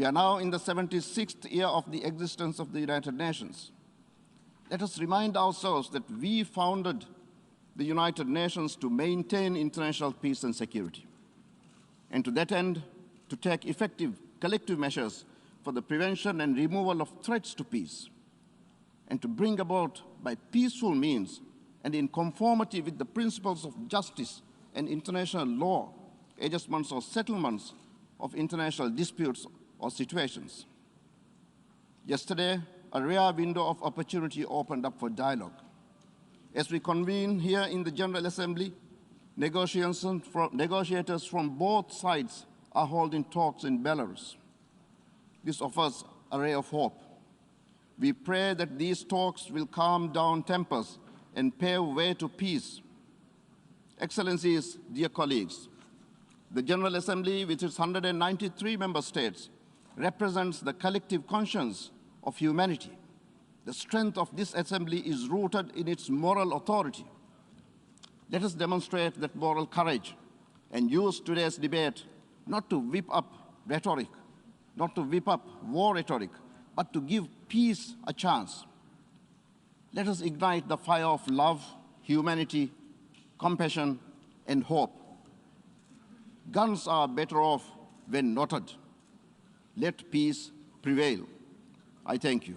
We are now in the 76th year of the existence of the United Nations. Let us remind ourselves that we founded the United Nations to maintain international peace and security, and to that end, to take effective collective measures for the prevention and removal of threats to peace, and to bring about by peaceful means and in conformity with the principles of justice and international law, adjustments or settlements of international disputes or situations. Yesterday, a rare window of opportunity opened up for dialogue. As we convene here in the General Assembly, negotiators from both sides are holding talks in Belarus. This offers a ray of hope. We pray that these talks will calm down tempers and pave way to peace. Excellencies, dear colleagues, the General Assembly, with its 193 member states, represents the collective conscience of humanity. The strength of this assembly is rooted in its moral authority. Let us demonstrate that moral courage and use today's debate not to whip up rhetoric, not to whip up war rhetoric, but to give peace a chance. Let us ignite the fire of love, humanity, compassion, and hope. Guns are better off when knotted. Let peace prevail. I thank you.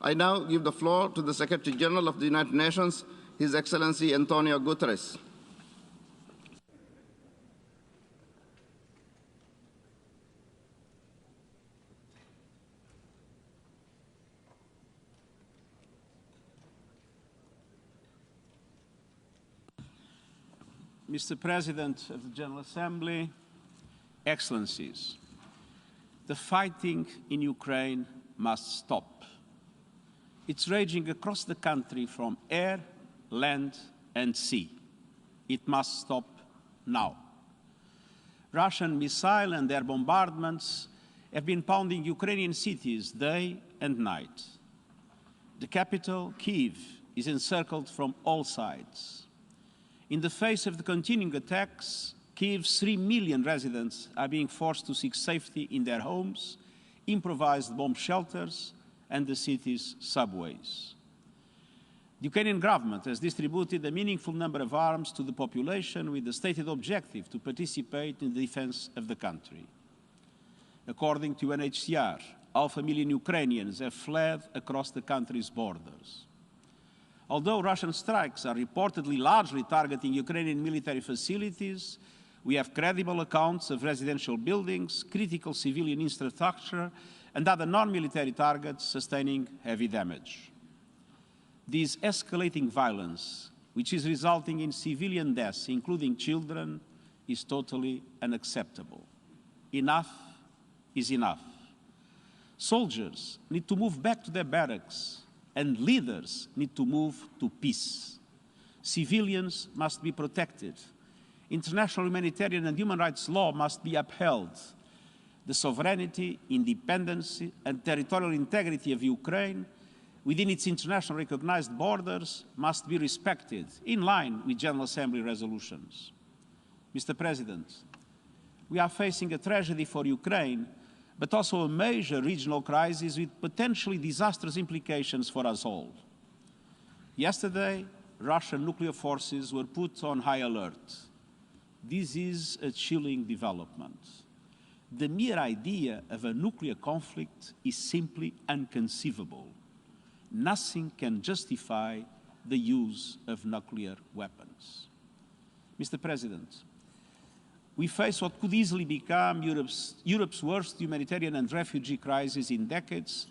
I now give the floor to the Secretary General of the United Nations, His Excellency Antonio Guterres. Mr. President of the General Assembly, Excellencies, the fighting in Ukraine must stop. It's raging across the country from air, land, and sea. It must stop now. Russian missile and air bombardments have been pounding Ukrainian cities day and night. The capital, Kyiv, is encircled from all sides. In the face of the continuing attacks, Kyiv's 3 million residents are being forced to seek safety in their homes, improvised bomb shelters, and the city's subways. The Ukrainian government has distributed a meaningful number of arms to the population with the stated objective to participate in the defense of the country. According to UNHCR, 500,000 Ukrainians have fled across the country's borders. Although Russian strikes are reportedly largely targeting Ukrainian military facilities, we have credible accounts of residential buildings, critical civilian infrastructure, and other non-military targets sustaining heavy damage. This escalating violence, which is resulting in civilian deaths, including children, is totally unacceptable. Enough is enough. Soldiers need to move back to their barracks, and leaders need to move to peace. Civilians must be protected. International humanitarian and human rights law must be upheld. The sovereignty, independence, and territorial integrity of Ukraine within its internationally recognized borders must be respected in line with General Assembly resolutions. Mr. President, we are facing a tragedy for Ukraine, but also a major regional crisis with potentially disastrous implications for us all. Yesterday, Russian nuclear forces were put on high alert. This is a chilling development. The mere idea of a nuclear conflict is simply inconceivable. Nothing can justify the use of nuclear weapons. Mr. President, we face what could easily become Europe's worst humanitarian and refugee crisis in decades,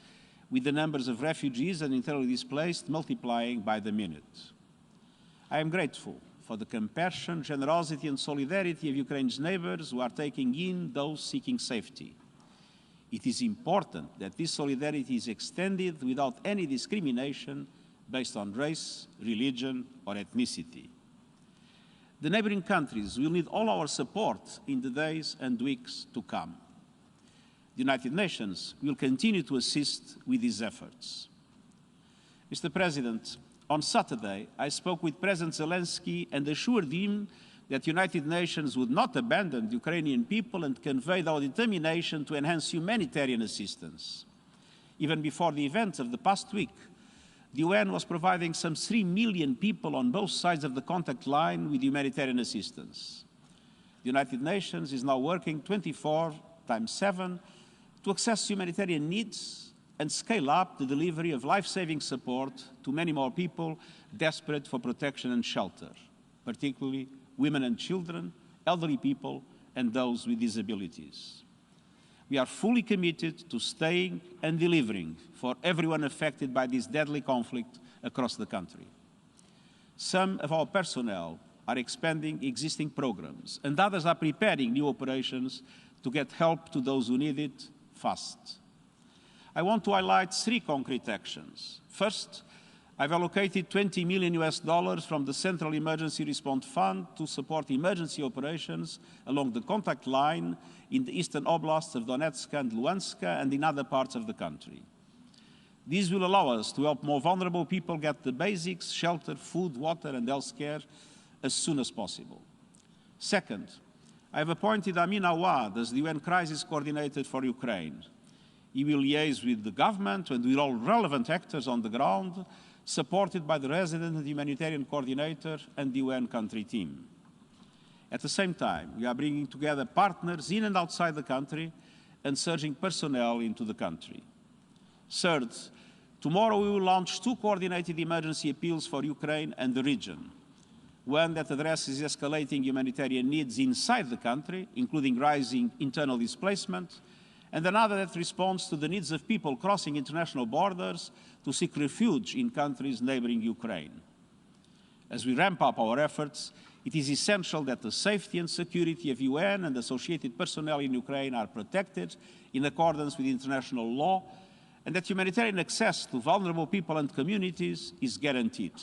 with the numbers of refugees and internally displaced multiplying by the minute. I am grateful for the compassion, generosity and solidarity of Ukraine's neighbors who are taking in those seeking safety. It is important that this solidarity is extended without any discrimination based on race, religion, or ethnicity. The neighboring countries will need all our support in the days and weeks to come. The United Nations will continue to assist with these efforts. Mr. President, on Saturday, I spoke with President Zelensky and assured him that the United Nations would not abandon the Ukrainian people and conveyed our determination to enhance humanitarian assistance. Even before the events of the past week, the UN was providing some 3 million people on both sides of the contact line with humanitarian assistance. The United Nations is now working 24/7 to access humanitarian needs and scale up the delivery of life-saving support to many more people desperate for protection and shelter, particularly women and children, elderly people, and those with disabilities. We are fully committed to staying and delivering for everyone affected by this deadly conflict across the country. Some of our personnel are expanding existing programs, and others are preparing new operations to get help to those who need it fast. I want to highlight 3 concrete actions. First, I've allocated $20 million from the Central Emergency Response Fund to support emergency operations along the contact line in the eastern oblasts of Donetsk and Luhansk and in other parts of the country. These will allow us to help more vulnerable people get the basics, shelter, food, water, and health care as soon as possible. Second, I've appointed Amin Awad as the UN Crisis Coordinator for Ukraine. He will liaise with the government and with all relevant actors on the ground, supported by the resident and humanitarian coordinator and the UN country team. At the same time, we are bringing together partners in and outside the country and surging personnel into the country. Third, tomorrow we will launch 2 coordinated emergency appeals for Ukraine and the region. One that addresses escalating humanitarian needs inside the country, including rising internal displacement, and another that responds to the needs of people crossing international borders to seek refuge in countries neighboring Ukraine. As we ramp up our efforts, it is essential that the safety and security of UN and associated personnel in Ukraine are protected in accordance with international law, and that humanitarian access to vulnerable people and communities is guaranteed.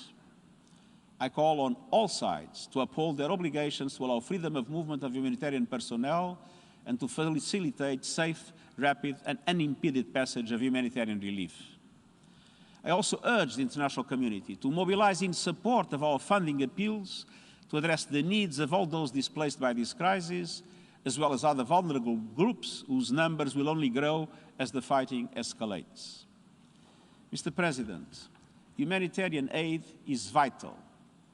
I call on all sides to uphold their obligations to allow freedom of movement of humanitarian personnel and to facilitate safe, rapid, and unimpeded passage of humanitarian relief. I also urge the international community to mobilize in support of our funding appeals to address the needs of all those displaced by this crisis, as well as other vulnerable groups whose numbers will only grow as the fighting escalates. Mr. President, humanitarian aid is vital,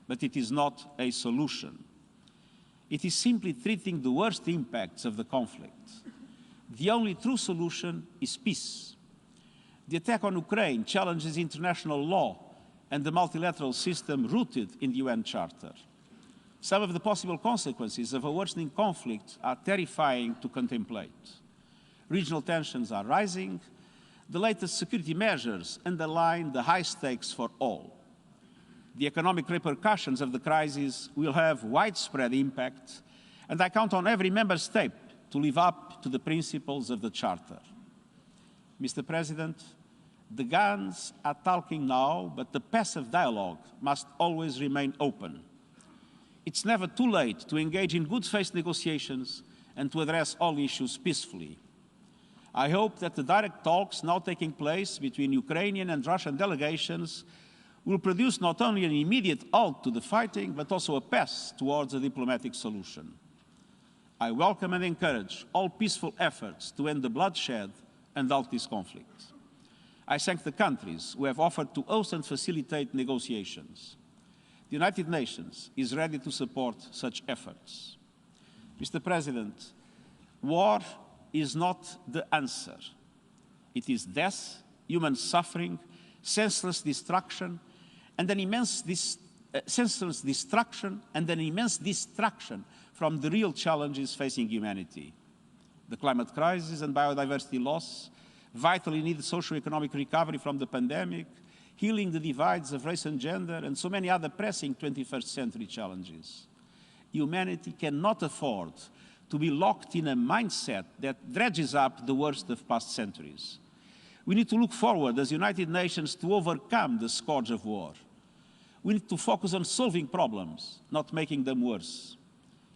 but it is not a solution. It is simply treating the worst impacts of the conflict. The only true solution is peace. The attack on Ukraine challenges international law and the multilateral system rooted in the UN Charter. Some of the possible consequences of a worsening conflict are terrifying to contemplate. Regional tensions are rising. The latest security measures underline the high stakes for all. The economic repercussions of the crisis will have widespread impact, and I count on every member state to live up to the principles of the Charter. Mr. President, the guns are talking now, but the path of dialogue must always remain open. It's never too late to engage in good faith negotiations and to address all issues peacefully. I hope that the direct talks now taking place between Ukrainian and Russian delegations will produce not only an immediate halt to the fighting, but also a path towards a diplomatic solution. I welcome and encourage all peaceful efforts to end the bloodshed and halt this conflict. I thank the countries who have offered to host and facilitate negotiations. The United Nations is ready to support such efforts. Mr. President, war is not the answer. It is death, human suffering, senseless destruction, and an immense senseless destruction and an immense distraction from the real challenges facing humanity. The climate crisis and biodiversity loss, vitally needed socio-economic recovery from the pandemic, healing the divides of race and gender, and so many other pressing 21st century challenges. Humanity cannot afford to be locked in a mindset that dredges up the worst of past centuries. We need to look forward as United Nations to overcome the scourge of war. We need to focus on solving problems, not making them worse.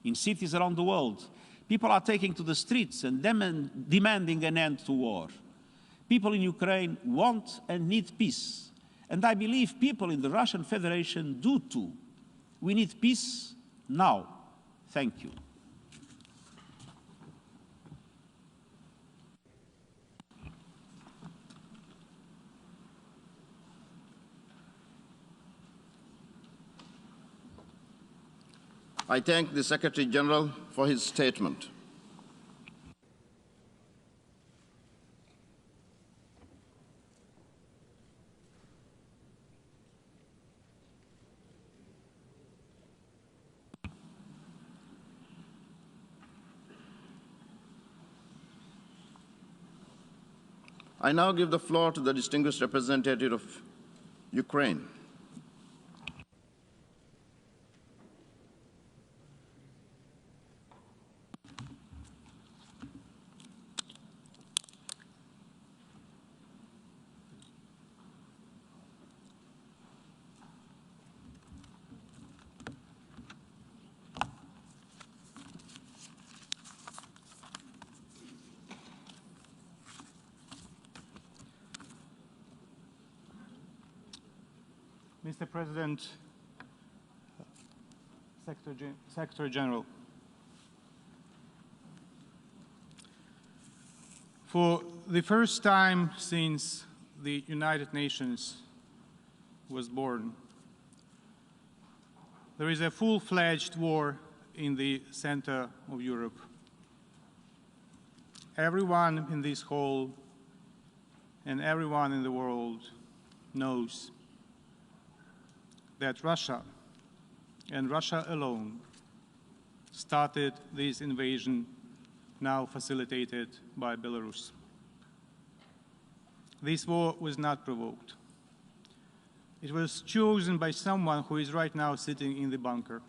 In cities around the world, people are taking to the streets and demanding an end to war. People in Ukraine want and need peace. And I believe people in the Russian Federation do too. We need peace now. Thank you. I thank the Secretary General for his statement. I now give the floor to the distinguished representative of Ukraine. Mr. President, Secretary General, for the first time since the United Nations was born, there is a full-fledged war in the center of Europe. Everyone in this hall and everyone in the world knows that Russia, and Russia alone, started this invasion now facilitated by Belarus. This war was not provoked. It was chosen by someone who is right now sitting in the bunker.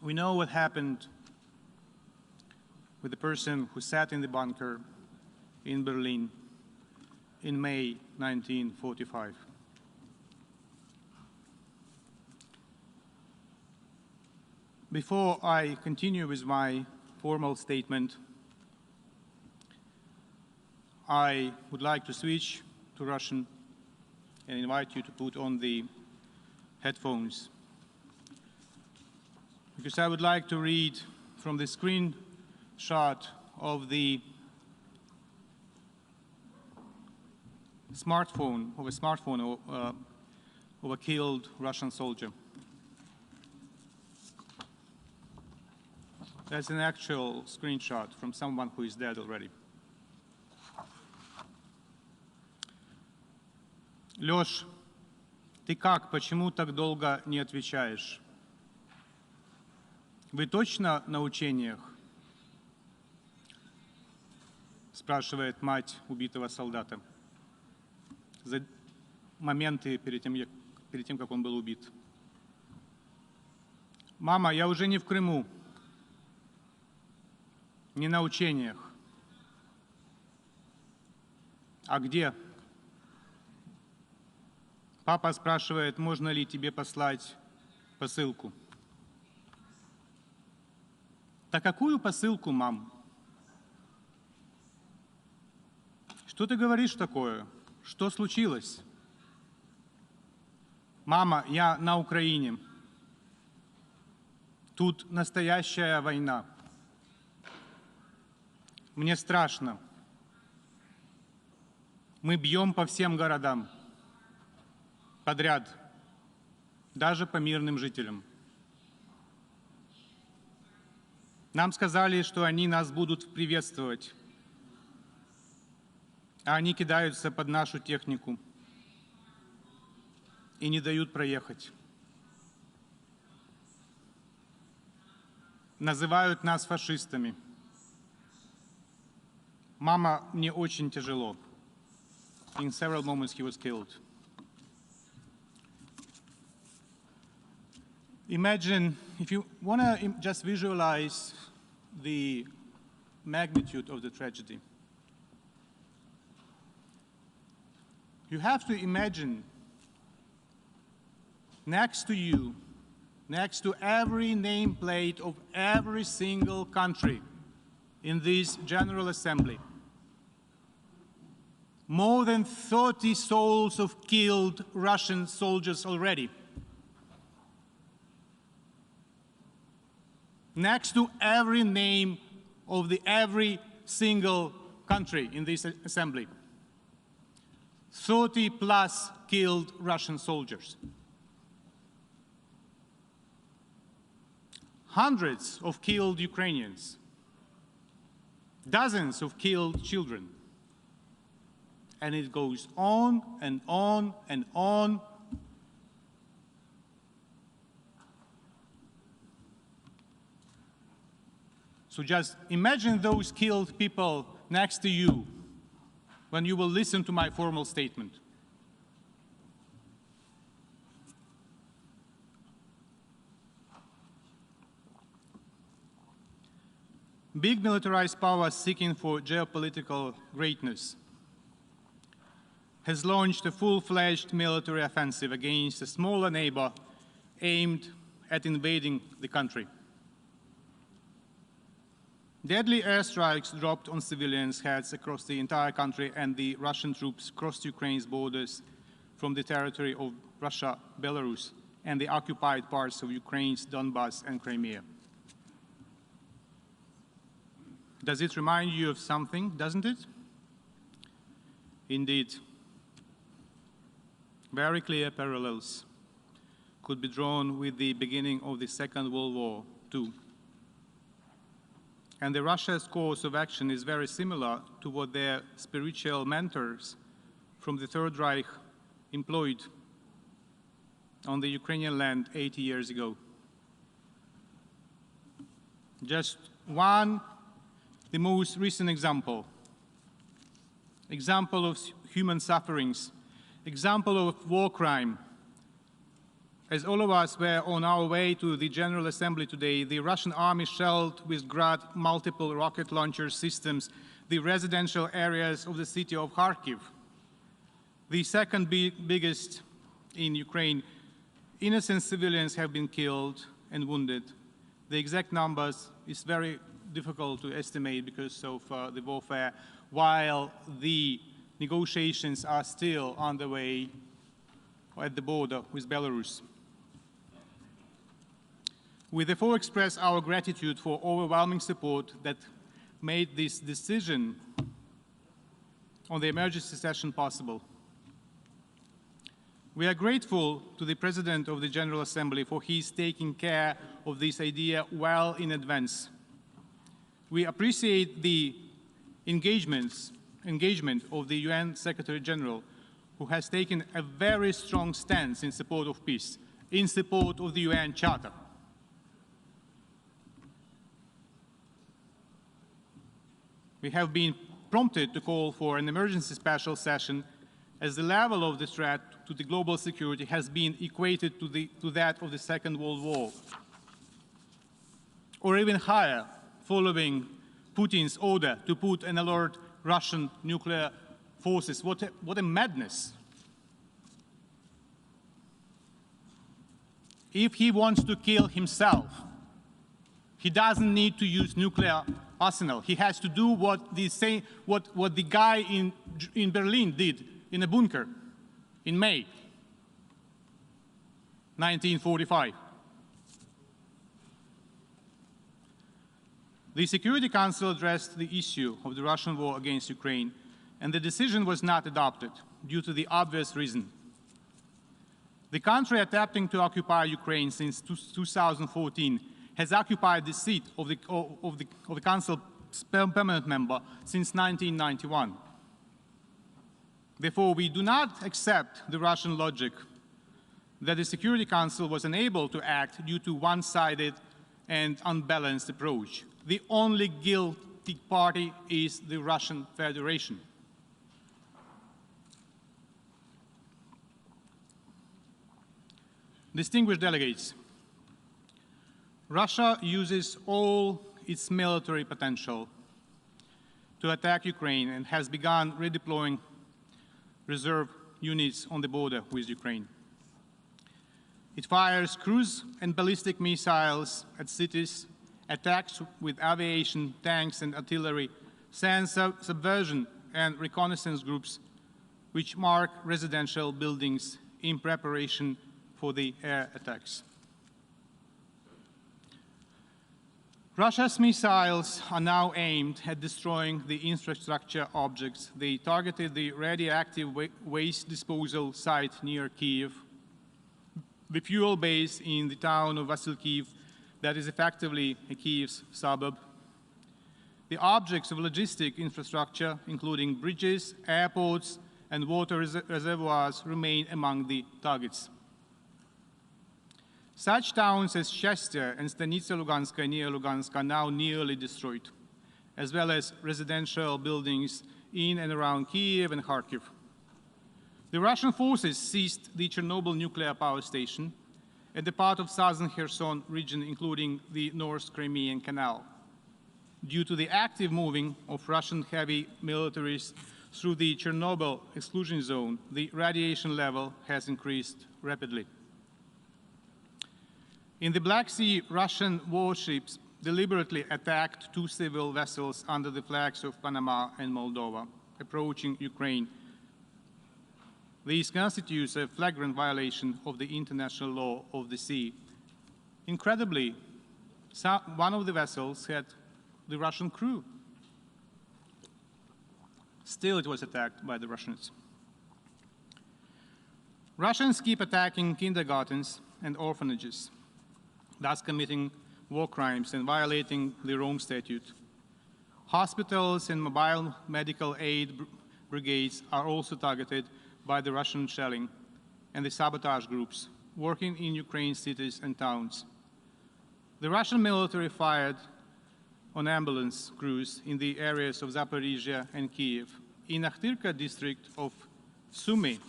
We know what happened with the person who sat in the bunker in Berlin in May 1945. Before I continue with my formal statement, I would like to switch to Russian and invite you to put on the headphones, because I would like to read from the screenshot of the smartphone of a killed Russian soldier. That's an actual screenshot from someone who is dead already. Лёш, ты как? Почему так долго не отвечаешь? Вы точно на учениях? Спрашивает мать убитого солдата за моменты перед тем, как он был убит. Мама, я уже не в Крыму. Не на учениях. А где? Папа спрашивает, можно ли тебе послать посылку. Да какую посылку, мам? Что ты говоришь такое? Что случилось? Мама, я на Украине. Тут настоящая война. Мне страшно. Мы бьем по всем городам. Подряд. Даже по мирным жителям. Нам сказали, что они нас будут приветствовать. А они кидаются под нашу технику и не дают проехать. Называют нас фашистами. Мама, мне очень тяжело. In several moments, he was killed. Imagine, if you want to just visualize the magnitude of the tragedy, you have to imagine next to you, next to every nameplate of every single country in this General Assembly, more than 30 souls of killed Russian soldiers already. Next to every name of every single country in this assembly. 30 plus killed Russian soldiers. Hundreds of killed Ukrainians. Dozens of killed children. And it goes on and on and on. So just imagine those killed people next to you when you will listen to my formal statement. Big militarized power seeking for geopolitical greatness has launched a full-fledged military offensive against a smaller neighbor aimed at invading the country. Deadly airstrikes dropped on civilians' heads across the entire country, and the Russian troops crossed Ukraine's borders from the territory of Russia, Belarus, and the occupied parts of Ukraine's Donbas and Crimea. Does it remind you of something, doesn't it? Indeed. Very clear parallels could be drawn with the beginning of the Second World War, too. And Russia's course of action is very similar to what their spiritual mentors from the Third Reich employed on the Ukrainian land 80 years ago. Just one, the most recent example of human sufferings, example of war crime. As all of us were on our way to the General Assembly today, the Russian army shelled with Grad multiple rocket launcher systems the residential areas of the city of Kharkiv, the second biggest in Ukraine. Innocent civilians have been killed and wounded. The exact numbers is very difficult to estimate because of the warfare, while the negotiations are still underway at the border with Belarus. We therefore express our gratitude for overwhelming support that made this decision on the emergency session possible. We are grateful to the President of the General Assembly for his taking care of this idea well in advance. We appreciate the engagement of the UN Secretary General, who has taken a very strong stance in support of peace, in support of the UN Charter. We have been prompted to call for an emergency special session as the level of the threat to the global security has been equated to that of the Second World War, or even higher, following Putin's order to put and alert Russian nuclear forces. What a madness. If he wants to kill himself, he doesn't need to use nuclear arsenal. He has to do what the guy in Berlin did in a bunker in May 1945. The Security Council addressed the issue of the Russian war against Ukraine, and the decision was not adopted due to the obvious reason. The country attempting to occupy Ukraine since 2014 has occupied the seat of the Council permanent member since 1991. Therefore, we do not accept the Russian logic that the Security Council was unable to act due to one-sided and unbalanced approach. The only guilty party is the Russian Federation. Distinguished delegates, Russia uses all its military potential to attack Ukraine and has begun redeploying reserve units on the border with Ukraine. It fires cruise and ballistic missiles at cities, attacks with aviation, tanks, and artillery, sends subversion and reconnaissance groups which mark residential buildings in preparation for the air attacks. Russia's missiles are now aimed at destroying the infrastructure objects. They targeted the radioactive waste disposal site near Kyiv, the fuel base in the town of Vasilkiv that is effectively a Kyiv's suburb, the objects of logistic infrastructure, including bridges, airports, and water reservoirs, remain among the targets. Such towns as Shastya and Stanitsa Luganska near Lugansk are now nearly destroyed, as well as residential buildings in and around Kyiv and Kharkiv. The Russian forces seized the Chernobyl nuclear power station and the part of southern Kherson region, including the North Crimean Canal. Due to the active moving of Russian heavy militaries through the Chernobyl exclusion zone, the radiation level has increased rapidly. In the Black Sea, Russian warships deliberately attacked two civil vessels under the flags of Panama and Moldova, approaching Ukraine. This constitutes a flagrant violation of the international law of the sea. Incredibly, one of the vessels had the Russian crew. Still, it was attacked by the Russians. Russians keep attacking kindergartens and orphanages, thus committing war crimes and violating the Rome Statute. Hospitals and mobile medical aid brigades are also targeted by the Russian shelling and the sabotage groups working in Ukraine's cities and towns. The Russian military fired on ambulance crews in the areas of Zaporizhia and Kyiv. In Akhtirka district of Sumy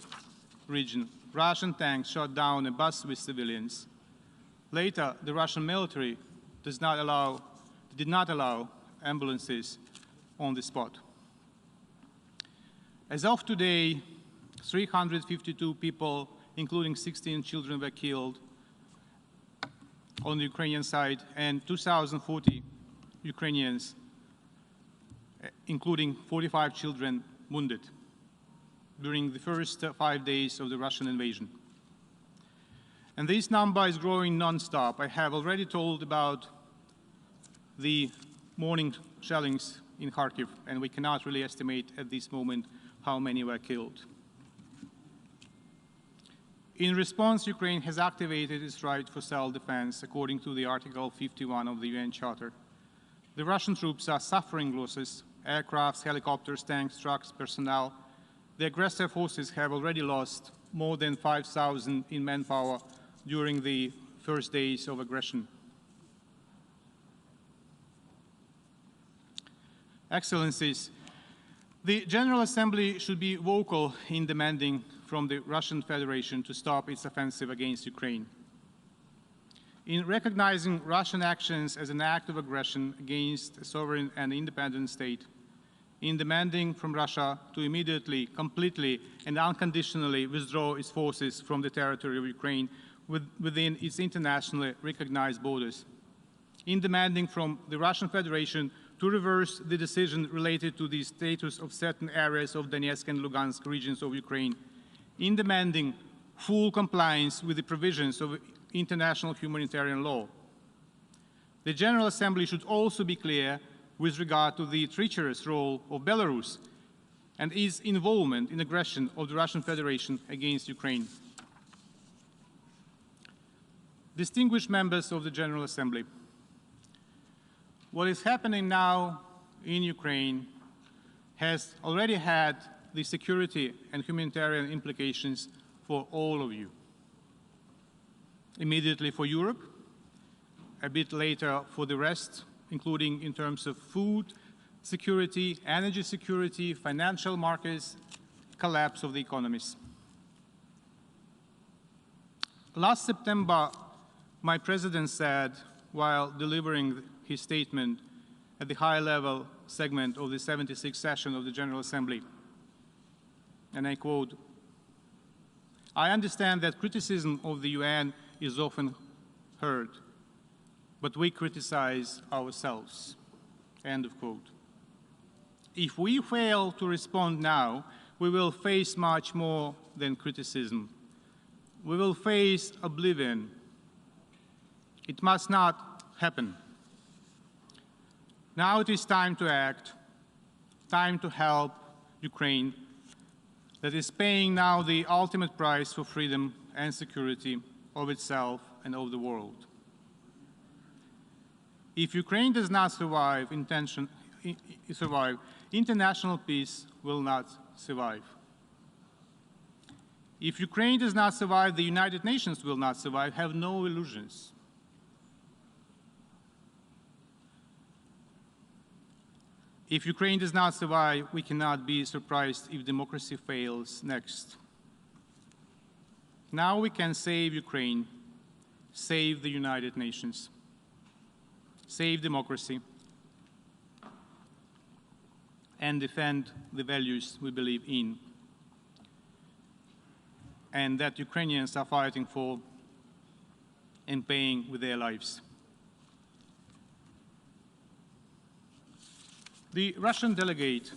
region, Russian tanks shot down a bus with civilians. Later, the Russian military did not allow ambulances on the spot. As of today, 352 people, including 16 children, were killed on the Ukrainian side, and 2,040 Ukrainians, including 45 children, wounded during the first 5 days of the Russian invasion. And this number is growing non-stop. I have already told about the morning shellings in Kharkiv, and we cannot really estimate at this moment how many were killed. In response, Ukraine has activated its right for self-defense according to the Article 51 of the UN Charter. The Russian troops are suffering losses: aircrafts, helicopters, tanks, trucks, personnel. The aggressor forces have already lost more than 5,000 in manpower during the first days of aggression. Excellencies, the General Assembly should be vocal in demanding from the Russian Federation to stop its offensive against Ukraine. In recognizing Russian actions as an act of aggression against a sovereign and independent state, in demanding from Russia to immediately, completely, and unconditionally withdraw its forces from the territory of Ukraine within its internationally recognized borders, in demanding from the Russian Federation to reverse the decision related to the status of certain areas of Donetsk and Lugansk regions of Ukraine, in demanding full compliance with the provisions of international humanitarian law. The General Assembly should also be clear with regard to the treacherous role of Belarus and its involvement in aggression of the Russian Federation against Ukraine. Distinguished members of the General Assembly, what is happening now in Ukraine has already had the security and humanitarian implications for all of you. Immediately for Europe, a bit later for the rest, including in terms of food security, energy security, financial markets, collapse of the economies. Last September, my president said, while delivering his statement at the high-level segment of the 76th session of the General Assembly, and I quote, "I understand that criticism of the UN is often heard, but we criticize ourselves," end of quote. If we fail to respond now, we will face much more than criticism. We will face oblivion. It must not happen. Now it is time to act, time to help Ukraine, that is paying now the ultimate price for freedom and security of itself and of the world. If Ukraine does not survive, international peace will not survive. If Ukraine does not survive, the United Nations will not survive. Have no illusions. If Ukraine does not survive, we cannot be surprised if democracy fails next. Now we can save Ukraine, save the United Nations, save democracy, and defend the values we believe in and that Ukrainians are fighting for and paying with their lives. The Russian delegate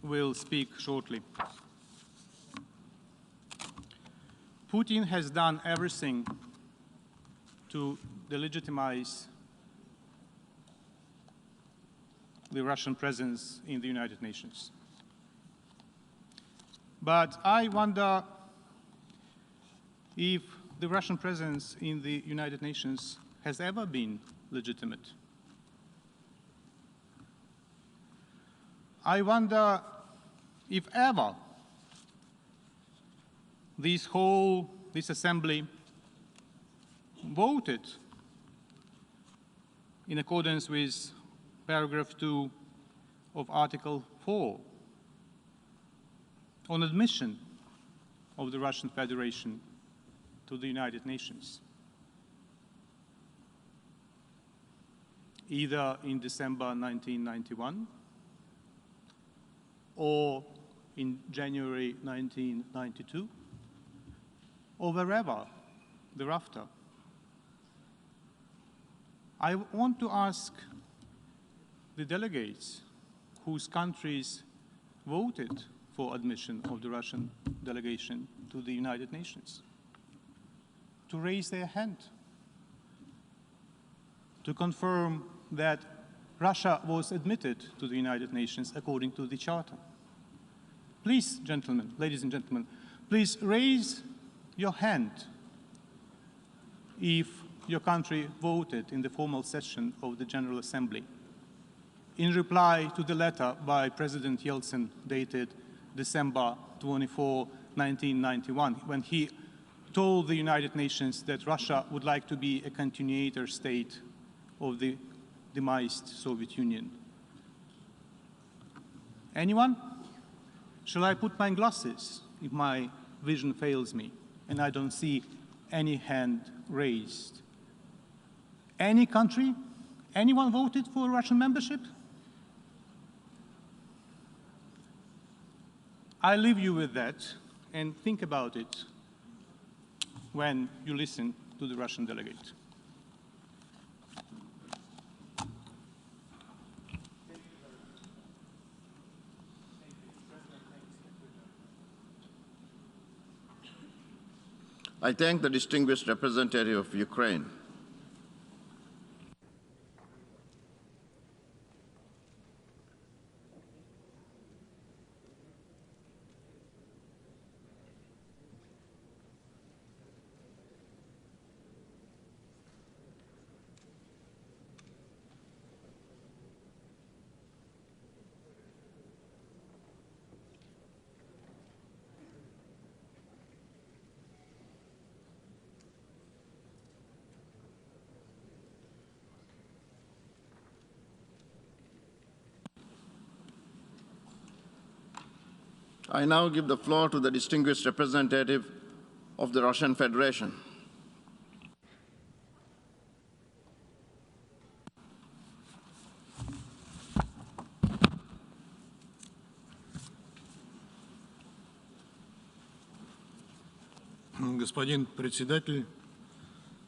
will speak shortly. Putin has done everything to delegitimize the Russian presence in the United Nations. But I wonder if the Russian presence in the United Nations has ever been legitimate. I wonder if ever this assembly voted in accordance with paragraph 2 of Article 4 on admission of the Russian Federation to the United Nations, either in December 1991 or in January 1992, or wherever thereafter. I want to ask the delegates whose countries voted for admission of the Russian delegation to the United Nations to raise their hand, to confirm that Russia was admitted to the United Nations according to the Charter. Please, gentlemen, ladies and gentlemen, please raise your hand if your country voted in the formal session of the General Assembly in reply to the letter by President Yeltsin dated December 24, 1991, when he told the United Nations that Russia would like to be a continuator state of the demised Soviet Union. Anyone? Shall I put my glasses if my vision fails me and I don't see any hand raised? Any country? Anyone voted for Russian membership? I leave you with that and think about it when you listen to the Russian delegate. I thank the distinguished representative of Ukraine. I now give the floor to the distinguished representative of the Russian Federation. Господин председатель,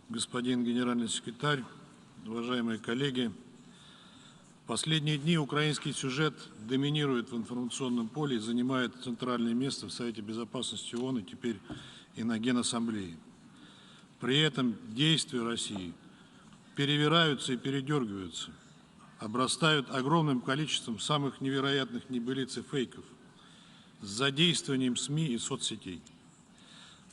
господин генеральный секретарь, уважаемые коллеги, в последние дни украинский сюжет доминирует в информационном поле и занимает центральное место в Совете Безопасности ООН и теперь и на Генассамблее. При этом действия России перевираются и передергиваются, обрастают огромным количеством самых невероятных небылиц и фейков с задействованием СМИ и соцсетей.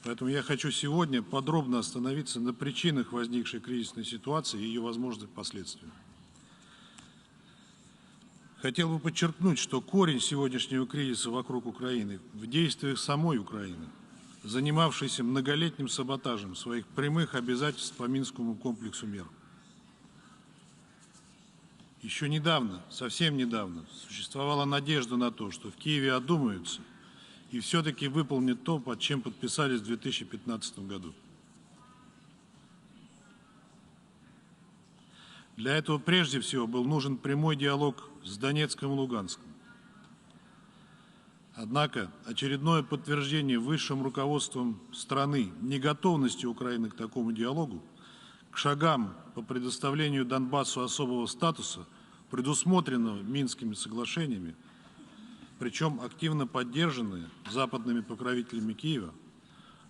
Поэтому я хочу сегодня подробно остановиться на причинах возникшей кризисной ситуации и ее возможных последствиях. Хотел бы подчеркнуть, что корень сегодняшнего кризиса вокруг Украины в действиях самой Украины, занимавшейся многолетним саботажем своих прямых обязательств по Минскому комплексу мер. Еще недавно, совсем недавно, существовала надежда на то, что в Киеве одумаются и все-таки выполнят то, под чем подписались в 2015 году. Для этого прежде всего был нужен прямой диалог с Донецком и Луганском. Однако очередное подтверждение высшим руководством страны неготовности Украины к такому диалогу, к шагам по предоставлению Донбассу особого статуса, предусмотренного Минскими соглашениями, причем активно поддержанные западными покровителями Киева,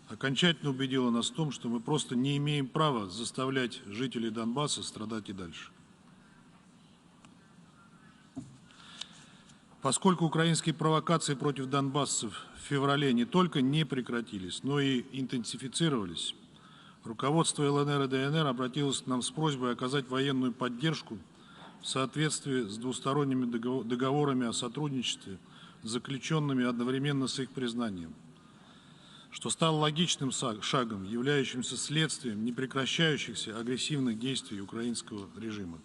окончательно убедило нас в том, что мы просто не имеем права заставлять жителей Донбасса страдать и дальше. Поскольку украинские провокации против донбассцев в феврале не только не прекратились, но и интенсифицировались, руководство ЛНР и ДНР обратилось к нам с просьбой оказать военную поддержку в соответствии с двусторонними договорами о сотрудничестве, заключенными одновременно с их признанием, что стало логичным шагом, являющимся следствием непрекращающихся агрессивных действий украинского режима.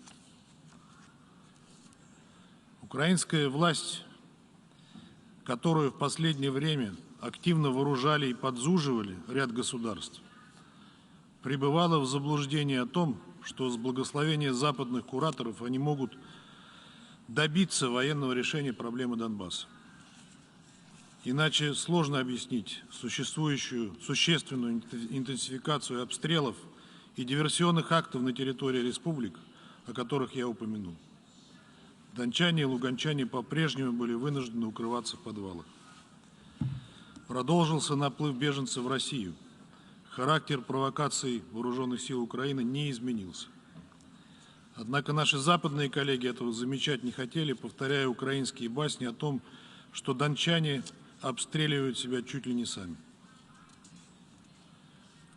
Украинская власть, которую в последнее время активно вооружали и подзуживали ряд государств, пребывала в заблуждении о том, что с благословения западных кураторов они могут добиться военного решения проблемы Донбасса. Иначе сложно объяснить существующую существенную интенсификацию обстрелов и диверсионных актов на территории республик, о которых я упомянул. Дончане и луганчане по-прежнему были вынуждены укрываться в подвалах. Продолжился наплыв беженцев в Россию. Характер провокаций вооруженных сил Украины не изменился. Однако наши западные коллеги этого замечать не хотели, повторяя украинские басни о том, что дончане обстреливают себя чуть ли не сами.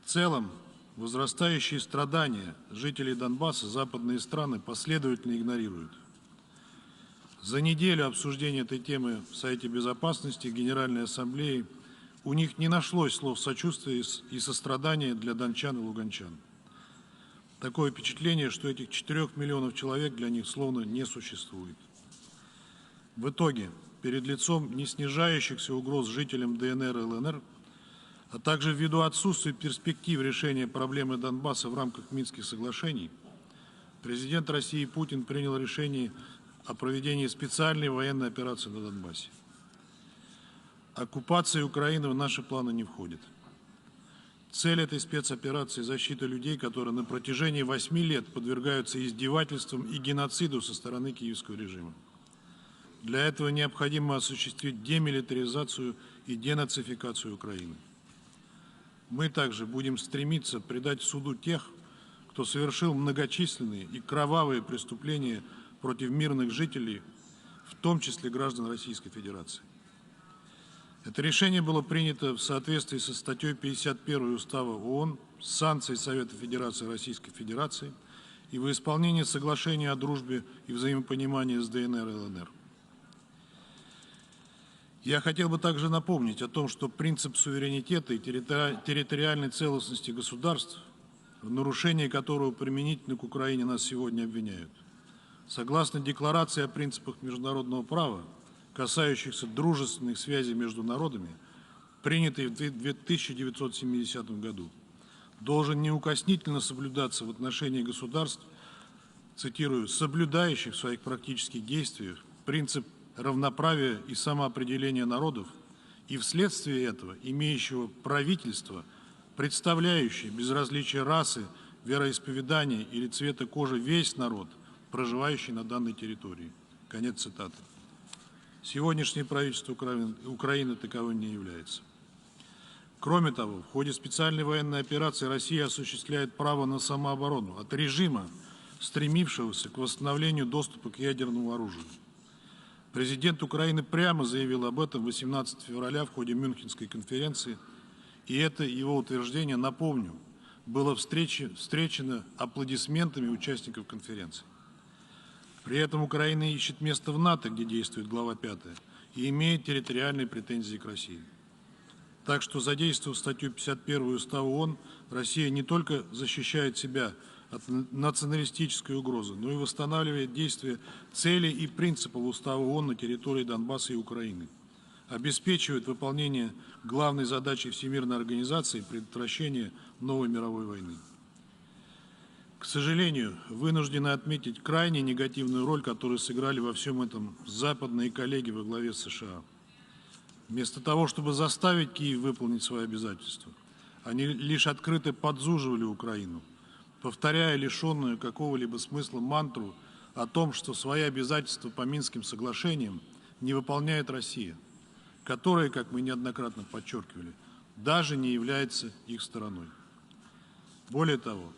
В целом, возрастающие страдания жителей Донбасса западные страны последовательно игнорируют. За неделю обсуждения этой темы в Совете Безопасности Генеральной Ассамблеи у них не нашлось слов сочувствия и сострадания для дончан и луганчан. Такое впечатление, что этих 4 миллионов человек для них словно не существует. В итоге, перед лицом не снижающихся угроз жителям ДНР и ЛНР, а также ввиду отсутствия перспектив решения проблемы Донбасса в рамках Минских соглашений, президент России Путин принял решение о проведении специальной военной операции на Донбассе. Оккупация Украины в наши планы не входит. Цель этой спецоперации – защита людей, которые на протяжении 8 лет подвергаются издевательствам и геноциду со стороны киевского режима. Для этого необходимо осуществить демилитаризацию и денацификацию Украины. Мы также будем стремиться предать суду тех, кто совершил многочисленные и кровавые преступления против мирных жителей, в том числе граждан Российской Федерации. Это решение было принято в соответствии со статьей 51 Устава ООН с санкцией Совета Федерации Российской Федерации и во исполнение соглашения о дружбе и взаимопонимании с ДНР и ЛНР. Я хотел бы также напомнить о том, что принцип суверенитета и территориальной целостности государств, в нарушении которого применительно к Украине нас сегодня обвиняют, согласно Декларации о принципах международного права, касающихся дружественных связей между народами, принятой в 1970 году, должен неукоснительно соблюдаться в отношении государств, цитирую, соблюдающих в своих практических действиях принцип равноправия и самоопределения народов и вследствие этого имеющего правительство, представляющий без различия расы, вероисповедания или цвета кожи весь народ, проживающий на данной территории». Конец цитаты. Сегодняшнее правительство Украины таковым не является. Кроме того, в ходе специальной военной операции Россия осуществляет право на самооборону от режима, стремившегося к восстановлению доступа к ядерному оружию. Президент Украины прямо заявил об этом 18 февраля в ходе Мюнхенской конференции, и это его утверждение, напомню, было встречено аплодисментами участников конференции. При этом Украина ищет место в НАТО, где действует глава 5, и имеет территориальные претензии к России. Так что, задействовав статью 51 Устава ООН, Россия не только защищает себя от националистической угрозы, но и восстанавливает действия целей и принципов Устава ООН на территории Донбасса и Украины, обеспечивает выполнение главной задачи Всемирной организации предотвращения новой мировой войны. К сожалению, вынуждены отметить крайне негативную роль, которую сыграли во всем этом западные коллеги во главе с США. Вместо того, чтобы заставить Киев выполнить свои обязательства, они лишь открыто подзуживали Украину, повторяя лишенную какого-либо смысла мантру о том, что свои обязательства по Минским соглашениям не выполняет Россия, которая, как мы неоднократно подчеркивали, даже не является их стороной. Более того,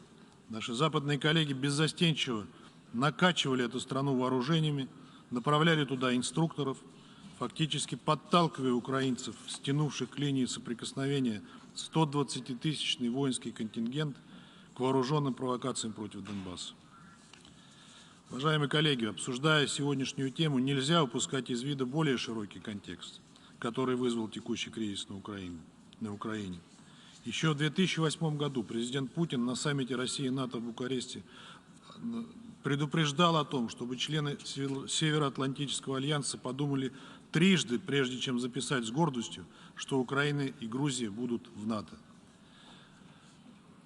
наши западные коллеги беззастенчиво накачивали эту страну вооружениями, направляли туда инструкторов, фактически подталкивая украинцев, стянувших к линии соприкосновения 120-тысячный воинский контингент, к вооруженным провокациям против Донбасса. Уважаемые коллеги, обсуждая сегодняшнюю тему, нельзя упускать из вида более широкий контекст, который вызвал текущий кризис на Украине. Еще в 2008 году президент Путин на саммите России и НАТО в Бухаресте предупреждал о том, чтобы члены Североатлантического альянса подумали трижды, прежде чем записать с гордостью, что Украина и Грузия будут в НАТО.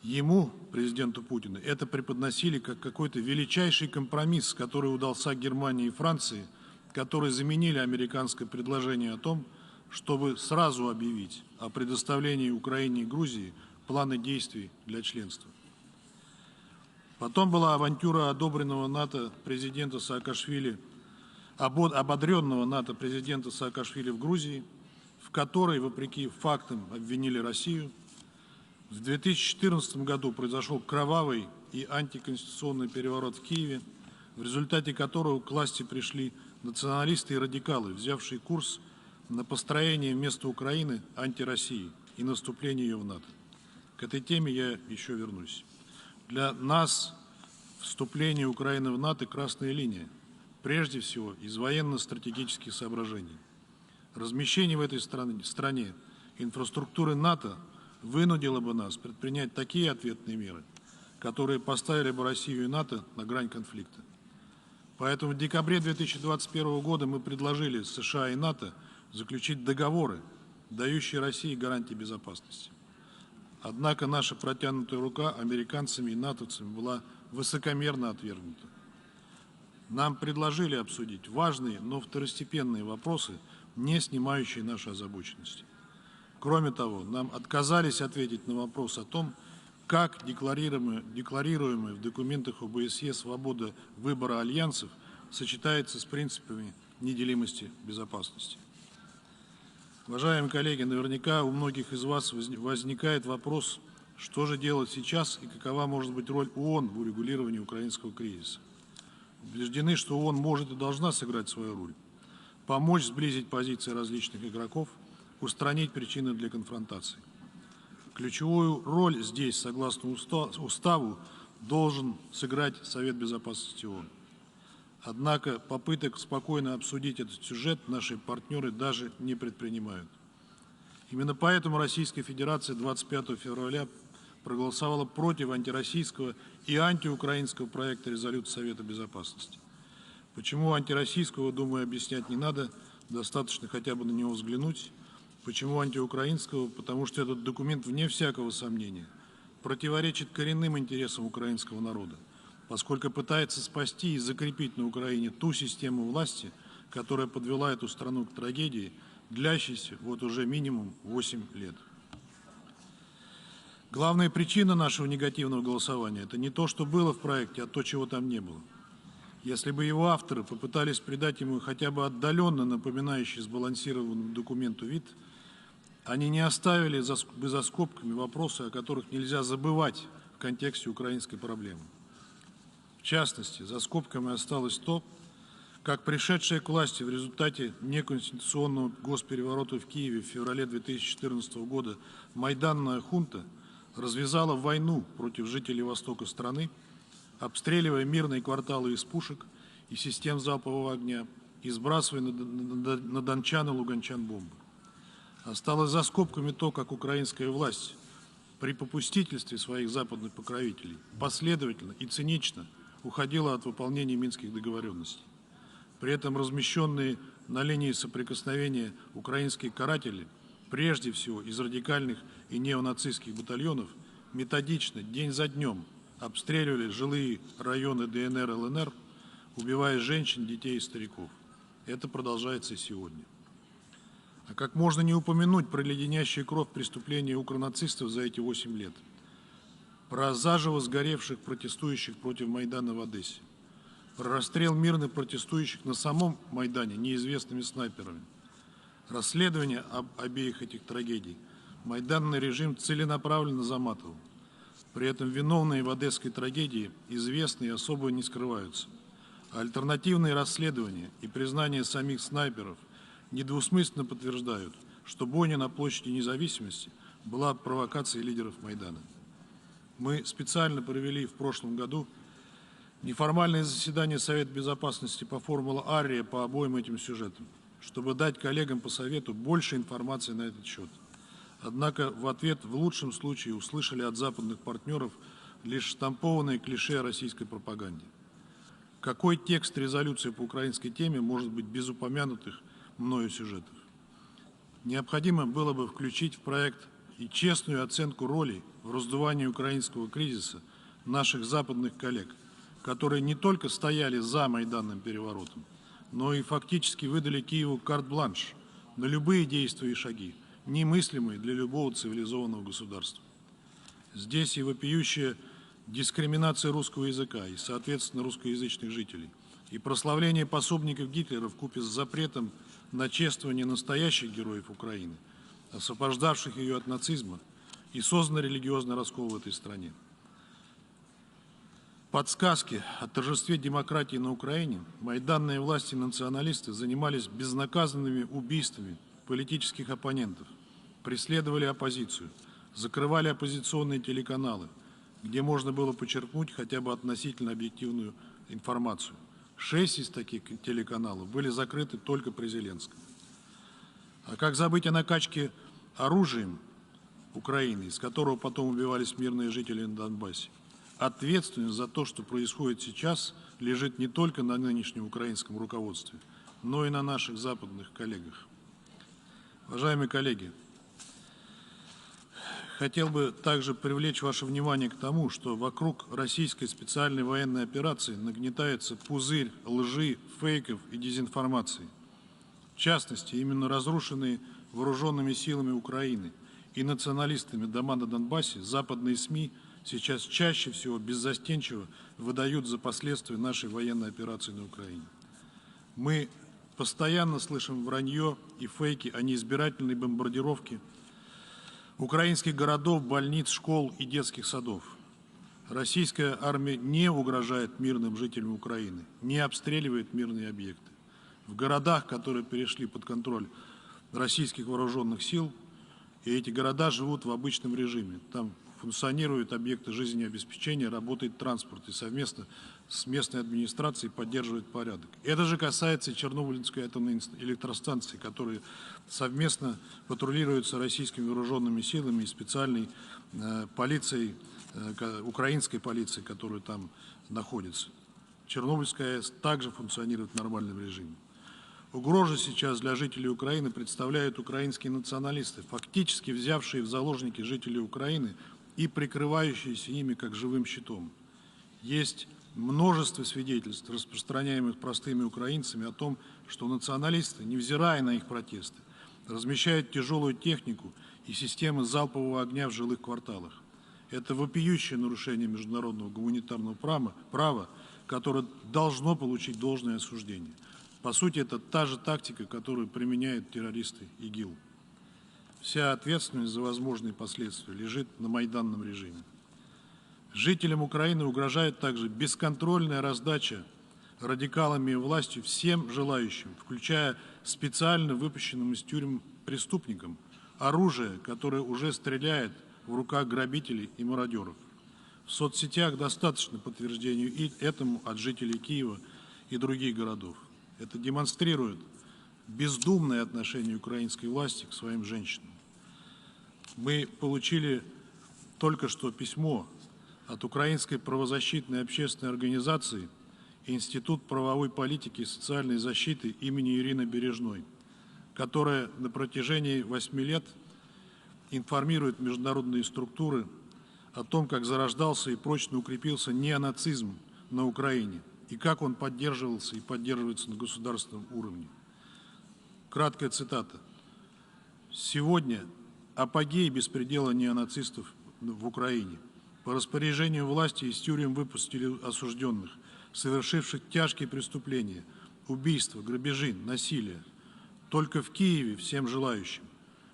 Ему, президенту Путину, это преподносили как какой-то величайший компромисс, который удался Германии и Франции, которые заменили американское предложение о том, чтобы сразу объявить о предоставлении Украине и Грузии планы действий для членства. Потом была авантюра одобренного НАТО президента Саакашвили, ободренного НАТО президента Саакашвили в Грузии, в которой, вопреки фактам, обвинили Россию. В 2014 году произошел кровавый и антиконституционный переворот в Киеве, в результате которого к власти пришли националисты и радикалы, взявшие курс на построение вместо Украины антироссии и наступление ее в НАТО. К этой теме я еще вернусь. Для нас вступление Украины в НАТО – красная линия, прежде всего из военно-стратегических соображений. Размещение в этой стране инфраструктуры НАТО вынудило бы нас предпринять такие ответные меры, которые поставили бы Россию и НАТО на грань конфликта. Поэтому в декабре 2021 года мы предложили США и НАТО заключить договоры, дающие России гарантии безопасности. Однако наша протянутая рука американцами и натовцами была высокомерно отвергнута. Нам предложили обсудить важные, но второстепенные вопросы, не снимающие нашей озабоченности. Кроме того, нам отказались ответить на вопрос о том, как декларируемая в документах ОБСЕ свобода выбора альянсов сочетается с принципами неделимости безопасности. Уважаемые коллеги, наверняка у многих из вас возникает вопрос, что же делать сейчас и какова может быть роль ООН в урегулировании украинского кризиса. Убеждены, что ООН может и должна сыграть свою роль, помочь сблизить позиции различных игроков, устранить причины для конфронтации. Ключевую роль здесь, согласно уставу, должен сыграть Совет Безопасности ООН. Однако попыток спокойно обсудить этот сюжет наши партнеры даже не предпринимают. Именно поэтому Российская Федерация 25 февраля проголосовала против антироссийского и антиукраинского проекта резолюции Совета Безопасности. Почему антироссийского, думаю, объяснять не надо, достаточно хотя бы на него взглянуть. Почему антиукраинского? Потому что этот документ, вне всякого сомнения, противоречит коренным интересам украинского народа, поскольку пытается спасти и закрепить на Украине ту систему власти, которая подвела эту страну к трагедии, длящейся вот уже минимум 8 лет. Главная причина нашего негативного голосования – это не то, что было в проекте, а то, чего там не было. Если бы его авторы попытались придать ему хотя бы отдаленно напоминающий сбалансированному документу вид, они не оставили бы за скобками вопросы, о которых нельзя забывать в контексте украинской проблемы. В частности, за скобками осталось то, как пришедшая к власти в результате неконституционного госпереворота в Киеве в феврале 2014 года майданная хунта развязала войну против жителей востока страны, обстреливая мирные кварталы из пушек и систем залпового огня и сбрасывая на дончан и луганчан бомбы. Осталось за скобками то, как украинская власть при попустительстве своих западных покровителей последовательно и цинично уходила от выполнения минских договоренностей. При этом размещенные на линии соприкосновения украинские каратели, прежде всего из радикальных и неонацистских батальонов, методично, день за днем, обстреливали жилые районы ДНР и ЛНР, убивая женщин, детей и стариков. Это продолжается и сегодня. А как можно не упомянуть про леденящую кровь преступления укронацистов за эти 8 лет, про заживо сгоревших протестующих против Майдана в Одессе, про расстрел мирных протестующих на самом Майдане неизвестными снайперами. Расследование обеих этих трагедий майданный режим целенаправленно заматывал. При этом виновные в одесской трагедии известны и особо не скрываются. А альтернативные расследования и признание самих снайперов недвусмысленно подтверждают, что бойня на площади Независимости была провокацией лидеров Майдана. Мы специально провели в прошлом году неформальное заседание Совета Безопасности по формуле Ария по обоим этим сюжетам, чтобы дать коллегам по Совету больше информации на этот счет. Однако в ответ в лучшем случае услышали от западных партнеров лишь штампованные клише о российской пропаганде. Какой текст резолюции по украинской теме может быть без упомянутых мною сюжетов? Необходимо было бы включить в проект и честную оценку роли в раздувании украинского кризиса наших западных коллег, которые не только стояли за майданным переворотом, но и фактически выдали Киеву карт-бланш на любые действия и шаги, немыслимые для любого цивилизованного государства. Здесь и вопиющая дискриминация русского языка и, соответственно, русскоязычных жителей, и прославление пособников Гитлера вкупе с запретом на чествование настоящих героев Украины, освобождавших ее от нацизма, и создан религиозный раскол в этой стране. Подсказки о торжестве демократии на Украине майданные власти и националисты занимались безнаказанными убийствами политических оппонентов, преследовали оппозицию, закрывали оппозиционные телеканалы, где можно было почерпнуть хотя бы относительно объективную информацию. 6 из таких телеканалов были закрыты только при Зеленском. А как забыть о накачке оружием Украины, из которого потом убивались мирные жители на Донбассе? Ответственность за то, что происходит сейчас, лежит не только на нынешнем украинском руководстве, но и на наших западных коллегах. Уважаемые коллеги, хотел бы также привлечь ваше внимание к тому, что вокруг российской специальной военной операции нагнетается пузырь лжи, фейков и дезинформации. В частности, именно разрушенные вооруженными силами Украины и националистами дома на Донбассе западные СМИ сейчас чаще всего беззастенчиво выдают за последствия нашей военной операции на Украине. Мы постоянно слышим вранье и фейки о неизбирательной бомбардировке украинских городов, больниц, школ и детских садов. Российская армия не угрожает мирным жителям Украины, не обстреливает мирные объекты. В городах, которые перешли под контроль российских вооруженных сил, и эти города живут в обычном режиме. Там функционируют объекты жизнеобеспечения, работает транспорт, и совместно с местной администрацией поддерживает порядок. Это же касается Чернобыльской атомной электростанции, которые совместно патрулируются российскими вооруженными силами и специальной полицией, украинской полицией, которая там находится. Чернобыльская АЭС также функционирует в нормальном режиме. Угрозу сейчас для жителей Украины представляют украинские националисты, фактически взявшие в заложники жителей Украины и прикрывающиеся ими как живым щитом. Есть множество свидетельств, распространяемых простыми украинцами, о том, что националисты, невзирая на их протесты, размещают тяжелую технику и системы залпового огня в жилых кварталах. Это вопиющее нарушение международного гуманитарного права, которое должно получить должное осуждение. По сути, это та же тактика, которую применяют террористы ИГИЛ. Вся ответственность за возможные последствия лежит на майданном режиме. Жителям Украины угрожает также бесконтрольная раздача радикалами и властью всем желающим, включая специально выпущенным из тюрем преступникам, оружие, которое уже стреляет в руках грабителей и мародеров. В соцсетях достаточно подтверждению и этому от жителей Киева и других городов. Это демонстрирует бездумное отношение украинской власти к своим женщинам. Мы получили только что письмо от Украинской правозащитной общественной организации Институт правовой политики и социальной защиты имени Ирины Бережной, которая на протяжении 8 лет информирует международные структуры о том, как зарождался и прочно укрепился неонацизм на Украине и как он поддерживался и поддерживается на государственном уровне. Краткая цитата. Сегодня апогей беспредела неонацистов в Украине. По распоряжению власти из тюрем выпустили осужденных, совершивших тяжкие преступления, убийства, грабежи, насилие. Только в Киеве всем желающим,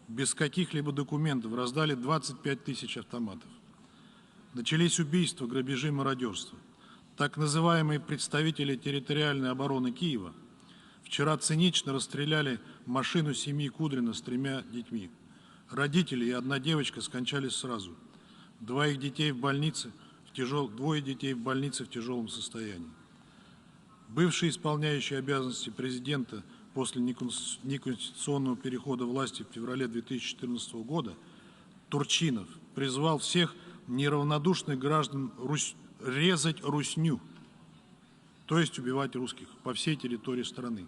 без каких-либо документов, раздали 25 тысяч автоматов. Начались убийства, грабежи, мародерство. Так называемые представители территориальной обороны Киева вчера цинично расстреляли машину семьи Кудрина с 3 детьми. Родители и одна девочка скончались сразу. Двое детей в больнице в тяжелом состоянии. Бывший исполняющий обязанности президента после неконституционного перехода власти в феврале 2014 года Турчинов призвал всех неравнодушных граждан резать русню, то есть убивать русских по всей территории страны.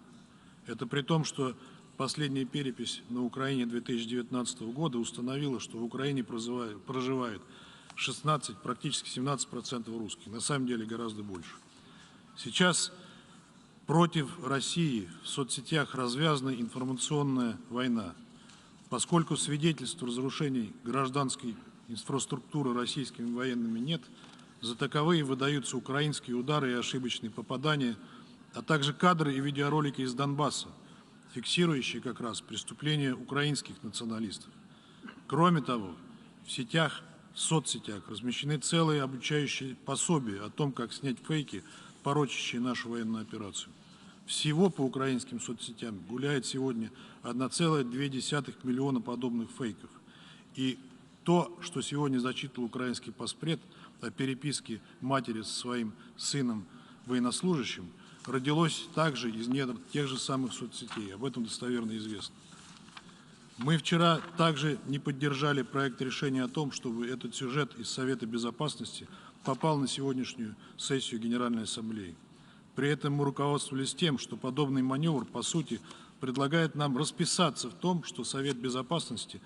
Это при том, что последняя перепись на Украине 2019 года установила, что в Украине проживает 16, практически 17% русских, на самом деле гораздо больше. Сейчас против России в соцсетях развязана информационная война, поскольку свидетельств разрушений гражданской инфраструктуры российскими военными нет, за таковые выдаются украинские удары и ошибочные попадания, а также кадры и видеоролики из Донбасса, фиксирующие как раз преступления украинских националистов. Кроме того, в соцсетях размещены целые обучающие пособия о том, как снять фейки, порочащие нашу военную операцию. Всего по украинским соцсетям гуляет сегодня 1,2 миллиона подобных фейков. И то, что сегодня зачитывал украинский паспред о переписке матери со своим сыном военнослужащим, родилось также из недр тех же самых соцсетей. Об этом достоверно известно. Мы вчера также не поддержали проект решения о том, чтобы этот сюжет из Совета Безопасности попал на сегодняшнюю сессию Генеральной Ассамблеи. При этом мы руководствовались тем, что подобный маневр, по сути, предлагает нам расписаться в том, что Совет Безопасности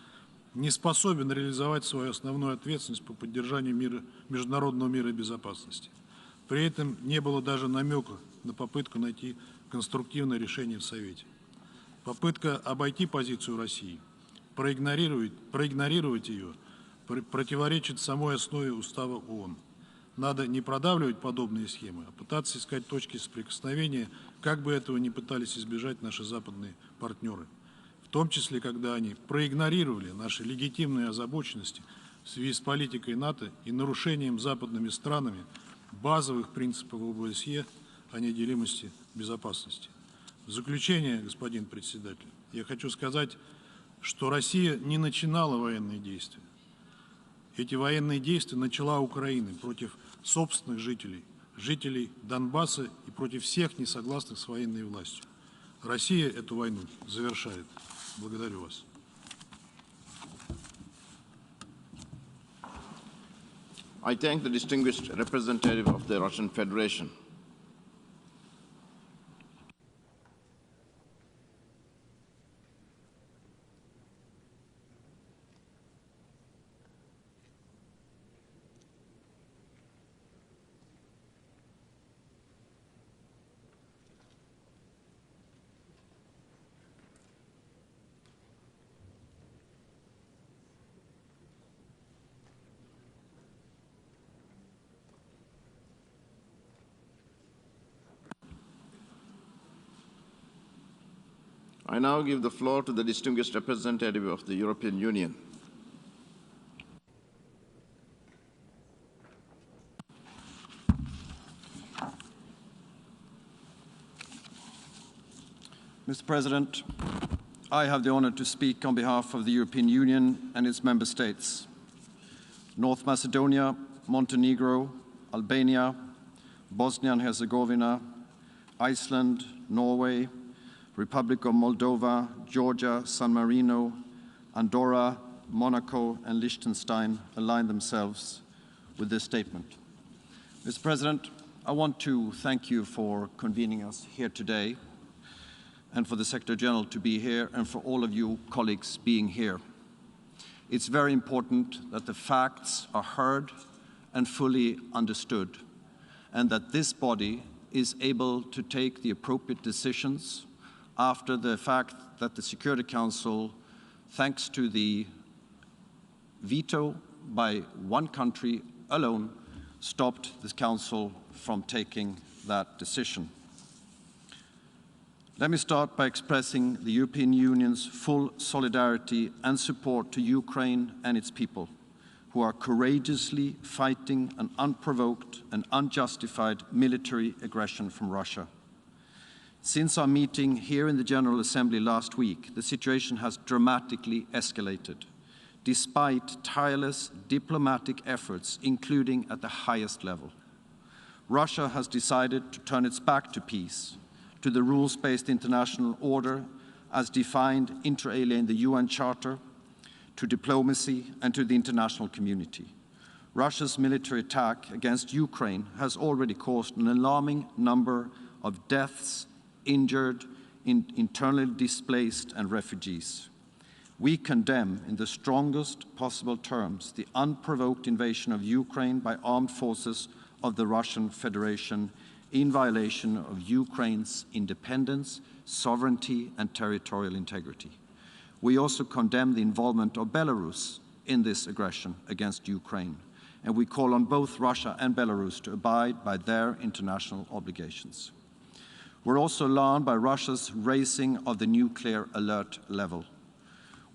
не способен реализовать свою основную ответственность по поддержанию международного мира и безопасности. При этом не было даже намека на попытку найти конструктивное решение в Совете. Попытка обойти позицию России, проигнорировать ее, противоречит самой основе Устава ООН. Надо не продавливать подобные схемы, а пытаться искать точки соприкосновения, как бы этого ни пытались избежать наши западные партнеры. В том числе, когда они проигнорировали наши легитимные озабоченности в связи с политикой НАТО и нарушением западными странами базовых принципов ОБСЕ о неделимости безопасности. В заключение, господин председатель, я хочу сказать, что Россия не начинала военные действия. Эти военные действия начала Украина против собственных жителей Донбасса и против всех несогласных с военной властью. Россия эту войну завершает. Благодарю вас. I thank the distinguished representative of the Russian Federation. I now give the floor to the distinguished representative of the European Union. Mr. President, I have the honor to speak on behalf of the European Union and its member states. North Macedonia, Montenegro, Albania, Bosnia and Herzegovina, Iceland, Norway, Republic of Moldova, Georgia, San Marino, Andorra, Monaco, and Liechtenstein align themselves with this statement. Mr. President, I want to thank you for convening us here today, and for the Secretary General to be here, and for all of you colleagues being here. It's very important that the facts are heard and fully understood, and that this body is able to take the appropriate decisions after the fact that the Security Council, thanks to the veto by one country alone, stopped the Council from taking that decision. Let me start by expressing the European Union's full solidarity and support to Ukraine and its people, who are courageously fighting an unprovoked and unjustified military aggression from Russia. Since our meeting here in the General Assembly last week, the situation has dramatically escalated, despite tireless diplomatic efforts, including at the highest level. Russia has decided to turn its back to peace, to the rules-based international order as defined inter alia in the UN Charter, to diplomacy and to the international community. Russia's military attack against Ukraine has already caused an alarming number of deaths, injured, internally displaced and refugees. We condemn in the strongest possible terms the unprovoked invasion of Ukraine by armed forces of the Russian Federation in violation of Ukraine's independence, sovereignty, and territorial integrity. We also condemn the involvement of Belarus in this aggression against Ukraine, and we call on both Russia and Belarus to abide by their international obligations. We're also alarmed by Russia's raising of the nuclear alert level.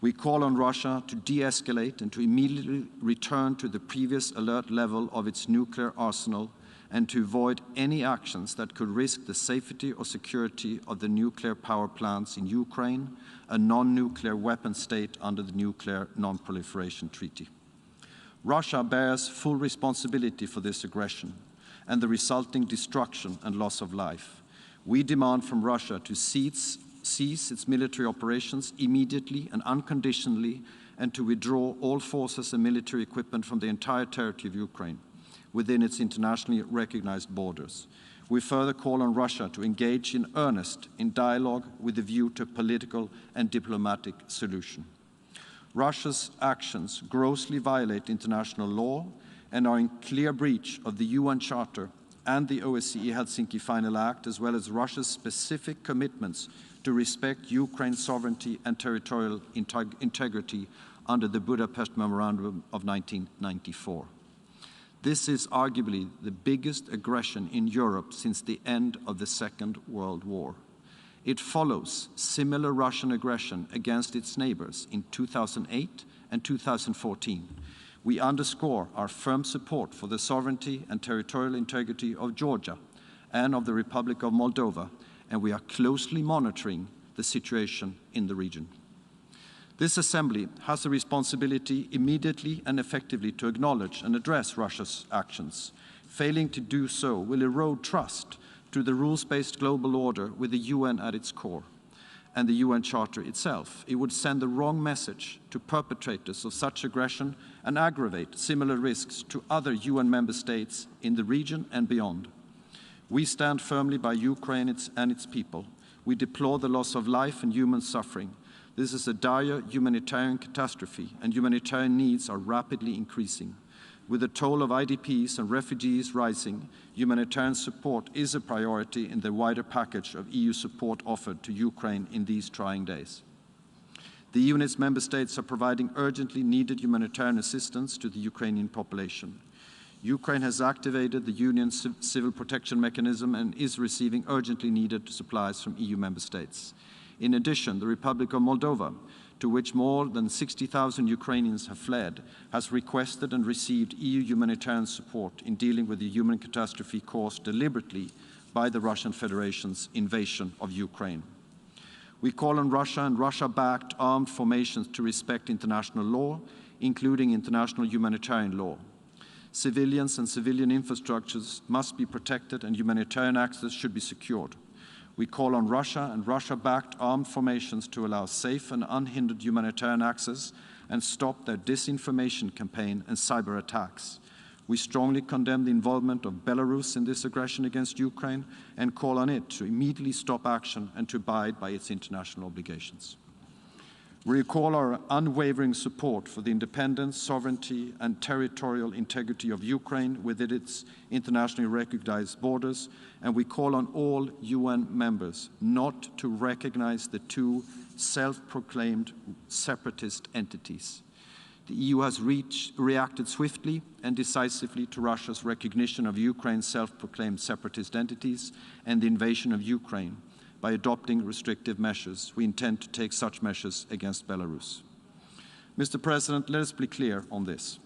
We call on Russia to de-escalate and to immediately return to the previous alert level of its nuclear arsenal, and to avoid any actions that could risk the safety or security of the nuclear power plants in Ukraine, a non-nuclear weapon state under the Nuclear Non-Proliferation Treaty. Russia bears full responsibility for this aggression and the resulting destruction and loss of life. We demand from Russia to cease its military operations immediately and unconditionally, and to withdraw all forces and military equipment from the entire territory of Ukraine within its internationally recognized borders. We further call on Russia to engage in earnest in dialogue with a view to a political and diplomatic solution. Russia's actions grossly violate international law and are in clear breach of the UN Charter and the OSCE Helsinki Final Act, as well as Russia's specific commitments to respect Ukraine's sovereignty and territorial integrity under the Budapest Memorandum of 1994. This is arguably the biggest aggression in Europe since the end of the Second World War. It follows similar Russian aggression against its neighbors in 2008 and 2014. We underscore our firm support for the sovereignty and territorial integrity of Georgia and of the Republic of Moldova, and we are closely monitoring the situation in the region. This Assembly has a responsibility immediately and effectively to acknowledge and address Russia's actions. Failing to do so will erode trust to the rules-based global order with the UN at its core and the UN Charter itself. It would send the wrong message to perpetrators of such aggression and aggravate similar risks to other UN member states in the region and beyond. We stand firmly by Ukraine and its people. We deplore the loss of life and human suffering. This is a dire humanitarian catastrophe, and humanitarian needs are rapidly increasing. With the toll of IDPs and refugees rising, humanitarian support is a priority in the wider package of EU support offered to Ukraine in these trying days. The EU and its member states are providing urgently needed humanitarian assistance to the Ukrainian population. Ukraine has activated the Union's civil protection mechanism and is receiving urgently needed supplies from EU member states. In addition, the Republic of Moldova, to which more than 60,000 Ukrainians have fled, has requested and received EU humanitarian support in dealing with the human catastrophe caused deliberately by the Russian Federation's invasion of Ukraine. We call on Russia and Russia-backed armed formations to respect international law, including international humanitarian law. Civilians and civilian infrastructures must be protected and humanitarian access should be secured. We call on Russia and Russia-backed armed formations to allow safe and unhindered humanitarian access and stop their disinformation campaign and cyber attacks. We strongly condemn the involvement of Belarus in this aggression against Ukraine and call on it to immediately stop action and to abide by its international obligations. We recall our unwavering support for the independence, sovereignty, and territorial integrity of Ukraine within its internationally recognized borders, and we call on all UN members not to recognize the two self-proclaimed separatist entities. The EU has reacted swiftly and decisively to Russia's recognition of Ukraine's self-proclaimed separatist entities and the invasion of Ukraine. By adopting restrictive measures, we intend to take such measures against Belarus. Mr. President, let us be clear on this.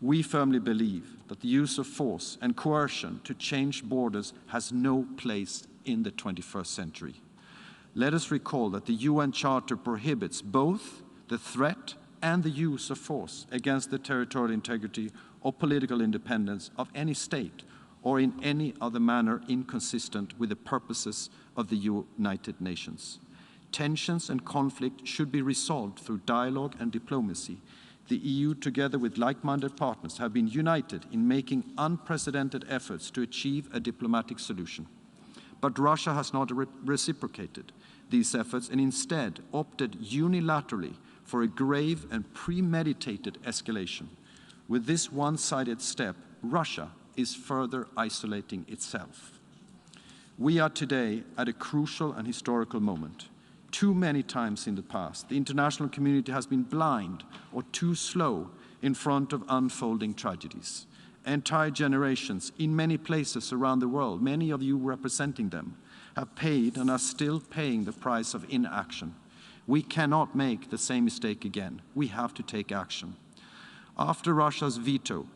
We firmly believe that the use of force and coercion to change borders has no place in the 21st century. Let us recall that the UN Charter prohibits both the threat and the use of force against the territorial integrity or political independence of any state or in any other manner inconsistent with the purposes of the United Nations. Tensions and conflict should be resolved through dialogue and diplomacy. The EU, together with like-minded partners, have been united in making unprecedented efforts to achieve a diplomatic solution. But Russia has not reciprocated these efforts and instead opted unilaterally for a grave and premeditated escalation. With this one-sided step, Russia is further isolating itself. We are today at a crucial and historical moment. Too many times in the past, the international community has been blind or too slow in front of unfolding tragedies. Entire generations in many places around the world, many of you representing them, have paid and are still paying the price of inaction. We cannot make the same mistake again. We have to take action. After Russia's veto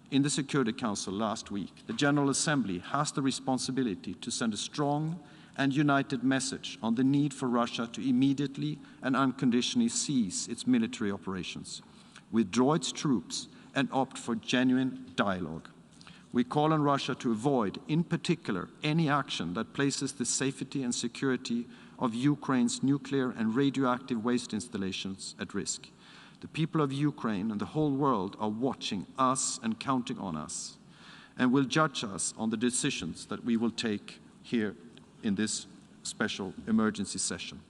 in the Security Council last week, the General Assembly has the responsibility to send a strong and united message on the need for Russia to immediately and unconditionally cease its military operations, withdraw its troops, and opt for genuine dialogue. We call on Russia to avoid, in particular, any action that places the safety and security of Ukraine's nuclear and radioactive waste installations at risk. The people of Ukraine and the whole world are watching us and counting on us, and will judge us on the decisions that we will take here in this special emergency session.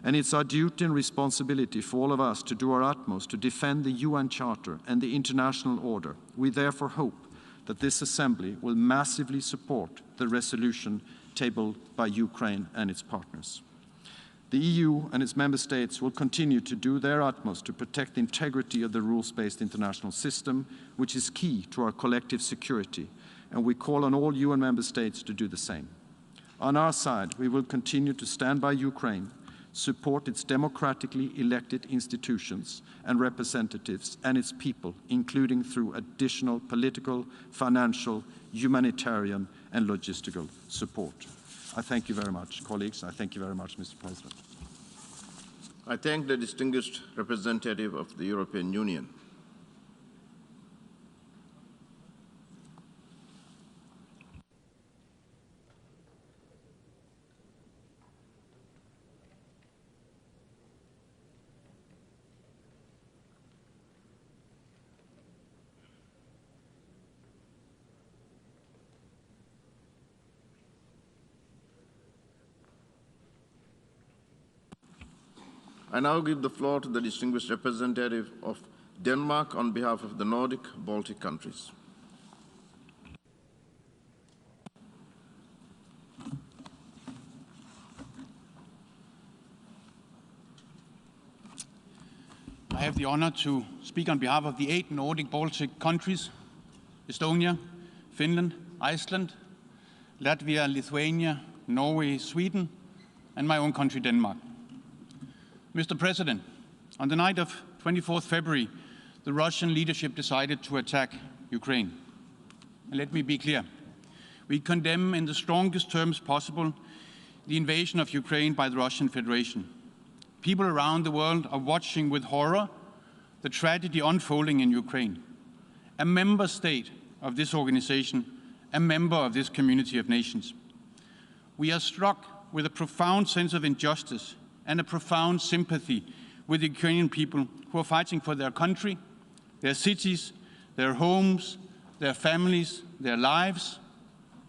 And it's our duty and responsibility for all of us to do our utmost to defend the UN Charter and the international order. We therefore hope that this Assembly will massively support the resolution tabled by Ukraine and its partners. The EU and its member states will continue to do their utmost to protect the integrity of the rules-based international system, which is key to our collective security, and we call on all UN member states to do the same. On our side, we will continue to stand by Ukraine, support its democratically elected institutions and representatives and its people, including through additional political, financial, humanitarian, and logistical support. I thank you very much, colleagues. I thank you very much, Mr. President. I thank the distinguished representative of the European Union. I now give the floor to the distinguished representative of Denmark on behalf of the Nordic Baltic countries. I have the honor to speak on behalf of the 8 Nordic Baltic countries: Estonia, Finland, Iceland, Latvia, Lithuania, Norway, Sweden, and my own country, Denmark. Mr. President, on the night of 24th February, the Russian leadership decided to attack Ukraine. And let me be clear. We condemn in the strongest terms possible the invasion of Ukraine by the Russian Federation. People around the world are watching with horror the tragedy unfolding in Ukraine. A member state of this organization, a member of this community of nations. We are struck with a profound sense of injustice and a profound sympathy with the Ukrainian people who are fighting for their country, their cities, their homes, their families, their lives,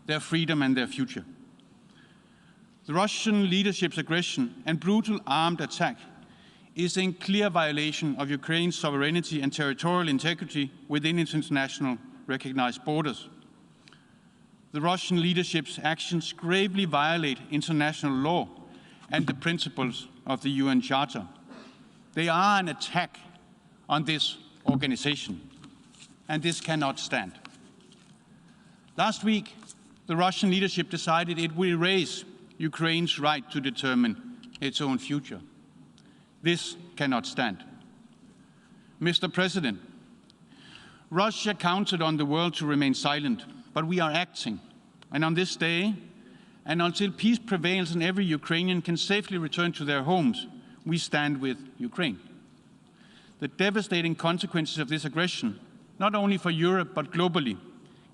their freedom and their future. The Russian leadership's aggression and brutal armed attack is in clear violation of Ukraine's sovereignty and territorial integrity within its international recognized borders. The Russian leadership's actions gravely violate international law and the principles of the UN Charter. They are an attack on this organization, and this cannot stand. Last week, the Russian leadership decided it will erase Ukraine's right to determine its own future. This cannot stand. Mr. President, Russia counted on the world to remain silent, but we are acting. And on this day, and until peace prevails and every Ukrainian can safely return to their homes, we stand with Ukraine. The devastating consequences of this aggression, not only for Europe but globally,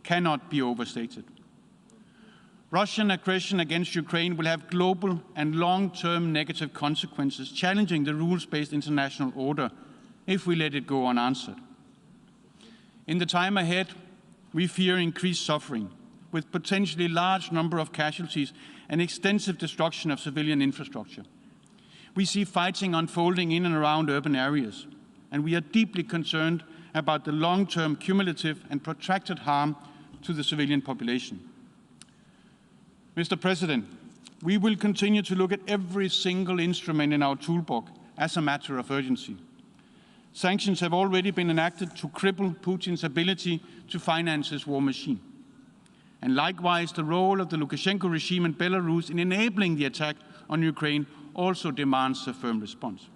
cannot be overstated. Russian aggression against Ukraine will have global and long-term negative consequences, challenging the rules-based international order if we let it go unanswered. In the time ahead, we fear increased suffering, with potentially large number of casualties and extensive destruction of civilian infrastructure. We see fighting unfolding in and around urban areas, and we are deeply concerned about the long-term cumulative and protracted harm to the civilian population. Mr. President, we will continue to look at every single instrument in our toolbox as a matter of urgency. Sanctions have already been enacted to cripple Putin's ability to finance his war machine. And likewise, the role of the Lukashenko regime in Belarus in enabling the attack on Ukraine also demands a firm response.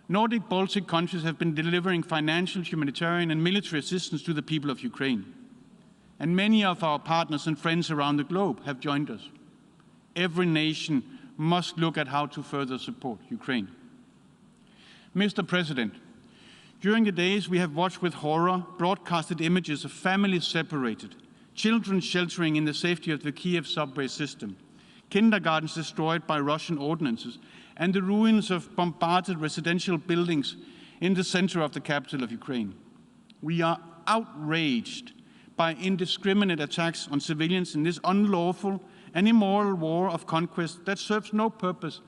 Nordic Baltic countries have been delivering financial, humanitarian and military assistance to the people of Ukraine. And many of our partners and friends around the globe have joined us. Every nation must look at how to further support Ukraine. Mr. President, during the days we have watched with horror broadcasted images of families separated, children sheltering in the safety of the Kiev subway system, kindergartens destroyed by Russian ordnances, and the ruins of bombarded residential buildings in the center of the capital of Ukraine. We are outraged by indiscriminate attacks on civilians in this unlawful and immoral war of conquest that serves no purpose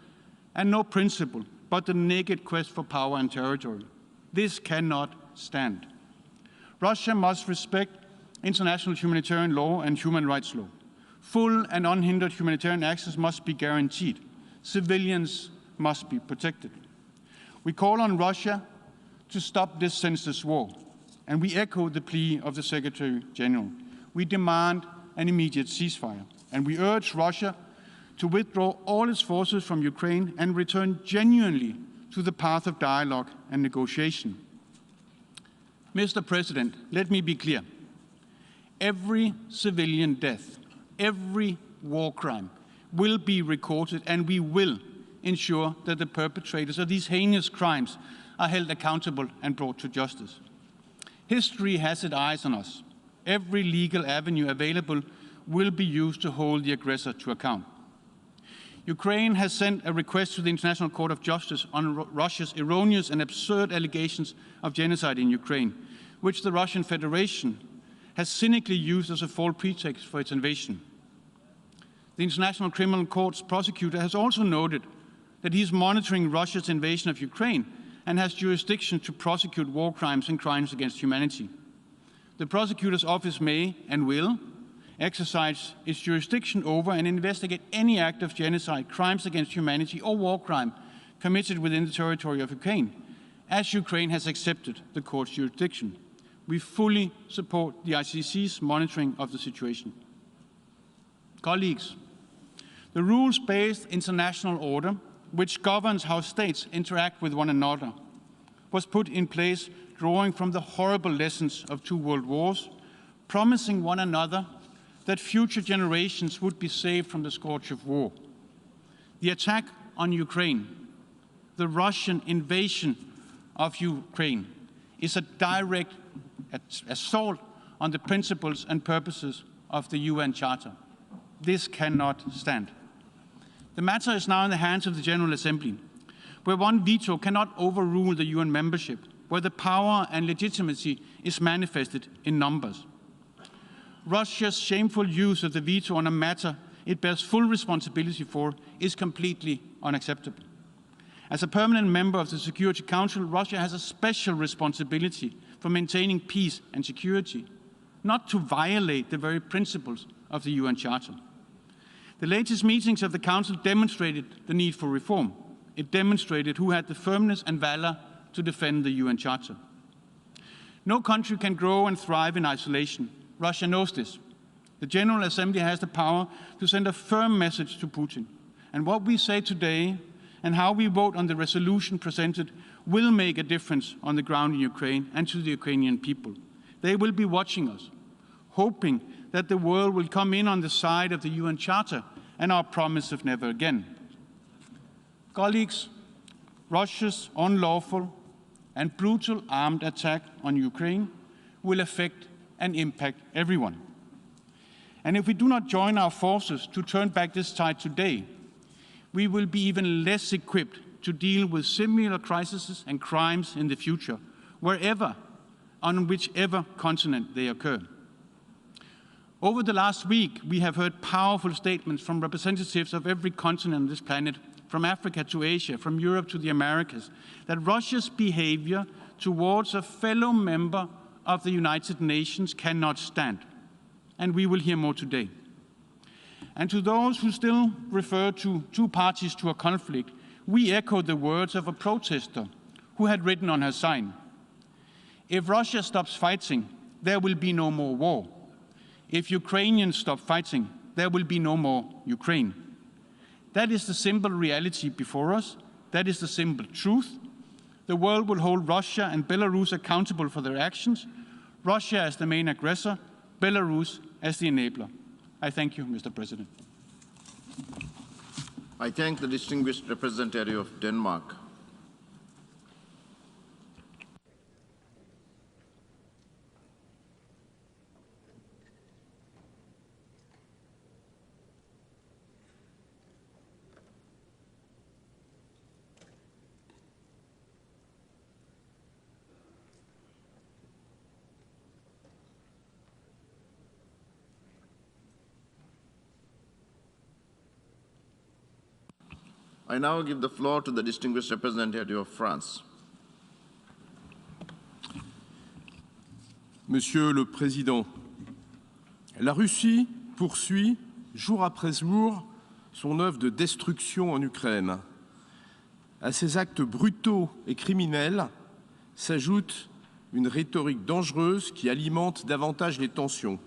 and no principle but the naked quest for power and territory. This cannot stand. Russia must respect international humanitarian law and human rights law. Full and unhindered humanitarian access must be guaranteed. Civilians must be protected. We call on Russia to stop this senseless war, and we echo the plea of the Secretary General. We demand an immediate ceasefire, and we urge Russia to withdraw all its forces from Ukraine and return genuinely to the path of dialogue and negotiation. Mr. President, let me be clear. Every civilian death, every war crime will be recorded, and we will ensure that the perpetrators of these heinous crimes are held accountable and brought to justice. History has its eyes on us. Every legal avenue available will be used to hold the aggressor to account. Ukraine has sent a request to the International Court of Justice on Russia's erroneous and absurd allegations of genocide in Ukraine, which the Russian Federation has cynically used as a false pretext for its invasion. The International Criminal Court's prosecutor has also noted that he is monitoring Russia's invasion of Ukraine and has jurisdiction to prosecute war crimes and crimes against humanity. The prosecutor's office may and will exercise its jurisdiction over and investigate any act of genocide, crimes against humanity, or war crime committed within the territory of Ukraine, as Ukraine has accepted the court's jurisdiction. We fully support the ICC's monitoring of the situation. Colleagues, the rules-based international order which governs how states interact with one another, was put in place drawing from the horrible lessons of 2 world wars, promising one another that future generations would be saved from the scourge of war. The attack on Ukraine, the Russian invasion of Ukraine, is a direct assault on the principles and purposes of the UN Charter. This cannot stand. The matter is now in the hands of the General Assembly, where one veto cannot overrule the UN membership, where the power and legitimacy is manifested in numbers. Russia's shameful use of the veto on a matter it bears full responsibility for is completely unacceptable. As a permanent member of the Security Council, Russia has a special responsibility for maintaining peace and security, not to violate the very principles of the UN Charter. The latest meetings of the Council demonstrated the need for reform. It demonstrated who had the firmness and valor to defend the UN Charter. No country can grow and thrive in isolation. Russia knows this. The General Assembly has the power to send a firm message to Putin. And what we say today and how we vote on the resolution presented will make a difference on the ground in Ukraine and to the Ukrainian people. They will be watching us, hoping that the world will come in on the side of the UN Charter and our promise of never again. Colleagues, Russia's unlawful and brutal armed attack on Ukraine will affect and impact everyone. And if we do not join our forces to turn back this tide today, we will be even less equipped to deal with similar crises and crimes in the future, wherever, on whichever continent they occur. Over the last week, we have heard powerful statements from representatives of every continent on this planet, from Africa to Asia, from Europe to the Americas, that Russia's behavior towards a fellow member of the United Nations cannot stand. And we will hear more today. And to those who still refer to 2 parties to a conflict, we echo the words of a protester who had written on her sign, "If Russia stops fighting, there will be no more war. If Ukrainians stop fighting, there will be no more Ukraine." That is the simple reality before us. That is the simple truth. The world will hold Russia and Belarus accountable for their actions. Russia as the main aggressor, Belarus as the enabler. I thank you, Mr. President. I thank the distinguished representative of Denmark. I now give the floor to the distinguished representative of France. Monsieur le Président, la Russie poursuit jour après jour son œuvre de destruction en Ukraine. À ces actes brutaux et criminels s'ajoute une rhétorique dangereuse qui alimente davantage les tensions.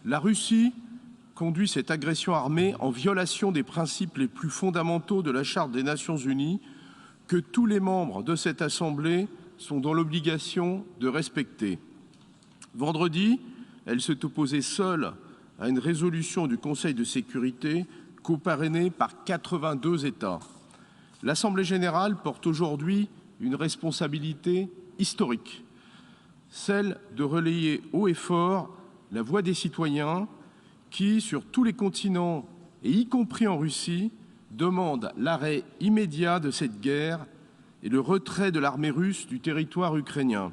La Russie conduit cette agression armée en violation des principes les plus fondamentaux de la Charte des Nations Unies que tous les membres de cette Assemblée sont dans l'obligation de respecter. Vendredi, elle s'est opposée seule à une résolution du Conseil de sécurité coparrainée par 82 États. L'Assemblée générale porte aujourd'hui une responsabilité historique, celle de relayer haut et fort la voix des citoyens qui, sur tous les continents, et y compris en Russie, demandent l'arrêt immédiat de cette guerre et le retrait de l'armée russe du territoire ukrainien.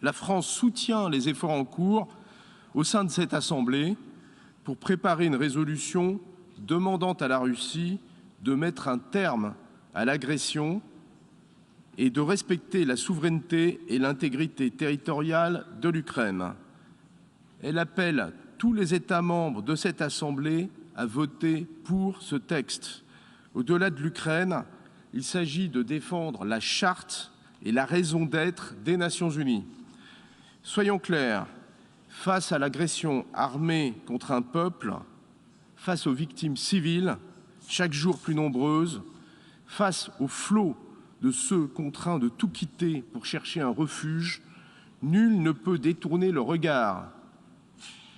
La France soutient les efforts en cours au sein de cette Assemblée pour préparer une résolution demandant à la Russie de mettre un terme à l'agression et de respecter la souveraineté et l'intégrité territoriale de l'Ukraine. Elle appelle tous les États membres de cette Assemblée à voter pour ce texte. Au-delà de l'Ukraine, il s'agit de défendre la charte et la raison d'être des Nations Unies. Soyons clairs, face à l'agression armée contre un peuple, face aux victimes civiles, chaque jour plus nombreuses, face au flot de ceux contraints de tout quitter pour chercher un refuge, nul ne peut détourner le regard.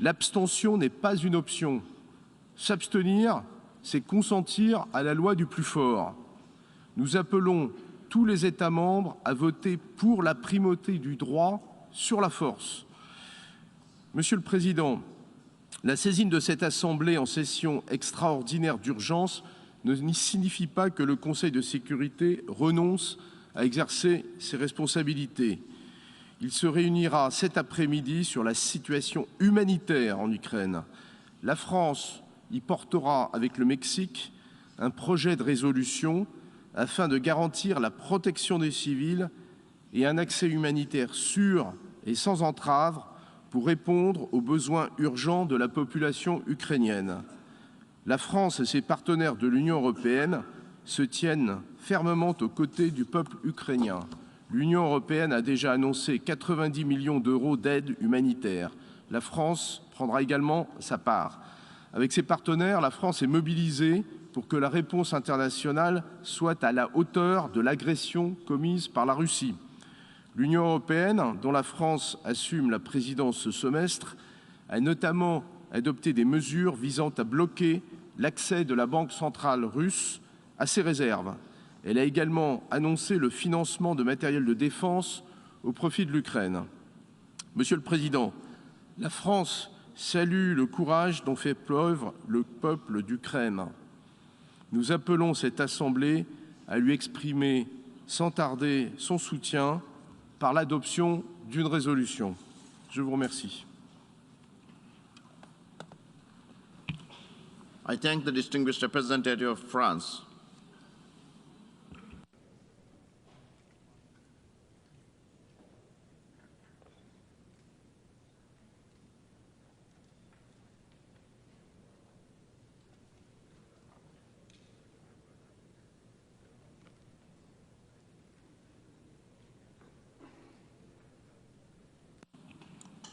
L'abstention n'est pas une option. S'abstenir, c'est consentir à la loi du plus fort. Nous appelons tous les États membres à voter pour la primauté du droit sur la force. Monsieur le Président, la saisine de cette Assemblée en session extraordinaire d'urgence ne signifie pas que le Conseil de sécurité renonce à exercer ses responsabilités. Il se réunira cet après-midi sur la situation humanitaire en Ukraine. La France y portera avec le Mexique un projet de résolution afin de garantir la protection des civils et un accès humanitaire sûr et sans entrave pour répondre aux besoins urgents de la population ukrainienne. La France et ses partenaires de l'Union européenne se tiennent fermement aux côtés du peuple ukrainien. L'Union européenne a déjà annoncé 90 millions d'euros d'aide humanitaire. La France prendra également sa part. Avec ses partenaires, la France est mobilisée pour que la réponse internationale soit à la hauteur de l'agression commise par la Russie. L'Union européenne, dont la France assume la présidence ce semestre, a notamment adopté des mesures visant à bloquer l'accès de la Banque centrale russe à ses réserves. Elle a également annoncé le financement de matériel de défense au profit de l'Ukraine. Monsieur le Président, la France salue le courage dont fait preuve le peuple d'Ukraine. Nous appelons cette Assemblée à lui exprimer sans tarder son soutien par l'adoption d'une résolution. Je vous remercie. I thank the distinguished representative of France.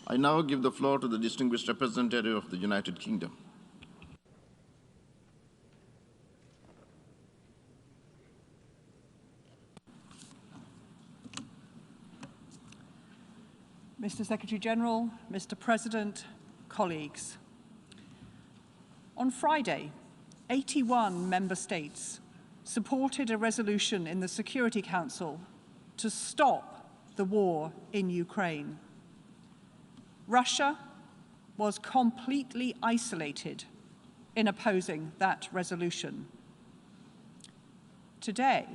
I now give the floor to the distinguished representative of the United Kingdom. Mr. Secretary-General, Mr. President, colleagues. On Friday, 81 member states supported a resolution in the Security Council to stop the war in Ukraine. Russia was completely isolated in opposing that resolution. Today,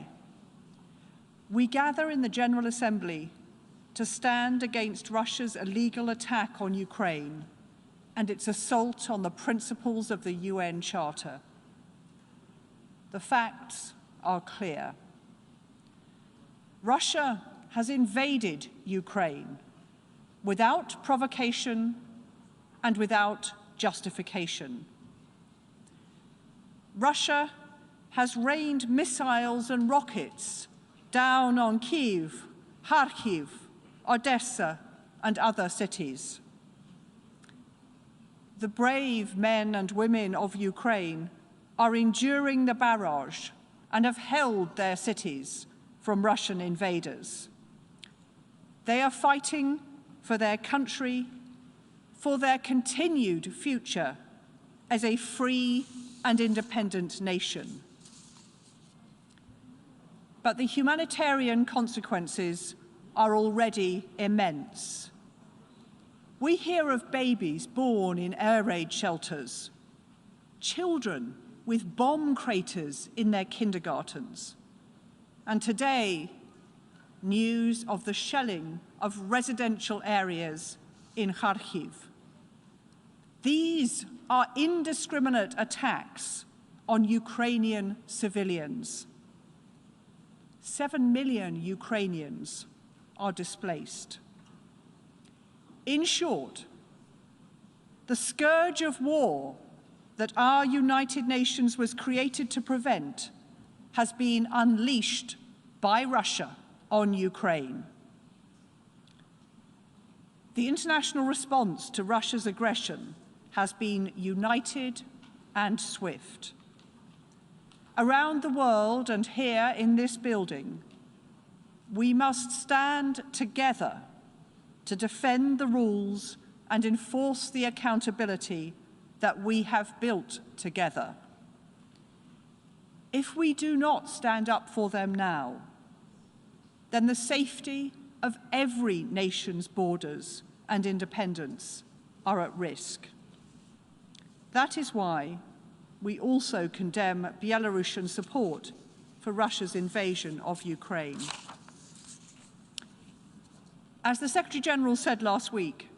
we gather in the General Assembly to stand against Russia's illegal attack on Ukraine and its assault on the principles of the UN Charter. The facts are clear. Russia has invaded Ukraine without provocation and without justification. Russia has rained missiles and rockets down on Kyiv, Kharkiv, Odessa, and other cities. The brave men and women of Ukraine are enduring the barrage and have held their cities from Russian invaders. They are fighting for their country, for their continued future as a free and independent nation. But the humanitarian consequences are already immense. We hear of babies born in air raid shelters, children with bomb craters in their kindergartens, and today, news of the shelling of residential areas in Kharkiv. These are indiscriminate attacks on Ukrainian civilians. 7 million Ukrainians are displaced. In short, the scourge of war that our United Nations was created to prevent has been unleashed by Russia on Ukraine. The international response to Russia's aggression has been united and swift. around the world and here in this building, we must stand together to defend the rules and enforce the accountability that we have built together. If we do not stand up for them now, then the safety of every nation's borders and independence are at risk. That is why we also condemn Belarusian support for Russia's invasion of Ukraine. As the Secretary-General said last week,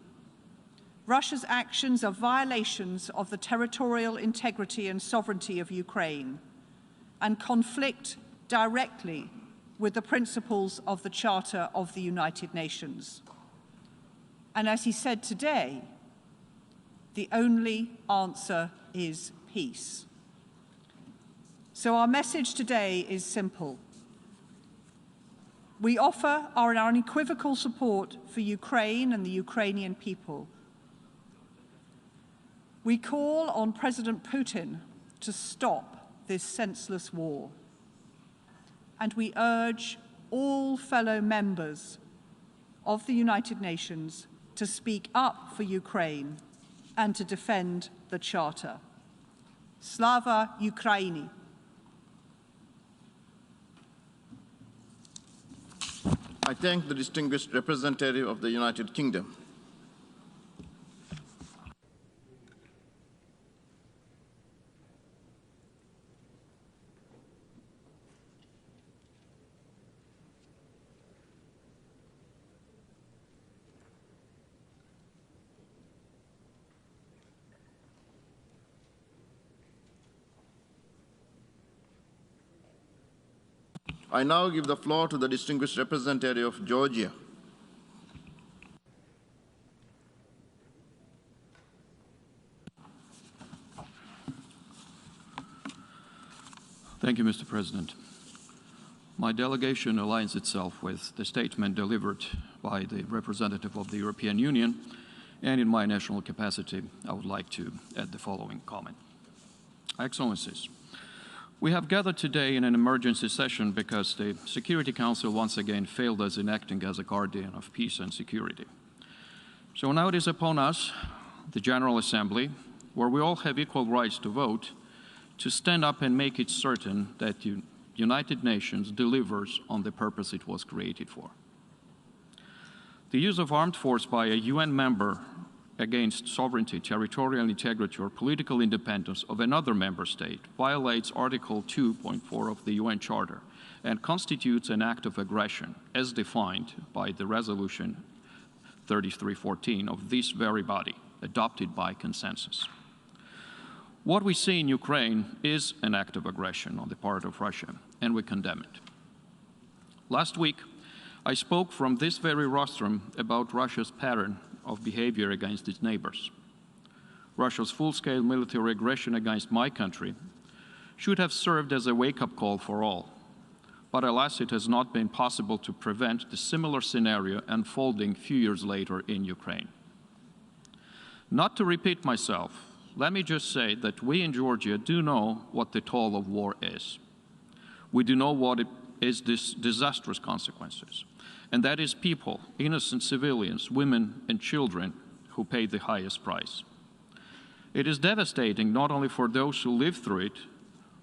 Russia's actions are violations of the territorial integrity and sovereignty of Ukraine and conflict directly with the principles of the Charter of the United Nations. And as he said today, the only answer is peace. So our message today is simple. We offer our unequivocal support for Ukraine and the Ukrainian people. We call on President Putin to stop this senseless war. And we urge all fellow members of the United Nations to speak up for Ukraine and to defend the Charter. Slava Ukraini! I thank the distinguished representative of the United Kingdom. I now give the floor to the distinguished representative of Georgia. Thank you, Mr. President. My delegation aligns itself with the statement delivered by the representative of the European Union, and in my national capacity, I would like to add the following comment. Excellencies, we have gathered today in an emergency session because the Security Council once again failed us in acting as a guardian of peace and security. So now it is upon us, the General Assembly, where we all have equal rights to vote, to stand up and make it certain that the United Nations delivers on the purpose it was created for. The use of armed force by a UN member against sovereignty, territorial integrity, or political independence of another member state violates Article 2.4 of the UN Charter and constitutes an act of aggression as defined by the Resolution 3314 of this very body, adopted by consensus. What we see in Ukraine is an act of aggression on the part of Russia, and we condemn it. Last week, I spoke from this very rostrum about Russia's pattern of behavior against its neighbors. Russia's full-scale military aggression against my country should have served as a wake-up call for all. But alas, it has not been possible to prevent the similar scenario unfolding a few years later in Ukraine. Not to repeat myself, let me just say that we in Georgia do know what the toll of war is. We do know what it is this disastrous consequences. And that is people, innocent civilians, women and children who pay the highest price. It is devastating not only for those who live through it,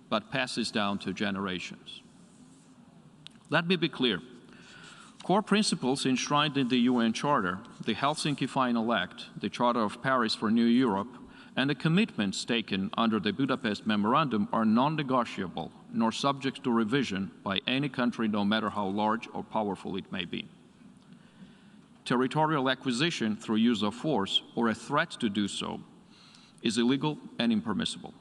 but passes down to generations. Let me be clear. Core principles enshrined in the UN Charter, the Helsinki Final Act, the Charter of Paris for New Europe, and the commitments taken under the Budapest Memorandum are non-negotiable nor subject to revision by any country, no matter how large or powerful it may be. Territorial acquisition through use of force or a threat to do so is illegal and impermissible.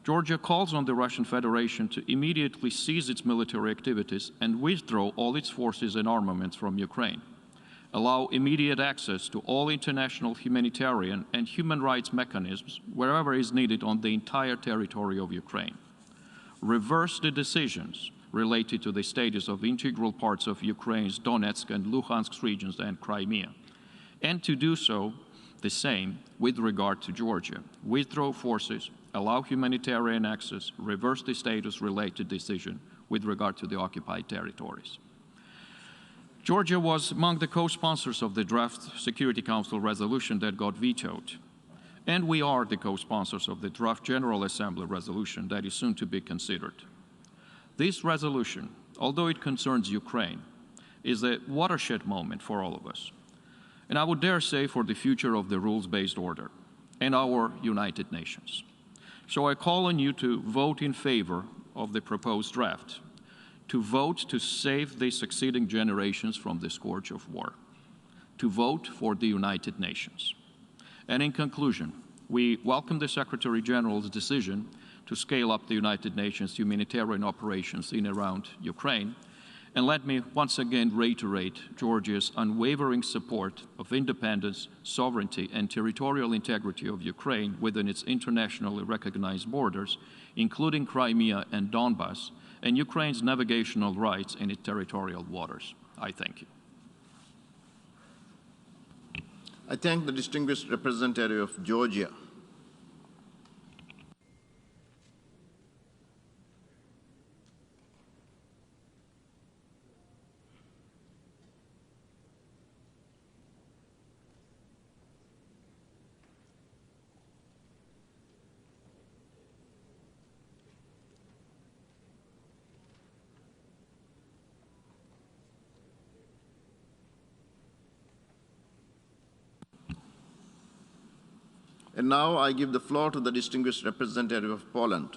Georgia calls on the Russian Federation to immediately cease its military activities and withdraw all its forces and armaments from Ukraine. Allow immediate access to all international humanitarian and human rights mechanisms wherever is needed on the entire territory of Ukraine. Reverse the decisions related to the status of integral parts of Ukraine's Donetsk and Luhansk regions and Crimea, and to do so the same with regard to Georgia. Withdraw forces, allow humanitarian access, reverse the status-related decision with regard to the occupied territories. Georgia was among the co-sponsors of the draft Security Council resolution that got vetoed. And we are the co-sponsors of the draft General Assembly resolution that is soon to be considered. This resolution, although it concerns Ukraine, is a watershed moment for all of us. And I would dare say for the future of the rules-based order and our United Nations. So I call on you to vote in favor of the proposed draft, to vote to save the succeeding generations from the scourge of war, to vote for the United Nations. And in conclusion, we welcome the Secretary General's decision to scale up the United Nations humanitarian operations in and around Ukraine. And let me once again reiterate Georgia's unwavering support of independence, sovereignty, and territorial integrity of Ukraine within its internationally recognized borders, including Crimea and Donbass, and Ukraine's navigational rights in its territorial waters. I thank you. I thank the distinguished representative of Georgia. And now I give the floor to the distinguished representative of Poland.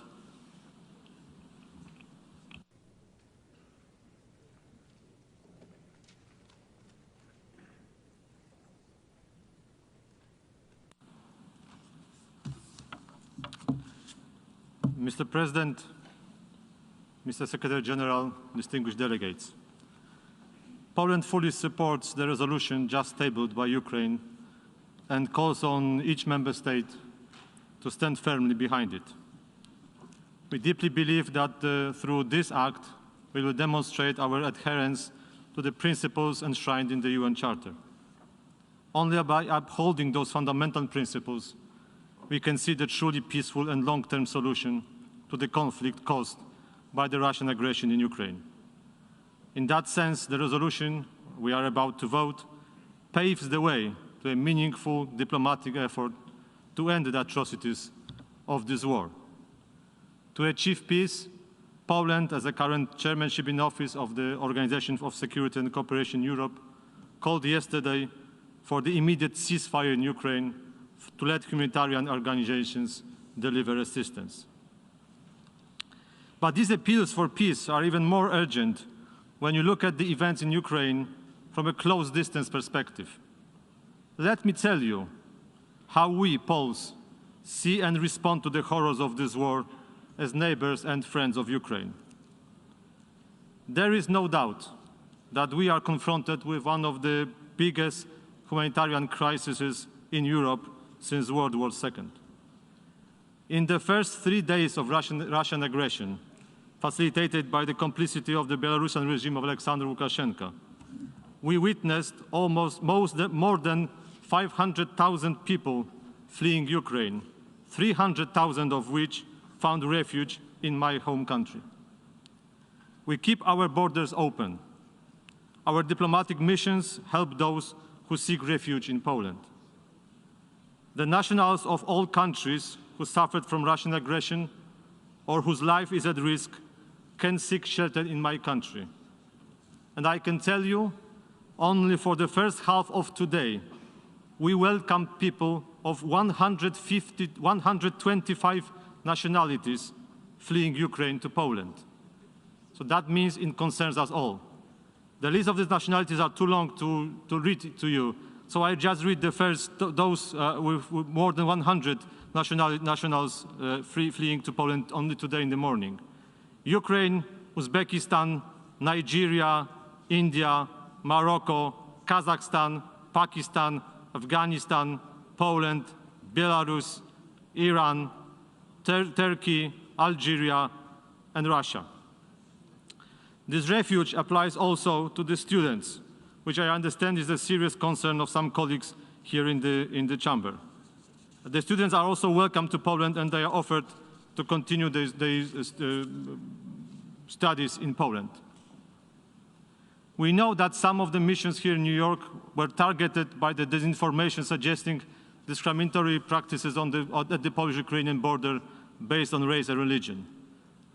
Mr. President, Mr. Secretary General, distinguished delegates, Poland fully supports the resolution just tabled by Ukraine and calls on each member state to stand firmly behind it. We deeply believe that through this act, we will demonstrate our adherence to the principles enshrined in the UN Charter. Only by upholding those fundamental principles, we can see the truly peaceful and long-term solution to the conflict caused by the Russian aggression in Ukraine. In that sense, the resolution we are about to vote paves the way to a meaningful diplomatic effort to end the atrocities of this war. To achieve peace, Poland, as a current chairmanship in office of the Organization of Security and Cooperation in Europe, called yesterday for the immediate ceasefire in Ukraine to let humanitarian organizations deliver assistance. But these appeals for peace are even more urgent when you look at the events in Ukraine from a close distance perspective. Let me tell you how we, Poles, see and respond to the horrors of this war as neighbors and friends of Ukraine. There is no doubt that we are confronted with one of the biggest humanitarian crises in Europe since World War II. In the first 3 days of Russian aggression, facilitated by the complicity of the Belarusian regime of Alexander Lukashenko, we witnessed more than 500,000 people fleeing Ukraine, 300,000 of which found refuge in my home country. We keep our borders open. Our diplomatic missions help those who seek refuge in Poland. The nationals of all countries who suffered from Russian aggression or whose life is at risk can seek shelter in my country. And I can tell you, only for the first half of today, we welcome people of 125 nationalities fleeing Ukraine to Poland. So that means it concerns us all. The list of these nationalities are too long to read to you. So I just read the first, those with more than 100 nationals fleeing to Poland only today in the morning. Ukraine, Uzbekistan, Nigeria, India, Morocco, Kazakhstan, Pakistan, Afghanistan, Poland, Belarus, Iran, Turkey, Algeria, and Russia. This refuge applies also to the students, which I understand is a serious concern of some colleagues here in the chamber. The students are also welcome to Poland, and they are offered to continue their studies in Poland. We know that some of the missions here in New York were targeted by the disinformation suggesting discriminatory practices at the Polish-Ukrainian border based on race and religion.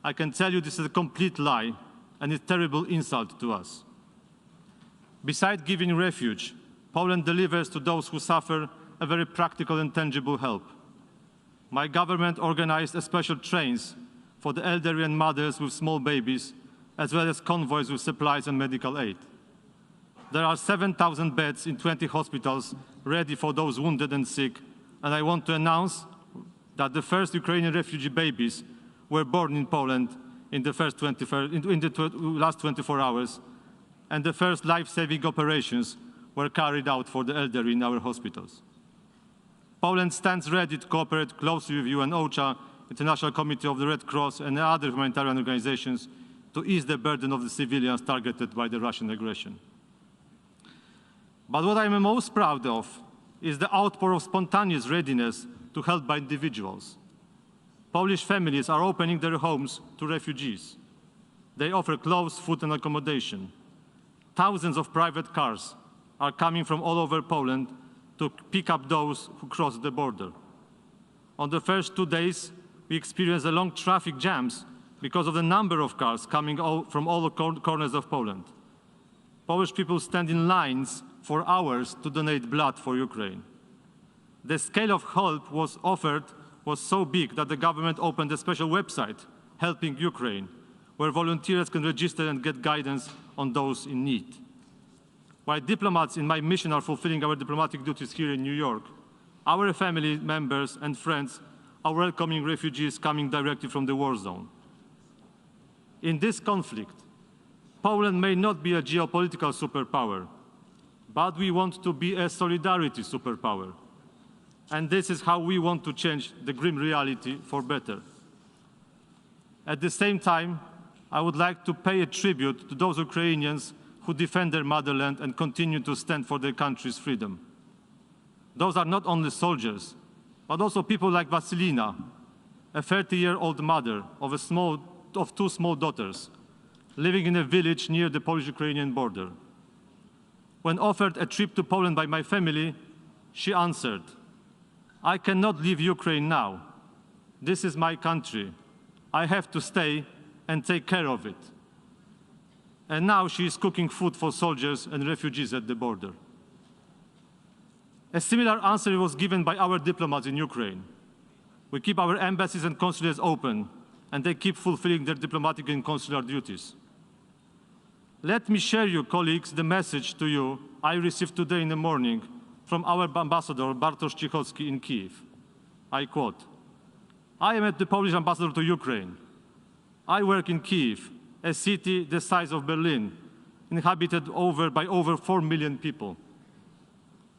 I can tell you this is a complete lie and a terrible insult to us. Besides giving refuge, Poland delivers to those who suffer a very practical and tangible help. My government organized special trains for the elderly and mothers with small babies, as well as convoys with supplies and medical aid. There are 7,000 beds in 20 hospitals ready for those wounded and sick, and I want to announce that the first Ukrainian refugee babies were born in Poland in the last 24 hours, and the first life-saving operations were carried out for the elderly in our hospitals. Poland stands ready to cooperate closely with you and OCHA, International Committee of the Red Cross, and other humanitarian organizations to ease the burden of the civilians targeted by the Russian aggression. But what I am most proud of is the outpour of spontaneous readiness to help by individuals. Polish families are opening their homes to refugees. They offer clothes, food, and accommodation. Thousands of private cars are coming from all over Poland to pick up those who cross the border. On the first 2 days, we experienced long traffic jams because of the number of cars coming from all corners of Poland. Polish people stand in lines for hours to donate blood for Ukraine. The scale of help was offered was so big that the government opened a special website, Helping Ukraine, where volunteers can register and get guidance on those in need. While diplomats in my mission are fulfilling our diplomatic duties here in New York, our family members and friends are welcoming refugees coming directly from the war zone. In this conflict, Poland may not be a geopolitical superpower, but we want to be a solidarity superpower. And this is how we want to change the grim reality for better. At the same time, I would like to pay a tribute to those Ukrainians who defend their motherland and continue to stand for their country's freedom. Those are not only soldiers, but also people like Vasilina, a 30-year-old mother of two small daughters, living in a village near the Polish-Ukrainian border. When offered a trip to Poland by my family, she answered, "I cannot leave Ukraine now. This is my country. I have to stay and take care of it." And now she is cooking food for soldiers and refugees at the border. A similar answer was given by our diplomats in Ukraine. We keep our embassies and consulates open, and they keep fulfilling their diplomatic and consular duties. Let me share, you colleagues, the message to you I received today in the morning from our ambassador, Bartosz Cichocki, in Kyiv. I quote, "I am the Polish ambassador to Ukraine. I work in Kyiv, a city the size of Berlin, inhabited by over 4 million people.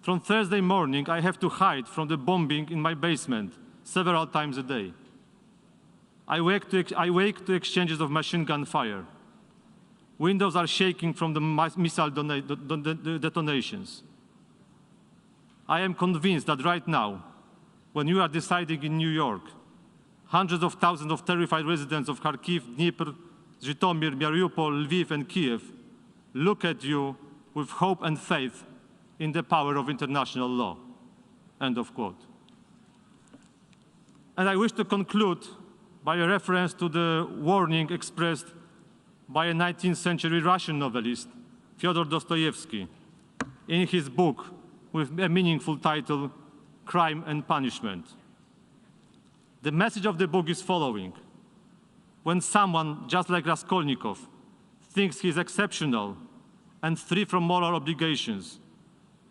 From Thursday morning, I have to hide from the bombing in my basement several times a day. I wake to exchanges of machine gun fire. Windows are shaking from the missile detonations. I am convinced that right now, when you are deciding in New York, hundreds of thousands of terrified residents of Kharkiv, Dnipro, Zhytomyr, Mariupol, Lviv, and Kiev look at you with hope and faith in the power of international law." End of quote. And I wish to conclude by a reference to the warning expressed by a 19th century Russian novelist, Fyodor Dostoevsky, in his book with a meaningful title, Crime and Punishment. The message of the book is following. When someone, just like Raskolnikov, thinks he is exceptional and free from moral obligations,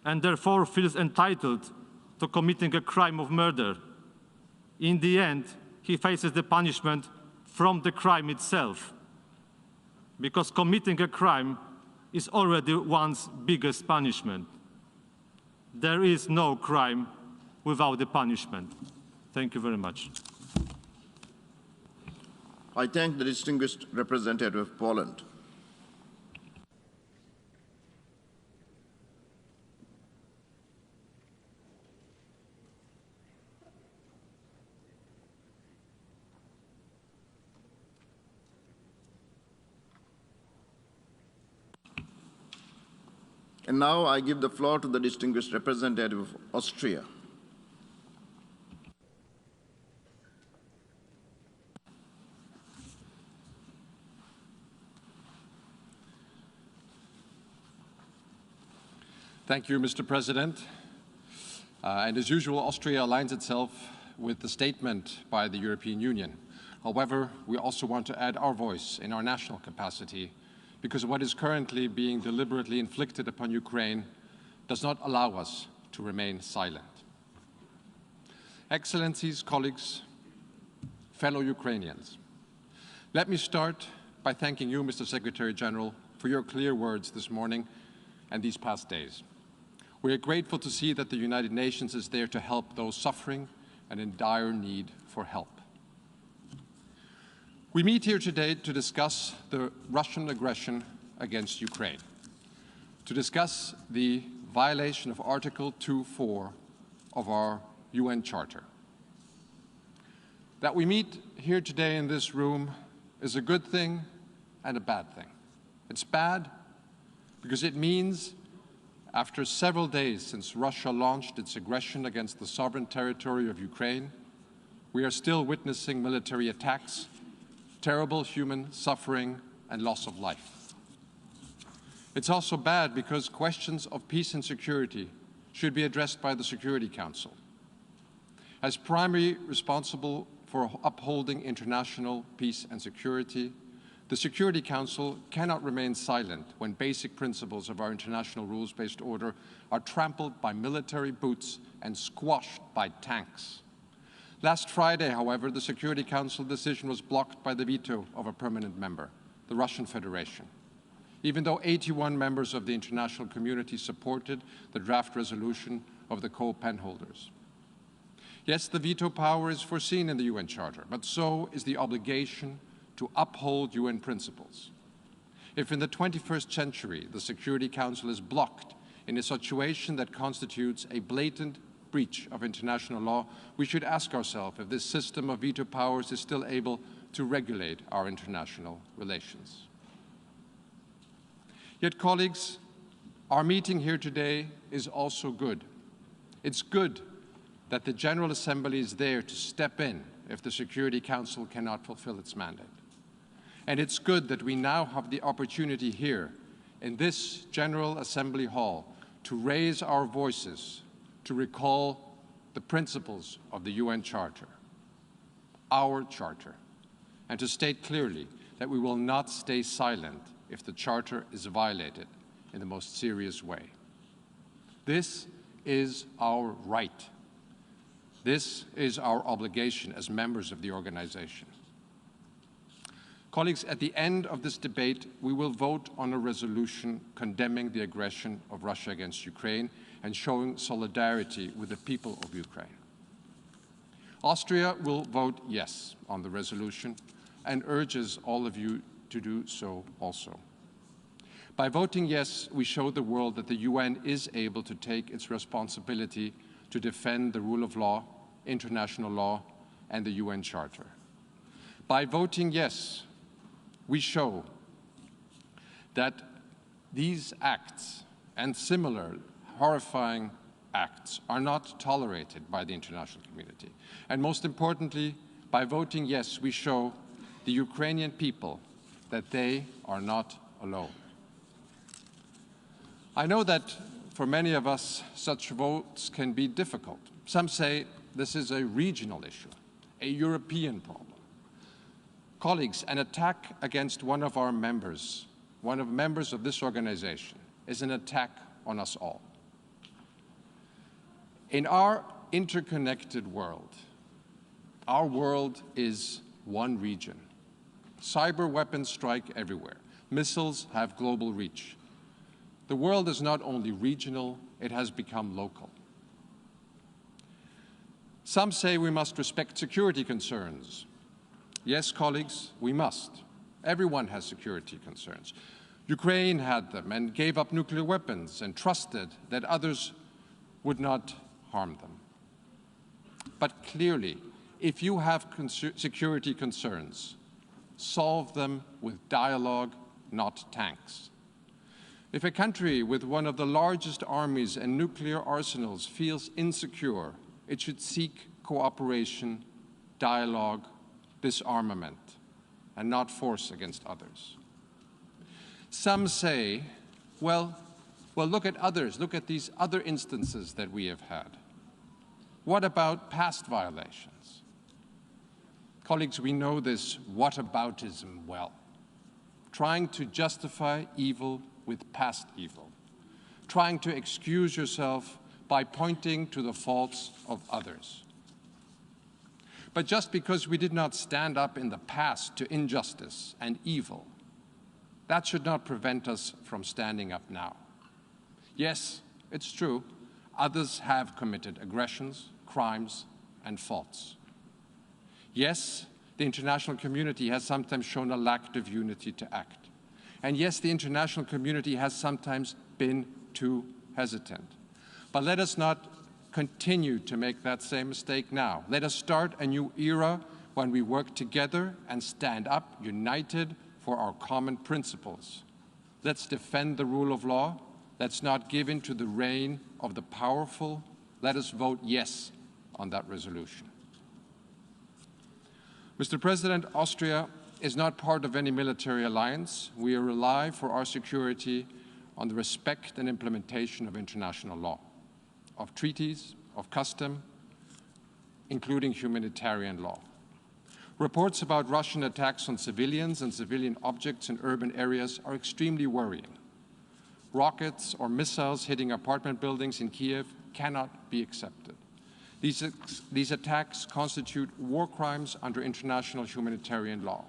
and therefore feels entitled to committing a crime of murder, in the end, he faces the punishment from the crime itself, because committing a crime is already one's biggest punishment. There is no crime without the punishment. Thank you very much. I thank the distinguished representative of Poland. And now I give the floor to the distinguished representative of Austria. Thank you, Mr. President. And as usual, Austria aligns itself with the statement by the European Union. However, we also want to add our voice in our national capacity, because what is currently being deliberately inflicted upon Ukraine does not allow us to remain silent. Excellencies, colleagues, fellow Ukrainians, let me start by thanking you, Mr. Secretary General, for your clear words this morning and these past days. We are grateful to see that the United Nations is there to help those suffering and in dire need for help. We meet here today to discuss the Russian aggression against Ukraine, to discuss the violation of Article 2.4 of our UN Charter. That we meet here today in this room is a good thing and a bad thing. It's bad because it means, after several days since Russia launched its aggression against the sovereign territory of Ukraine, we are still witnessing military attacks, terrible human suffering, and loss of life. It's also bad because questions of peace and security should be addressed by the Security Council. As primary responsible for upholding international peace and security, the Security Council cannot remain silent when basic principles of our international rules-based order are trampled by military boots and squashed by tanks. Last Friday, however, the Security Council decision was blocked by the veto of a permanent member, the Russian Federation, even though 81 members of the international community supported the draft resolution of the co-pen holders. Yes, the veto power is foreseen in the UN Charter, but so is the obligation to uphold UN principles. If in the 21st century the Security Council is blocked in a situation that constitutes a blatant breach of international law, we should ask ourselves if this system of veto powers is still able to regulate our international relations. Yet, colleagues, our meeting here today is also good. It's good that the General Assembly is there to step in if the Security Council cannot fulfill its mandate. And it's good that we now have the opportunity here in this General Assembly Hall to raise our voices to recall the principles of the UN Charter, our Charter, and to state clearly that we will not stay silent if the Charter is violated in the most serious way. This is our right. This is our obligation as members of the organization. Colleagues, at the end of this debate, we will vote on a resolution condemning the aggression of Russia against Ukraine and showing solidarity with the people of Ukraine. Austria will vote yes on the resolution and urges all of you to do so also. By voting yes, we show the world that the UN is able to take its responsibility to defend the rule of law, international law, and the UN Charter. By voting yes, we show that these acts and similar horrifying acts are not tolerated by the international community. And most importantly, by voting yes, we show the Ukrainian people that they are not alone. I know that for many of us, such votes can be difficult. Some say this is a regional issue, a European problem. Colleagues, an attack against one of our members, one of members of this organization, is an attack on us all. In our interconnected world, our world is one region. Cyber weapons strike everywhere. Missiles have global reach. The world is not only regional, it has become local. Some say we must respect security concerns. Yes, colleagues, we must. Everyone has security concerns. Ukraine had them and gave up nuclear weapons and trusted that others would not harm them. But clearly, if you have security concerns, solve them with dialogue, not tanks. If a country with one of the largest armies and nuclear arsenals feels insecure, it should seek cooperation, dialogue, disarmament, and not force against others. Some say, well, look at others, look at these other instances that we have had. What about past violations? Colleagues, we know this whataboutism well. Trying to justify evil with past evil. Trying to excuse yourself by pointing to the faults of others. But just because we did not stand up in the past to injustice and evil, that should not prevent us from standing up now. Yes, it's true, others have committed aggressions, crimes, and faults. Yes, the international community has sometimes shown a lack of unity to act. And yes, the international community has sometimes been too hesitant. But let us not continue to make that same mistake now. Let us start a new era when we work together and stand up united for our common principles. Let's defend the rule of law. Let's not give in to the reign of the powerful. Let us vote yes on that resolution. Mr. President, Austria is not part of any military alliance. We rely for our security on the respect and implementation of international law, of treaties, of custom, including humanitarian law. Reports about Russian attacks on civilians and civilian objects in urban areas are extremely worrying. Rockets or missiles hitting apartment buildings in Kiev cannot be accepted. These attacks constitute war crimes under international humanitarian law.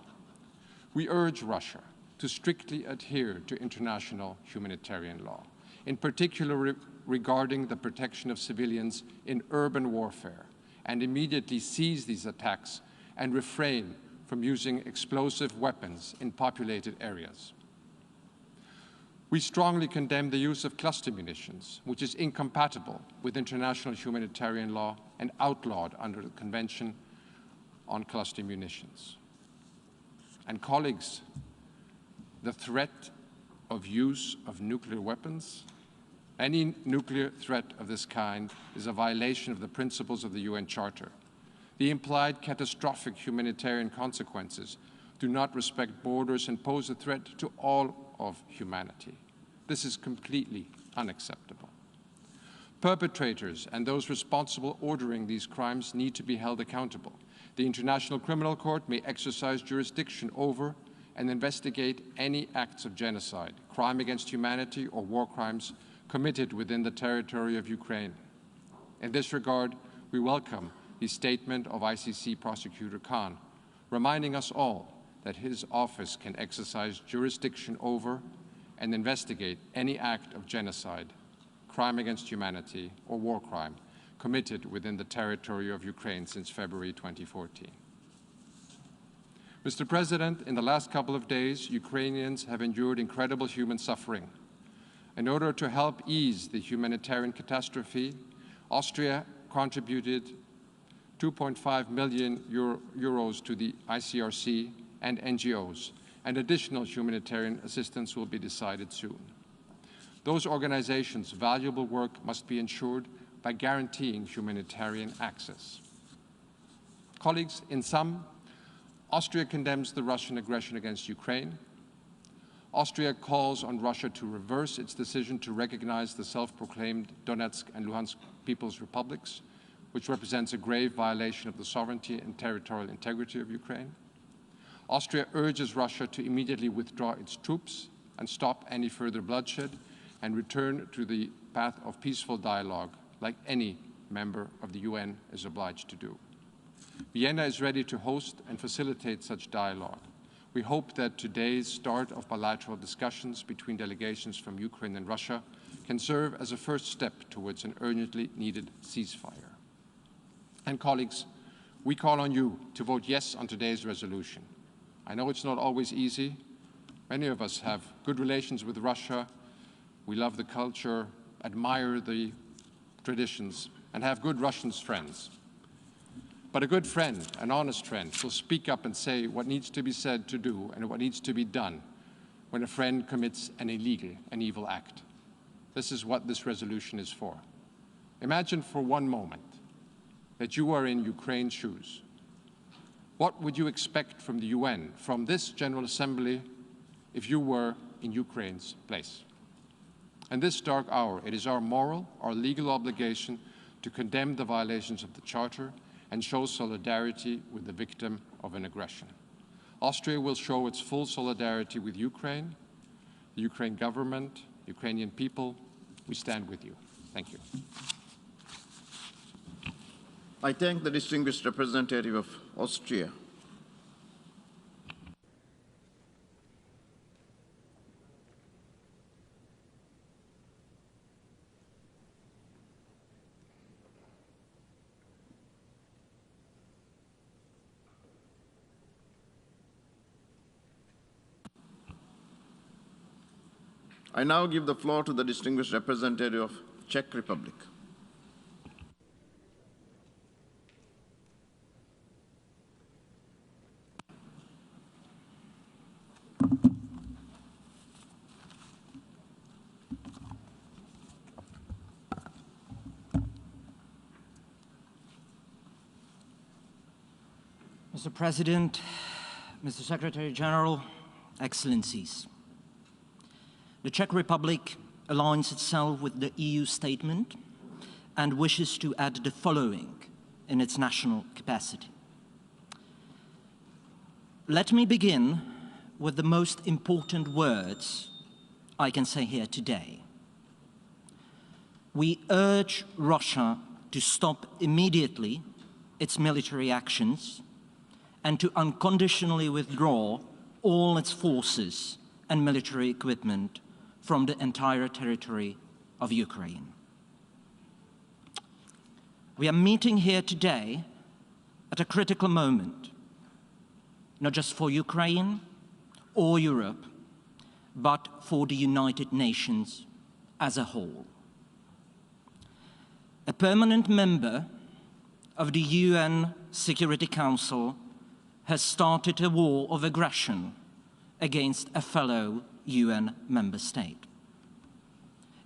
We urge Russia to strictly adhere to international humanitarian law, in particular regarding the protection of civilians in urban warfare, and immediately cease these attacks and refrain from using explosive weapons in populated areas. We strongly condemn the use of cluster munitions, which is incompatible with international humanitarian law and outlawed under the Convention on Cluster Munitions. And colleagues, the threat of use of nuclear weapons, any nuclear threat of this kind is a violation of the principles of the UN Charter. The implied catastrophic humanitarian consequences do not respect borders and pose a threat to all of humanity. This is completely unacceptable. Perpetrators and those responsible ordering these crimes need to be held accountable. The International Criminal Court may exercise jurisdiction over and investigate any acts of genocide, crime against humanity, or war crimes committed within the territory of Ukraine. In this regard, we welcome the statement of ICC Prosecutor Khan, reminding us all that his office can exercise jurisdiction over and investigate any act of genocide, crime against humanity, or war crime committed within the territory of Ukraine since February 2014. Mr. President, in the last couple of days, Ukrainians have endured incredible human suffering. In order to help ease the humanitarian catastrophe, Austria contributed 2.5 million euros to the ICRC and NGOs, and additional humanitarian assistance will be decided soon. Those organizations' valuable work must be ensured by guaranteeing humanitarian access. Colleagues, in sum, Austria condemns the Russian aggression against Ukraine. Austria calls on Russia to reverse its decision to recognize the self-proclaimed Donetsk and Luhansk People's Republics, which represents a grave violation of the sovereignty and territorial integrity of Ukraine. Austria urges Russia to immediately withdraw its troops and stop any further bloodshed and return to the path of peaceful dialogue, like any member of the UN is obliged to do. Vienna is ready to host and facilitate such dialogue. We hope that today's start of bilateral discussions between delegations from Ukraine and Russia can serve as a first step towards an urgently needed ceasefire. And colleagues, we call on you to vote yes on today's resolution. I know it's not always easy. Many of us have good relations with Russia. We love the culture, admire the traditions, and have good Russian friends. But a good friend, an honest friend, will speak up and say what needs to be said to do and what needs to be done when a friend commits an illegal, an evil act. This is what this resolution is for. Imagine for one moment that you are in Ukraine's shoes. What would you expect from the UN, from this General Assembly, if you were in Ukraine's place? In this dark hour, it is our moral, our legal obligation to condemn the violations of the Charter and show solidarity with the victim of an aggression. Austria will show its full solidarity with Ukraine, the Ukraine government, Ukrainian people. We stand with you. Thank you. I thank the distinguished representative of Austria. I now give the floor to the distinguished representative of Czech Republic. Mr. President, Mr. Secretary General, Excellencies. The Czech Republic aligns itself with the EU statement and wishes to add the following in its national capacity. Let me begin with the most important words I can say here today. We urge Russia to stop immediately its military actions and to unconditionally withdraw all its forces and military equipment from the entire territory of Ukraine. We are meeting here today at a critical moment, not just for Ukraine or Europe, but for the United Nations as a whole. A permanent member of the UN Security Council has started a war of aggression against a fellow UN member state.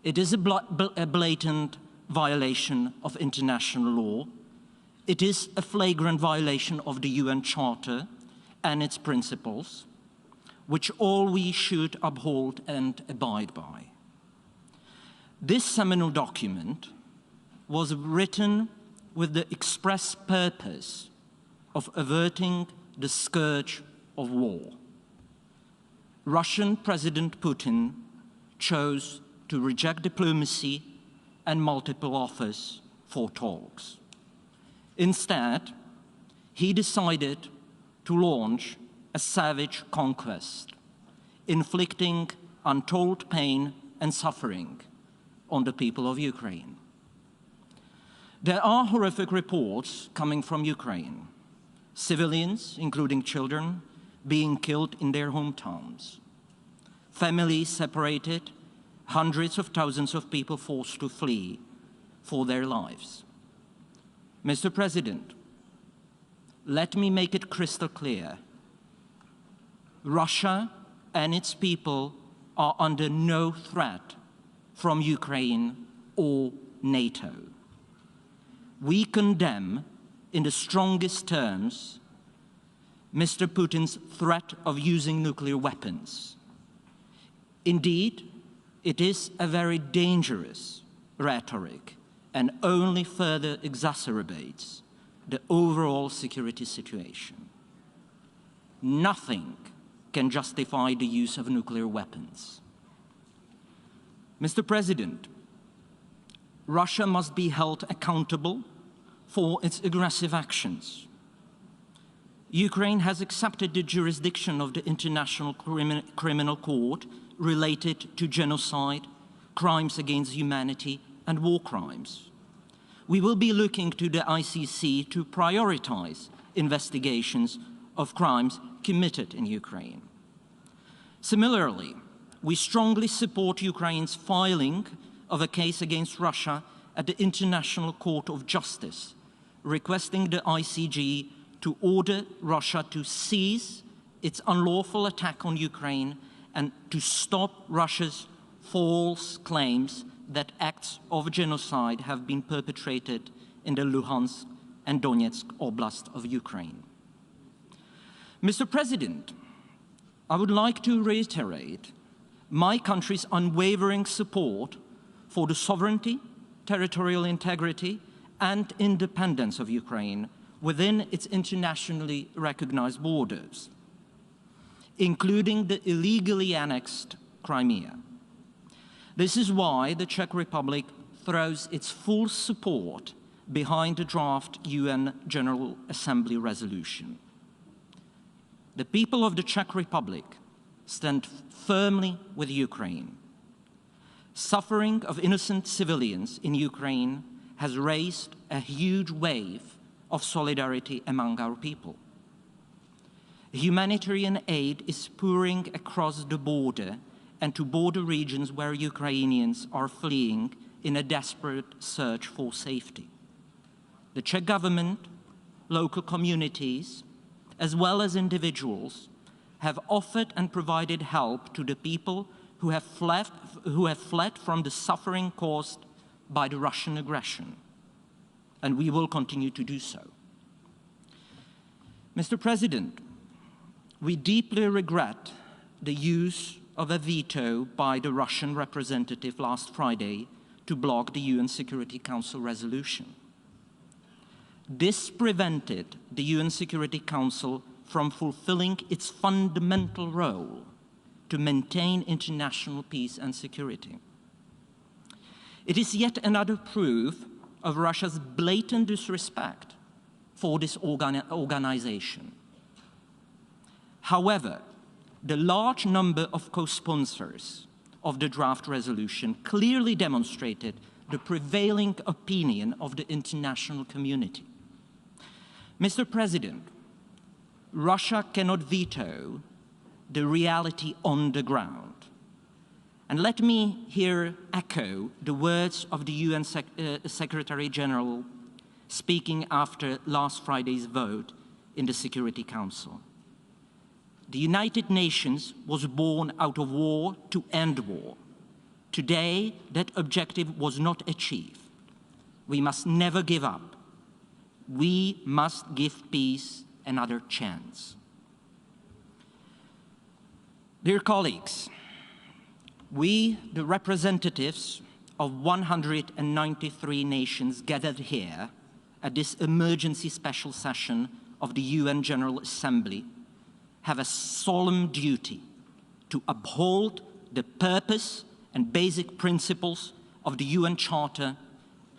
It is a blatant violation of international law. It is a flagrant violation of the UN Charter and its principles, which all we should uphold and abide by. This seminal document was written with the express purpose of averting the scourge of war. Russian President Putin chose to reject diplomacy and multiple offers for talks. Instead, he decided to launch a savage conquest, inflicting untold pain and suffering on the people of Ukraine. There are horrific reports coming from Ukraine. Civilians, including children, being killed in their hometowns. Families separated, hundreds of thousands of people forced to flee for their lives. Mr. President, let me make it crystal clear. Russia and its people are under no threat from Ukraine or NATO. We condemn in the strongest terms Mr. Putin's threat of using nuclear weapons. Indeed, it is a very dangerous rhetoric and only further exacerbates the overall security situation. Nothing can justify the use of nuclear weapons. Mr. President, Russia must be held accountable for its aggressive actions. Ukraine has accepted the jurisdiction of the International Criminal Court related to genocide, crimes against humanity, and war crimes. We will be looking to the ICC to prioritize investigations of crimes committed in Ukraine. Similarly, we strongly support Ukraine's filing of a case against Russia at the International Court of Justice, requesting the ICJ to order Russia to cease its unlawful attack on Ukraine and to stop Russia's false claims that acts of genocide have been perpetrated in the Luhansk and Donetsk Oblast of Ukraine. Mr. President, I would like to reiterate my country's unwavering support for the sovereignty, territorial integrity, and independence of Ukraine within its internationally recognized borders, including the illegally annexed Crimea. This is why the Czech Republic throws its full support behind the draft UN General Assembly resolution. The people of the Czech Republic stand firmly with Ukraine. Suffering of innocent civilians in Ukraine has raised a huge wave of solidarity among our people. Humanitarian aid is pouring across the border and to border regions where Ukrainians are fleeing in a desperate search for safety. The Czech government, local communities, as well as individuals, have offered and provided help to the people who have fled from the suffering caused by the Russian aggression, and we will continue to do so. Mr. President, we deeply regret the use of a veto by the Russian representative last Friday to block the UN Security Council resolution. This prevented the UN Security Council from fulfilling its fundamental role to maintain international peace and security. It is yet another proof of Russia's blatant disrespect for this organization. However, the large number of co-sponsors of the draft resolution clearly demonstrated the prevailing opinion of the international community. Mr. President, Russia cannot veto the reality on the ground. And let me here echo the words of the UN Secretary General speaking after last Friday's vote in the Security Council. The United Nations was born out of war to end war. Today, that objective was not achieved. We must never give up. We must give peace another chance. Dear colleagues, we, the representatives of 193 nations gathered here at this emergency special session of the UN General Assembly, have a solemn duty to uphold the purpose and basic principles of the UN Charter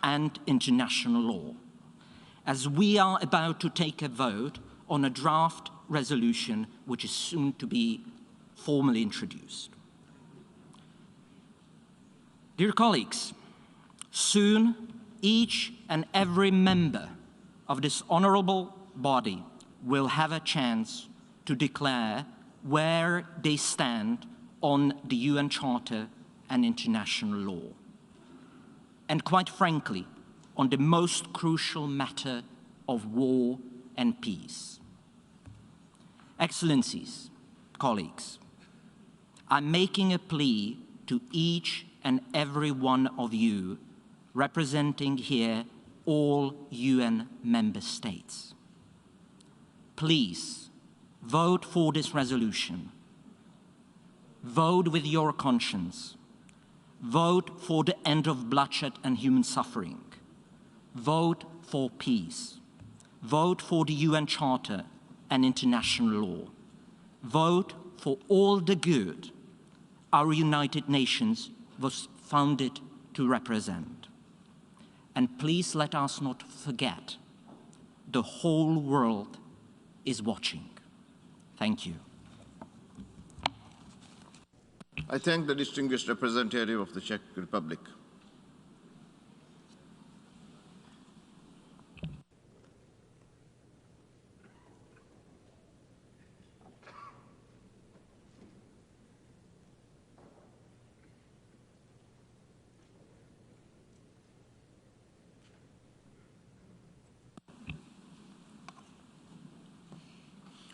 and international law, as we are about to take a vote on a draft resolution which is soon to be formally introduced. Dear colleagues, soon each and every member of this honorable body will have a chance to declare where they stand on the UN Charter and international law. And quite frankly, on the most crucial matter of war and peace. Excellencies, colleagues, I'm making a plea to each and every one of you representing here all UN member states. Please, vote for this resolution. Vote with your conscience. Vote for the end of bloodshed and human suffering. Vote for peace. Vote for the UN Charter and international law. Vote for all the good our United Nations was founded to represent. And please let us not forget, the whole world is watching. Thank you. I thank the distinguished representative of the Czech Republic.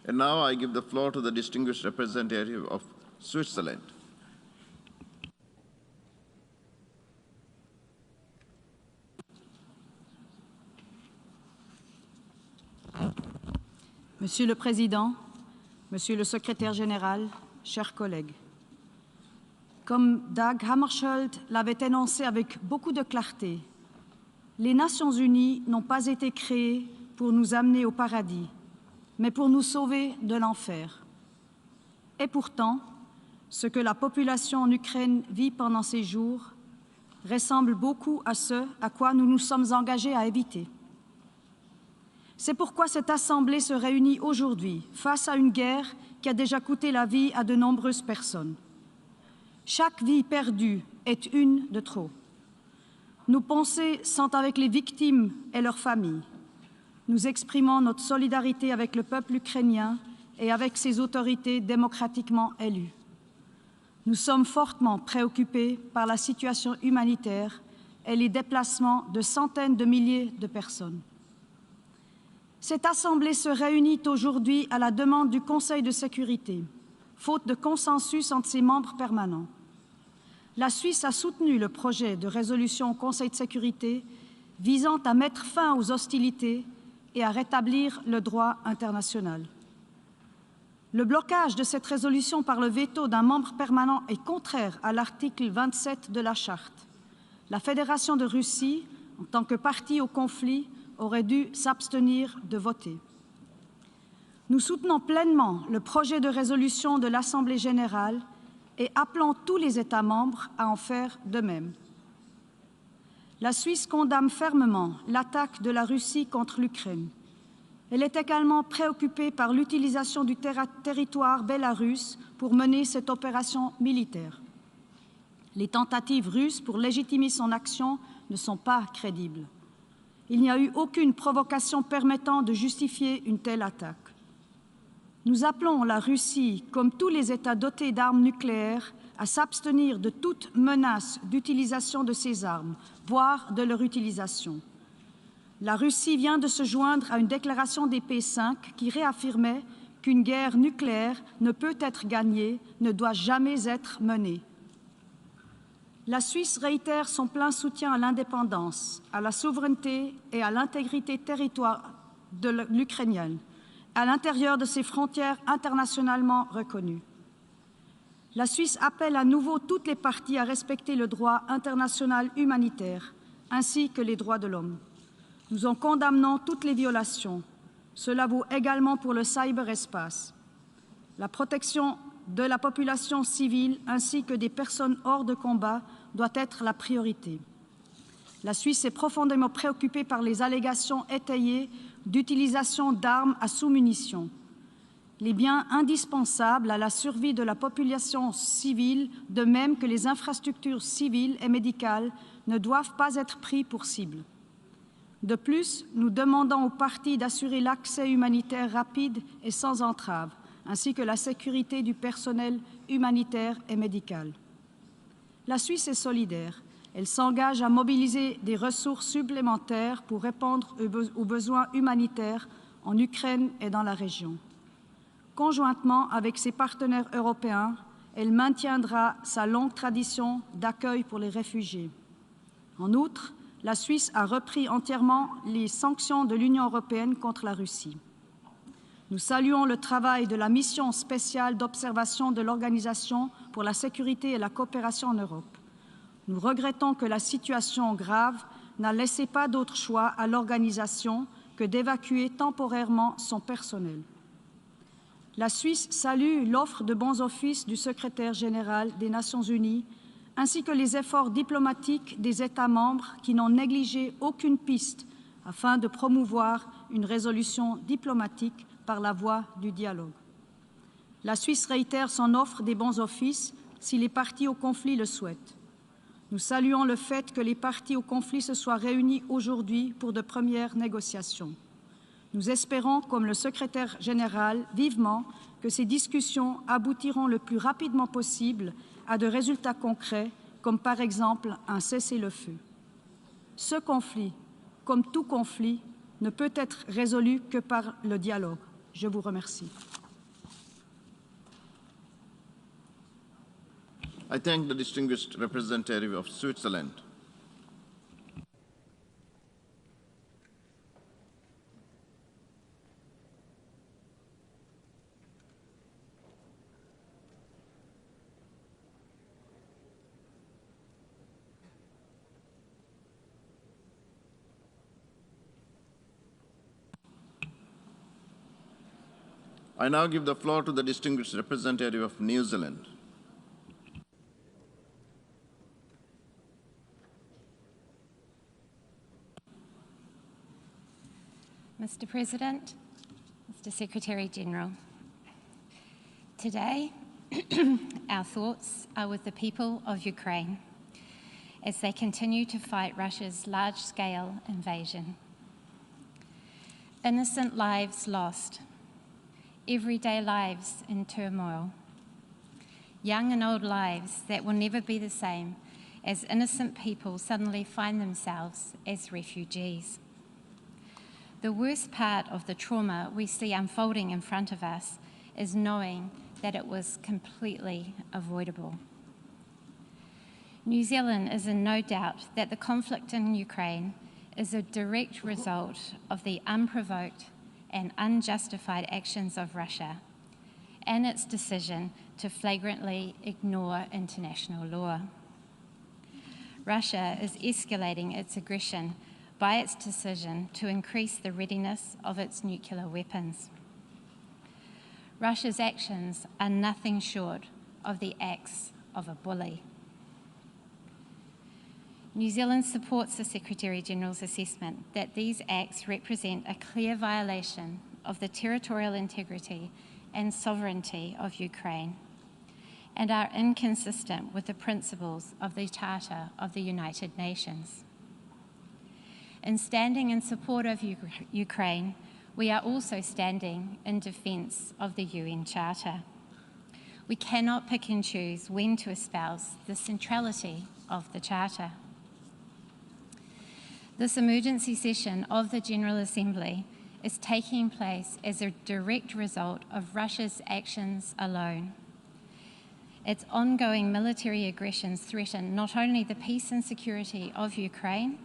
And now I give the floor to the distinguished representative of Switzerland. Monsieur le Président, Monsieur le Secrétaire général, chers collègues, comme Dag Hammarskjöld l'avait énoncé avec beaucoup de clarté, les Nations unies n'ont pas été créées pour nous amener au paradis, mais pour nous sauver de l'enfer. Et pourtant, ce que la population en Ukraine vit pendant ces jours ressemble beaucoup à ce à quoi nous nous sommes engagés à éviter. C'est pourquoi cette Assemblée se réunit aujourd'hui face à une guerre qui a déjà coûté la vie à de nombreuses personnes. Chaque vie perdue est une de trop. Nos pensées sont avec les victimes et leurs familles. Nous exprimons notre solidarité avec le peuple ukrainien et avec ses autorités démocratiquement élues. Nous sommes fortement préoccupés par la situation humanitaire et les déplacements de centaines de milliers de personnes. Cette Assemblée se réunit aujourd'hui à la demande du Conseil de sécurité, faute de consensus entre ses membres permanents. La Suisse a soutenu le projet de résolution au Conseil de sécurité visant à mettre fin aux hostilités et à rétablir le droit international. Le blocage de cette résolution par le veto d'un membre permanent est contraire à l'article 27 de la Charte. La Fédération de Russie, en tant que partie au conflit, aurait dû s'abstenir de voter. Nous soutenons pleinement le projet de résolution de l'Assemblée générale et appelons tous les États membres à en faire de même. La Suisse condamne fermement l'attaque de la Russie contre l'Ukraine. Elle est également préoccupée par l'utilisation du territoire bélarusse pour mener cette opération militaire. Les tentatives russes pour légitimer son action ne sont pas crédibles. Il n'y a eu aucune provocation permettant de justifier une telle attaque. Nous appelons la Russie, comme tous les États dotés d'armes nucléaires, à s'abstenir de toute menace d'utilisation de ces armes, voire de leur utilisation. La Russie vient de se joindre à une déclaration des P5 qui réaffirmait qu'une guerre nucléaire ne peut être gagnée, ne doit jamais être menée. La Suisse réitère son plein soutien à l'indépendance, à la souveraineté et à l'intégrité territoriale de l'Ukrainienne, à l'intérieur de ses frontières internationalement reconnues. La Suisse appelle à nouveau toutes les parties à respecter le droit international humanitaire, ainsi que les droits de l'homme. Nous en condamnons toutes les violations. Cela vaut également pour le cyberespace. La protection de la population civile ainsi que des personnes hors de combat doit être la priorité. La Suisse est profondément préoccupée par les allégations étayées d'utilisation d'armes à sous-munitions. Les biens indispensables à la survie de la population civile, de même que les infrastructures civiles et médicales, ne doivent pas être pris pour cible. De plus, nous demandons aux parties d'assurer l'accès humanitaire rapide et sans entrave, ainsi que la sécurité du personnel humanitaire et médical. La Suisse est solidaire. Elle s'engage à mobiliser des ressources supplémentaires pour répondre aux besoins humanitaires en Ukraine et dans la région. Conjointement avec ses partenaires européens, elle maintiendra sa longue tradition d'accueil pour les réfugiés. En outre, la Suisse a repris entièrement les sanctions de l'Union européenne contre la Russie. Nous saluons le travail de la mission spéciale d'observation de l'Organisation pour la sécurité et la coopération en Europe. Nous regrettons que la situation grave n'a laissé pas d'autre choix à l'organisation que d'évacuer temporairement son personnel. La Suisse salue l'offre de bons offices du secrétaire général des Nations unies ainsi que les efforts diplomatiques des États membres qui n'ont négligé aucune piste afin de promouvoir une résolution diplomatique par la voie du dialogue. La Suisse réitère son offre des bons offices si les parties au conflit le souhaitent. Nous saluons le fait que les parties au conflit se soient réunies aujourd'hui pour de premières négociations. Nous espérons, comme le secrétaire général, vivement que ces discussions aboutiront le plus rapidement possible à de résultats concrets, comme par exemple un cessez-le-feu. Ce conflit, comme tout conflit, ne peut être résolu que par le dialogue. Je vous remercie. I thank the distinguished representative of Switzerland. I now give the floor to the distinguished representative of New Zealand. Mr. President, Mr. Secretary-General, today our thoughts are with the people of Ukraine as they continue to fight Russia's large-scale invasion. Innocent lives lost, everyday lives in turmoil, young and old lives that will never be the same as innocent people suddenly find themselves as refugees. The worst part of the trauma we see unfolding in front of us is knowing that it was completely avoidable. New Zealand is in no doubt that the conflict in Ukraine is a direct result of the unprovoked and unjustified actions of Russia and its decision to flagrantly ignore international law. Russia is escalating its aggression by its decision to increase the readiness of its nuclear weapons. Russia's actions are nothing short of the acts of a bully. New Zealand supports the Secretary-General's assessment that these acts represent a clear violation of the territorial integrity and sovereignty of Ukraine and are inconsistent with the principles of the Charter of the United Nations. In standing in support of Ukraine, we are also standing in defence of the UN Charter. We cannot pick and choose when to espouse the centrality of the Charter. This emergency session of the General Assembly is taking place as a direct result of Russia's actions alone. Its ongoing military aggressions threaten not only the peace and security of Ukraine,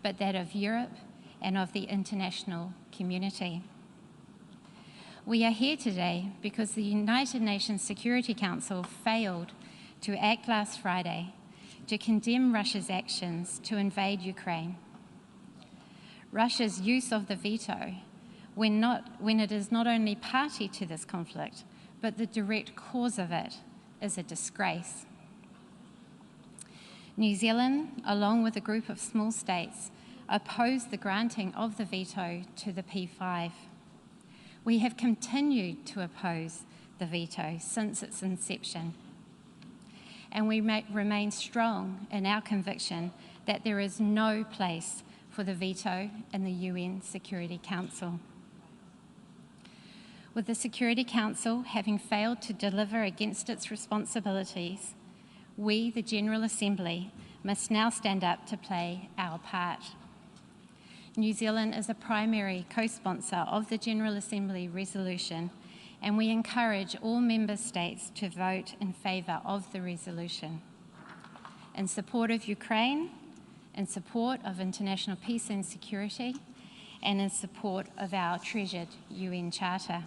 but that of Europe and of the international community. We are here today because the United Nations Security Council failed to act last Friday to condemn Russia's actions to invade Ukraine. Russia's use of the veto, when it is not only party to this conflict, but the direct cause of it, is a disgrace. New Zealand, along with a group of small states, opposed the granting of the veto to the P5. We have continued to oppose the veto since its inception, and we remain strong in our conviction that there is no place for the veto in the UN Security Council. With the Security Council having failed to deliver against its responsibilities, we, the General Assembly, must now stand up to play our part. New Zealand is a primary co-sponsor of the General Assembly resolution, and we encourage all member states to vote in favour of the resolution. In support of Ukraine, in support of international peace and security, and in support of our treasured UN Charter.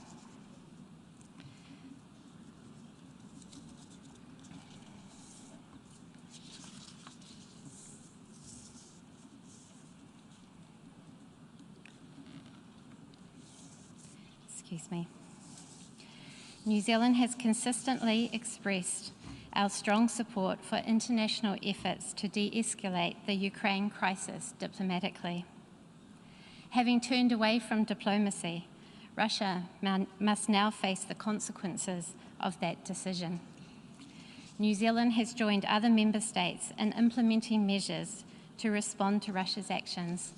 Excuse me. New Zealand has consistently expressed our strong support for international efforts to de-escalate the Ukraine crisis diplomatically. Having turned away from diplomacy, Russia must now face the consequences of that decision. New Zealand has joined other member states in implementing measures to respond to Russia's actions,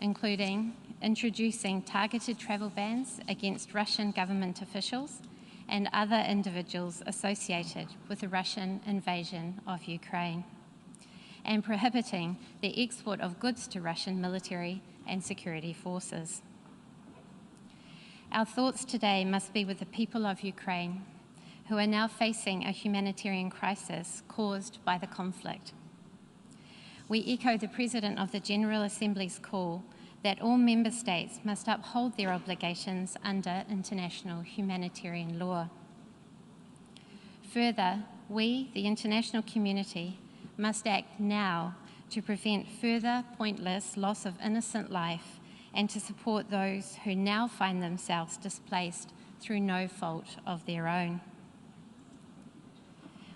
including introducing targeted travel bans against Russian government officials and other individuals associated with the Russian invasion of Ukraine, and prohibiting the export of goods to Russian military and security forces. Our thoughts today must be with the people of Ukraine, who are now facing a humanitarian crisis caused by the conflict. We echo the President of the General Assembly's call that all member states must uphold their obligations under international humanitarian law. Further, we, the international community, must act now to prevent further pointless loss of innocent life and to support those who now find themselves displaced through no fault of their own.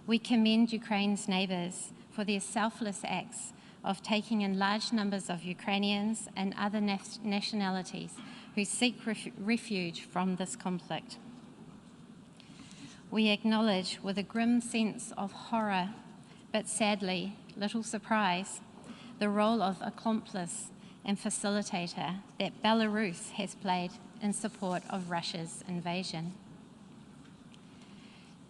We commend Ukraine's neighbours for their selfless acts of taking in large numbers of Ukrainians and other nationalities who seek refuge from this conflict. We acknowledge with a grim sense of horror, but sadly, little surprise, the role of accomplice and facilitator that Belarus has played in support of Russia's invasion.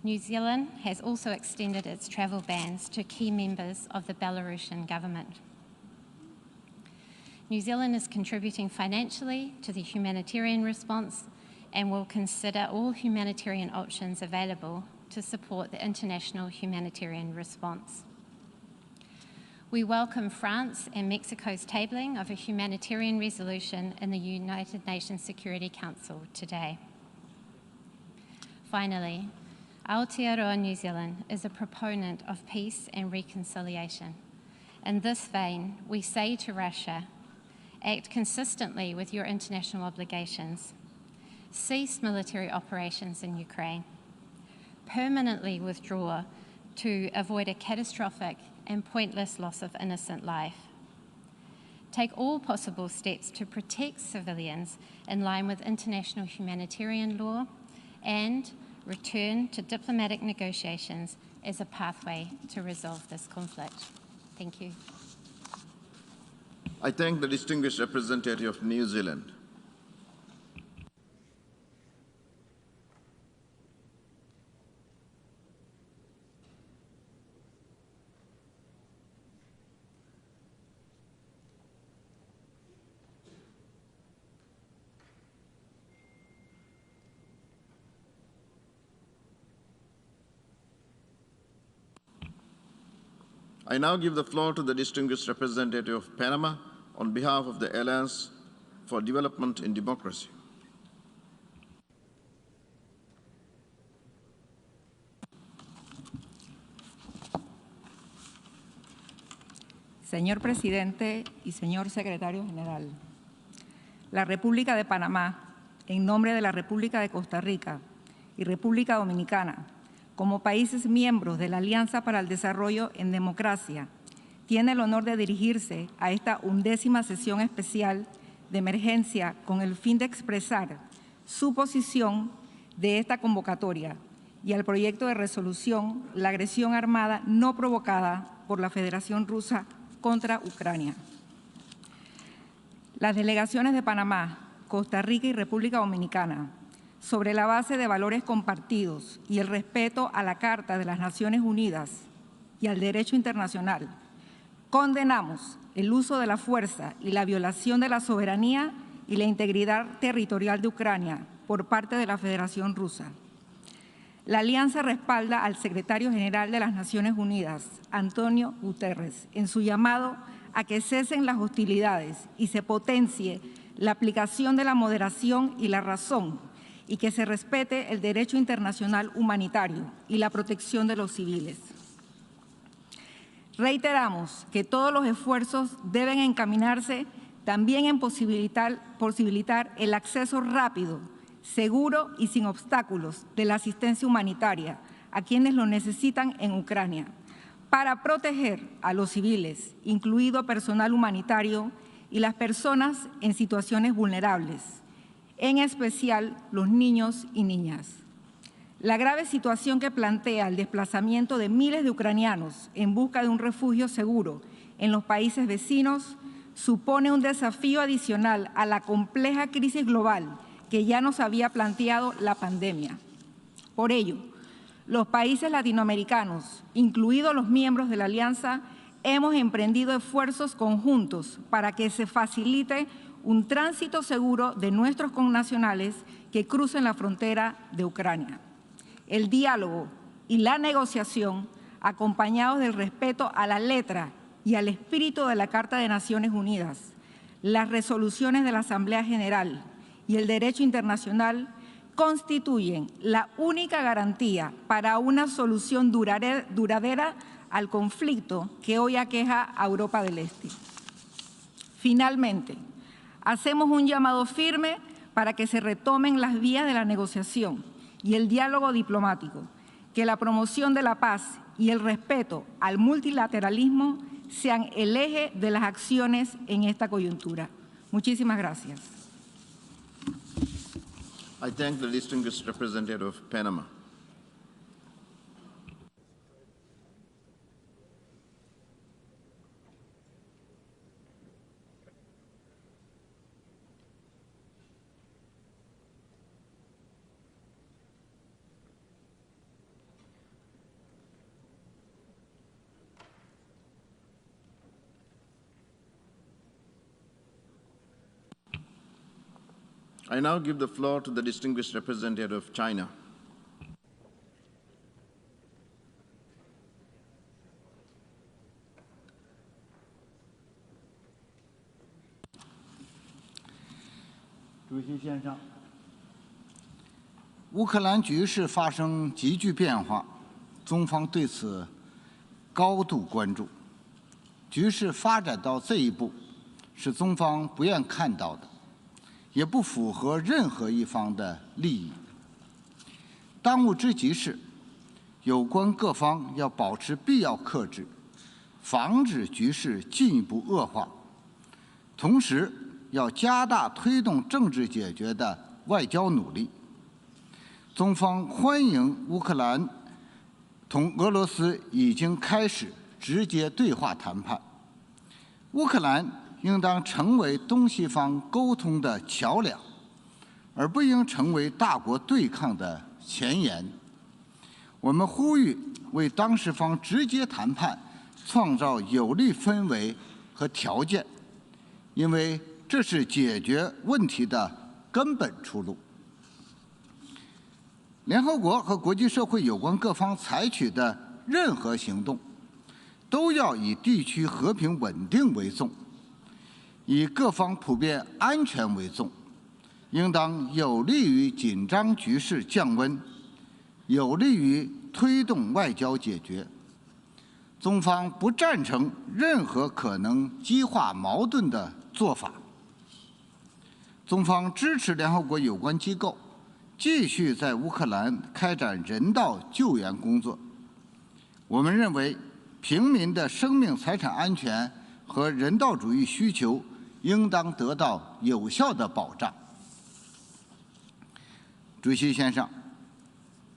New Zealand has also extended its travel bans to key members of the Belarusian government. New Zealand is contributing financially to the humanitarian response and will consider all humanitarian options available to support the international humanitarian response. We welcome France and Mexico's tabling of a humanitarian resolution in the United Nations Security Council today. Finally, Aotearoa New Zealand is a proponent of peace and reconciliation. In this vein, we say to Russia, act consistently with your international obligations. Cease military operations in Ukraine. Permanently withdraw to avoid a catastrophic and pointless loss of innocent life. Take all possible steps to protect civilians in line with international humanitarian law and return to diplomatic negotiations as a pathway to resolve this conflict. Thank you. I thank the distinguished representative of New Zealand. I now give the floor to the distinguished representative of Panama on behalf of the Alliance for Development and Democracy. Señor Presidente y señor Secretario General, la República de Panamá, en nombre de la República de Costa Rica y República Dominicana, como países miembros de la Alianza para el Desarrollo en Democracia, tiene el honor de dirigirse a esta 11ª sesión especial de emergencia con el fin de expresar su posición de esta convocatoria y al proyecto de resolución la agresión armada no provocada por la Federación Rusa contra Ucrania. Las delegaciones de Panamá, Costa Rica y República Dominicana, sobre la base de valores compartidos y el respeto a la Carta de las Naciones Unidas y al derecho internacional, condenamos el uso de la fuerza y la violación de la soberanía y la integridad territorial de Ucrania por parte de la Federación Rusa. La Alianza respalda al Secretario General de las Naciones Unidas, Antonio Guterres, en su llamado a que cesen las hostilidades y se potencie la aplicación de la moderación y la razón, y que se respete el derecho internacional humanitario y la protección de los civiles. Reiteramos que todos los esfuerzos deben encaminarse también en posibilitar el acceso rápido, seguro y sin obstáculos de la asistencia humanitaria a quienes lo necesitan en Ucrania, para proteger a los civiles, incluido personal humanitario y las personas en situaciones vulnerables, en especial los niños y niñas. La grave situación que plantea el desplazamiento de miles de ucranianos en busca de un refugio seguro en los países vecinos supone un desafío adicional a la compleja crisis global que ya nos había planteado la pandemia. Por ello, los países latinoamericanos, incluidos los miembros de la Alianza, hemos emprendido esfuerzos conjuntos para que se facilite un tránsito seguro de nuestros connacionales que crucen la frontera de Ucrania. el diálogo y la negociación, acompañados del respeto a la letra y al espíritu de la Carta de Naciones Unidas, las resoluciones de la Asamblea General y el derecho internacional, constituyen la única garantía para una solución duradera al conflicto que hoy aqueja a Europa del Este. Finalmente, hacemos un llamado firme para que se retomen las vías de la negociación y el diálogo diplomático, que la promoción de la paz y el respeto al multilateralismo sean el eje de las acciones en esta coyuntura. Muchísimas gracias. I thank the distinguished representative of Panama. I now give the floor to the distinguished representative of China. President, 乌克兰局势发生急剧变化，中方对此高度关注。局势发展到这一步，是中方不愿看到的，也不符合任何一方的利益。当务之急是，有关各方要保持必要克制，防止局势进一步恶化。同时，要加大推动政治解决的外交努力。中方欢迎乌克兰同俄罗斯已经开始直接对话谈判。乌克兰应当成为东西方沟通的桥梁，而不应成为大国对抗的前沿。我们呼吁为当事方直接谈判创造有利氛围和条件，因为这是解决问题的根本出路。联合国和国际社会有关各方采取的任何行动，都要以地区和平稳定为重，以各方普遍安全为重，应当有利于紧张局势降温，有利于推动外交解决。中方不赞成任何可能激化矛盾的做法。中方支持联合国有关机构继续在乌克兰开展人道救援工作。我们认为，平民的生命财产安全和人道主义需求应当得到有效的保障。主席先生，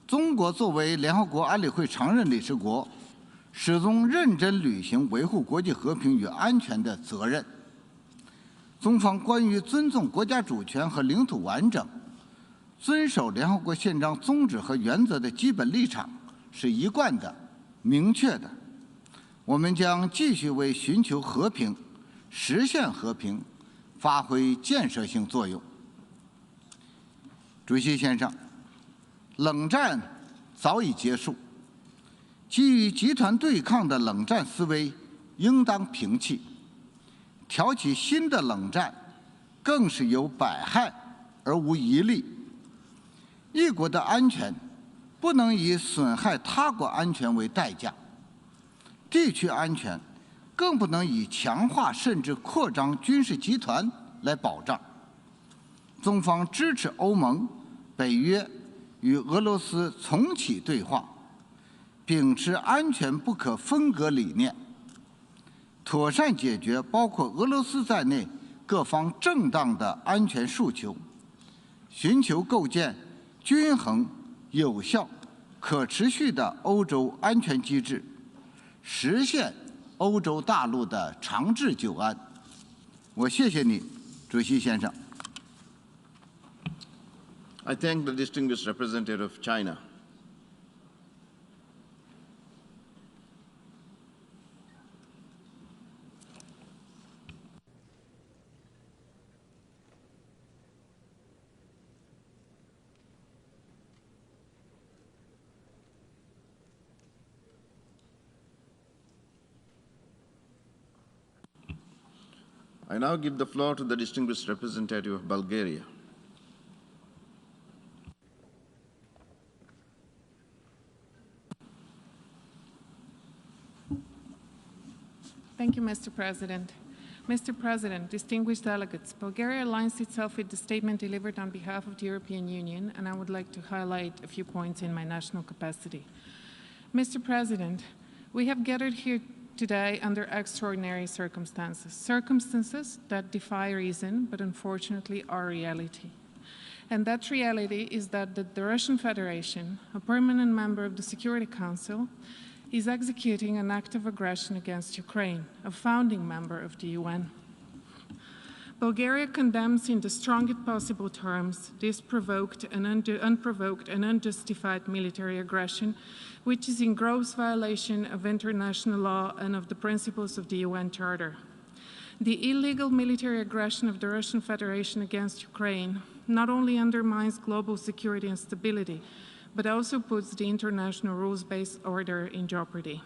中国作为联合国安理会常任理事国，始终认真履行维护国际和平与安全的责任。中方关于尊重国家主权和领土完整，遵守联合国宪章宗旨和原则的基本立场是一贯的、明确的。我们将继续为寻求和平、实现和平发挥建设性作用。主席先生，冷战早已结束，基于集团对抗的冷战思维应当平弃，挑起新的冷战更是有百害而无一利。一国的安全不能以损害他国安全为代价，地区安全更不能以强化甚至扩张军事集团来保障。中方支持欧盟、北约与俄罗斯重启对话，秉持安全不可分割理念，妥善解决包括俄罗斯在内各方正当的安全诉求，寻求构建均衡、有效、可持续的欧洲安全机制，实现欧洲大陆的长治久安。我谢谢你，主席先生。I thank the distinguished representative of China. I now give the floor to the distinguished representative of Bulgaria. Thank you, Mr. President. Mr. President, distinguished delegates, Bulgaria aligns itself with the statement delivered on behalf of the European Union, and I would like to highlight a few points in my national capacity. Mr. President, we have gathered here today under extraordinary circumstances that defy reason, but unfortunately are reality. And that reality is that the Russian Federation, a permanent member of the Security Council, is executing an act of aggression against Ukraine, a founding member of the UN. Bulgaria condemns in the strongest possible terms this unprovoked and unjustified military aggression, which is in gross violation of international law and of the principles of the UN Charter. The illegal military aggression of the Russian Federation against Ukraine not only undermines global security and stability, but also puts the international rules-based order in jeopardy.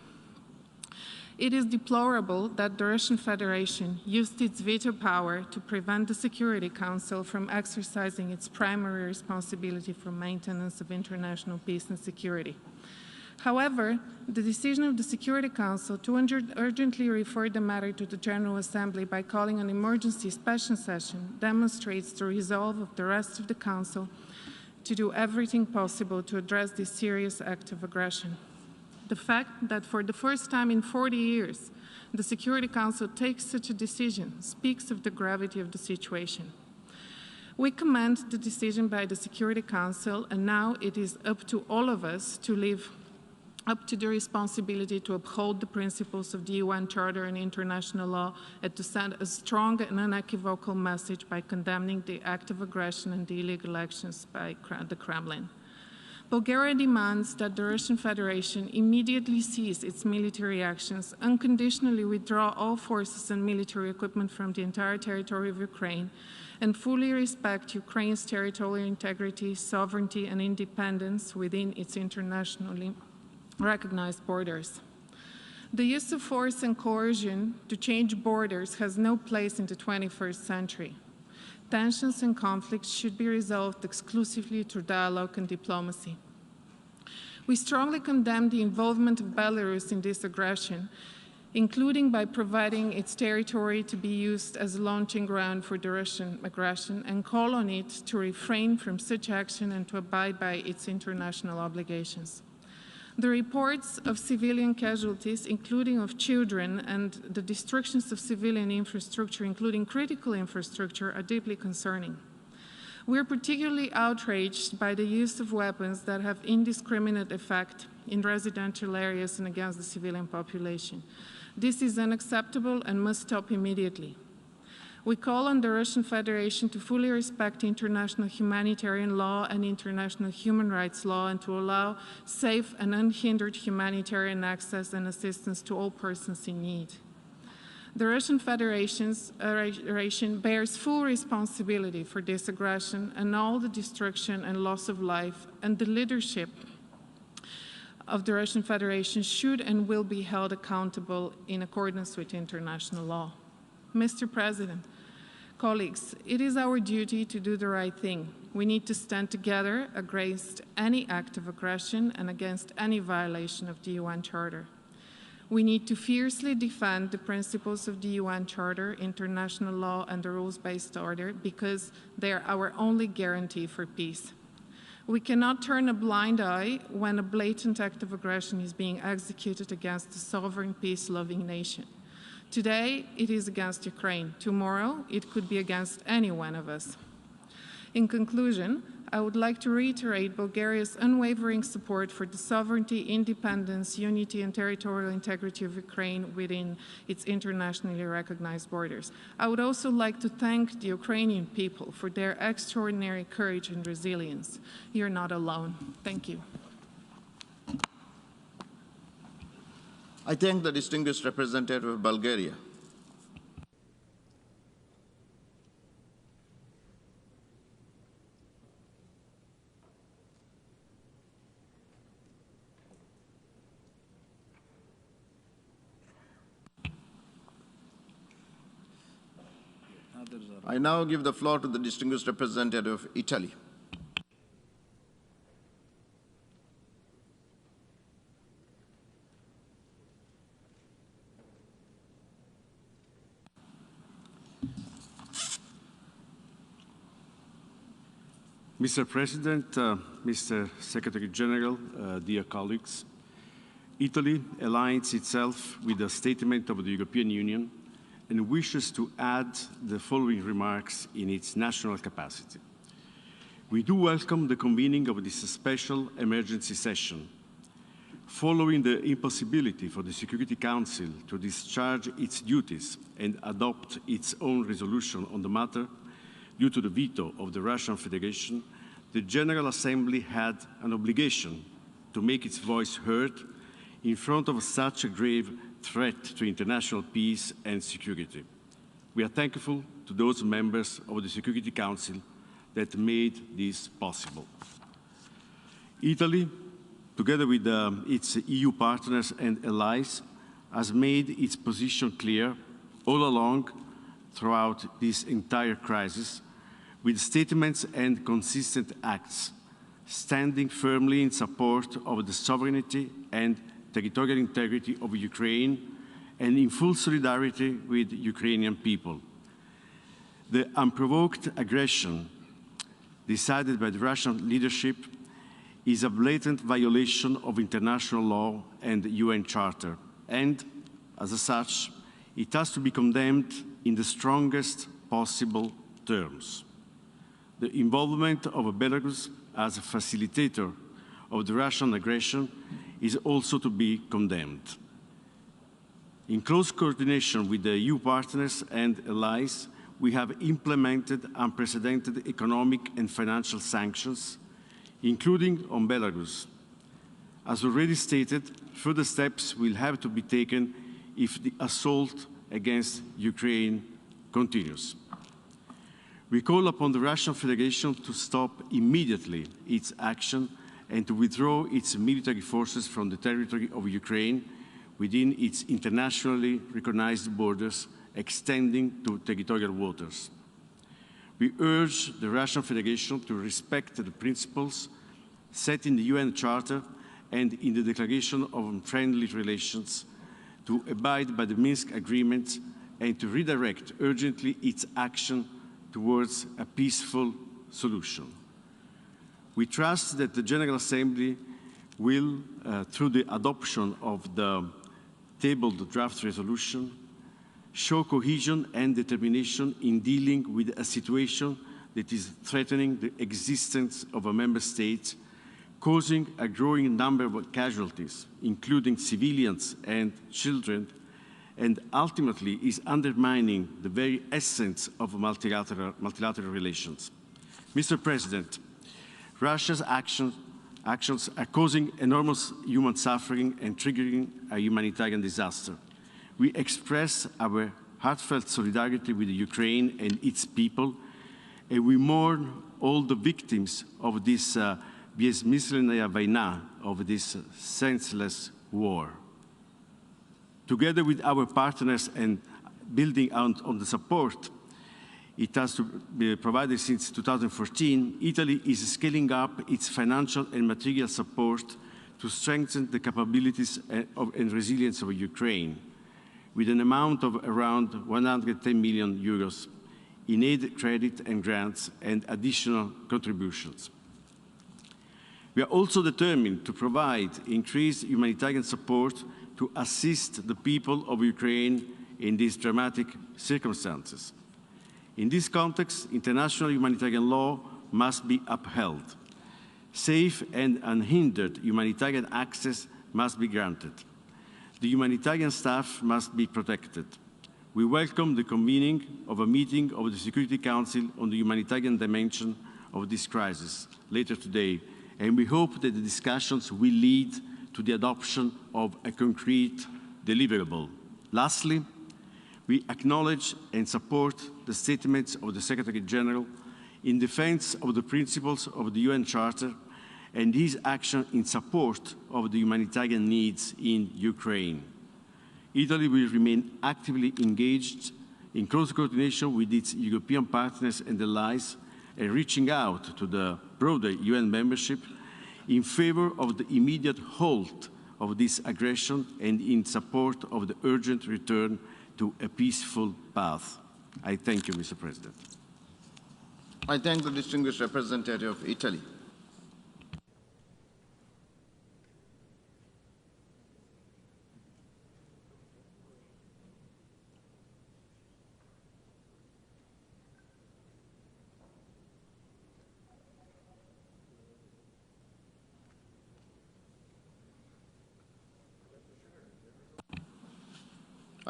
It is deplorable that the Russian Federation used its veto power to prevent the Security Council from exercising its primary responsibility for maintenance of international peace and security. However, the decision of the Security Council to urgently refer the matter to the General Assembly by calling an emergency special session demonstrates the resolve of the rest of the Council to do everything possible to address this serious act of aggression. The fact that for the first time in 40 years, the Security Council takes such a decision speaks of the gravity of the situation. We commend the decision by the Security Council, and now it is up to all of us to live up to the responsibility to uphold the principles of the UN Charter and international law and to send a strong and unequivocal message by condemning the act of aggression and the illegal actions by the Kremlin. Bulgaria demands that the Russian Federation immediately cease its military actions, unconditionally withdraw all forces and military equipment from the entire territory of Ukraine, and fully respect Ukraine's territorial integrity, sovereignty, and independence within its internationally recognized borders. The use of force and coercion to change borders has no place in the 21st century. Tensions and conflicts should be resolved exclusively through dialogue and diplomacy. We strongly condemn the involvement of Belarus in this aggression, including by providing its territory to be used as a launching ground for the Russian aggression, and call on it to refrain from such action and to abide by its international obligations. The reports of civilian casualties, including of children, and the destructions of civilian infrastructure, including critical infrastructure, are deeply concerning. We are particularly outraged by the use of weapons that have indiscriminate effect in residential areas and against the civilian population. This is unacceptable and must stop immediately. We call on the Russian Federation to fully respect international humanitarian law and international human rights law, and to allow safe and unhindered humanitarian access and assistance to all persons in need. The Russian Federation bears full responsibility for this aggression and all the destruction and loss of life, and the leadership of the Russian Federation should and will be held accountable in accordance with international law. Mr. President, colleagues, it is our duty to do the right thing. We need to stand together against any act of aggression and against any violation of the UN Charter. We need to fiercely defend the principles of the UN Charter, international law, and the rules-based order, because they are our only guarantee for peace. We cannot turn a blind eye when a blatant act of aggression is being executed against a sovereign, peace-loving nation. Today, it is against Ukraine. Tomorrow, it could be against any one of us. In conclusion, I would like to reiterate Bulgaria's unwavering support for the sovereignty, independence, unity, and territorial integrity of Ukraine within its internationally recognized borders. I would also like to thank the Ukrainian people for their extraordinary courage and resilience. You're not alone. Thank you. I thank the distinguished representative of Bulgaria. I now give the floor to the distinguished representative of Italy. Mr. President, Mr. Secretary General, dear colleagues, Italy aligns itself with the statement of the European Union and wishes to add the following remarks in its national capacity. We do welcome the convening of this special emergency session. Following the impossibility for the Security Council to discharge its duties and adopt its own resolution on the matter, due to the veto of the Russian Federation, the General Assembly had an obligation to make its voice heard in front of such a grave threat to international peace and security. We are thankful to those members of the Security Council that made this possible. Italy, together with its EU partners and allies, has made its position clear all along throughout this entire crisis, with statements and consistent acts, standing firmly in support of the sovereignty and territorial integrity of Ukraine and in full solidarity with Ukrainian people. The unprovoked aggression decided by the Russian leadership is a blatant violation of international law and the UN Charter, and as such, it has to be condemned in the strongest possible terms. The involvement of Belarus as a facilitator of the Russian aggression is also to be condemned. In close coordination with the EU partners and allies, we have implemented unprecedented economic and financial sanctions, including on Belarus. As already stated, further steps will have to be taken if the assault against Ukraine continues. We call upon the Russian Federation to stop immediately its action and to withdraw its military forces from the territory of Ukraine within its internationally recognized borders extending to territorial waters. We urge the Russian Federation to respect the principles set in the UN Charter and in the Declaration of Friendly Relations, to abide by the Minsk Agreement and to redirect urgently its action towards a peaceful solution. We trust that the General Assembly will, through the adoption of the tabled draft resolution, show cohesion and determination in dealing with a situation that is threatening the existence of a member state, causing a growing number of casualties, including civilians and children, and ultimately is undermining the very essence of multilateral relations. Mr. President, Russia's actions are causing enormous human suffering and triggering a humanitarian disaster. We express our heartfelt solidarity with Ukraine and its people, and we mourn all the victims of this безмысленная война, of this senseless war. Together with our partners and building on the support it has to be provided since 2014, Italy is scaling up its financial and material support to strengthen the capabilities and resilience of Ukraine, with an amount of around 110 million euros in aid, credit and grants and additional contributions. We are also determined to provide increased humanitarian support to assist the people of Ukraine in these dramatic circumstances. In this context, international humanitarian law must be upheld. Safe and unhindered humanitarian access must be granted. The humanitarian staff must be protected. We welcome the convening of a meeting of the Security Council on the humanitarian dimension of this crisis later today, and we hope that the discussions will lead to the adoption of a concrete deliverable. Lastly, we acknowledge and support the statements of the Secretary General in defense of the principles of the UN Charter and his action in support of the humanitarian needs in Ukraine. Italy will remain actively engaged in close coordination with its European partners and allies, and reaching out to the broader UN membership in favor of the immediate halt of this aggression and in support of the urgent return to a peaceful path. I thank you, Mr. President. I thank the distinguished representative of Italy.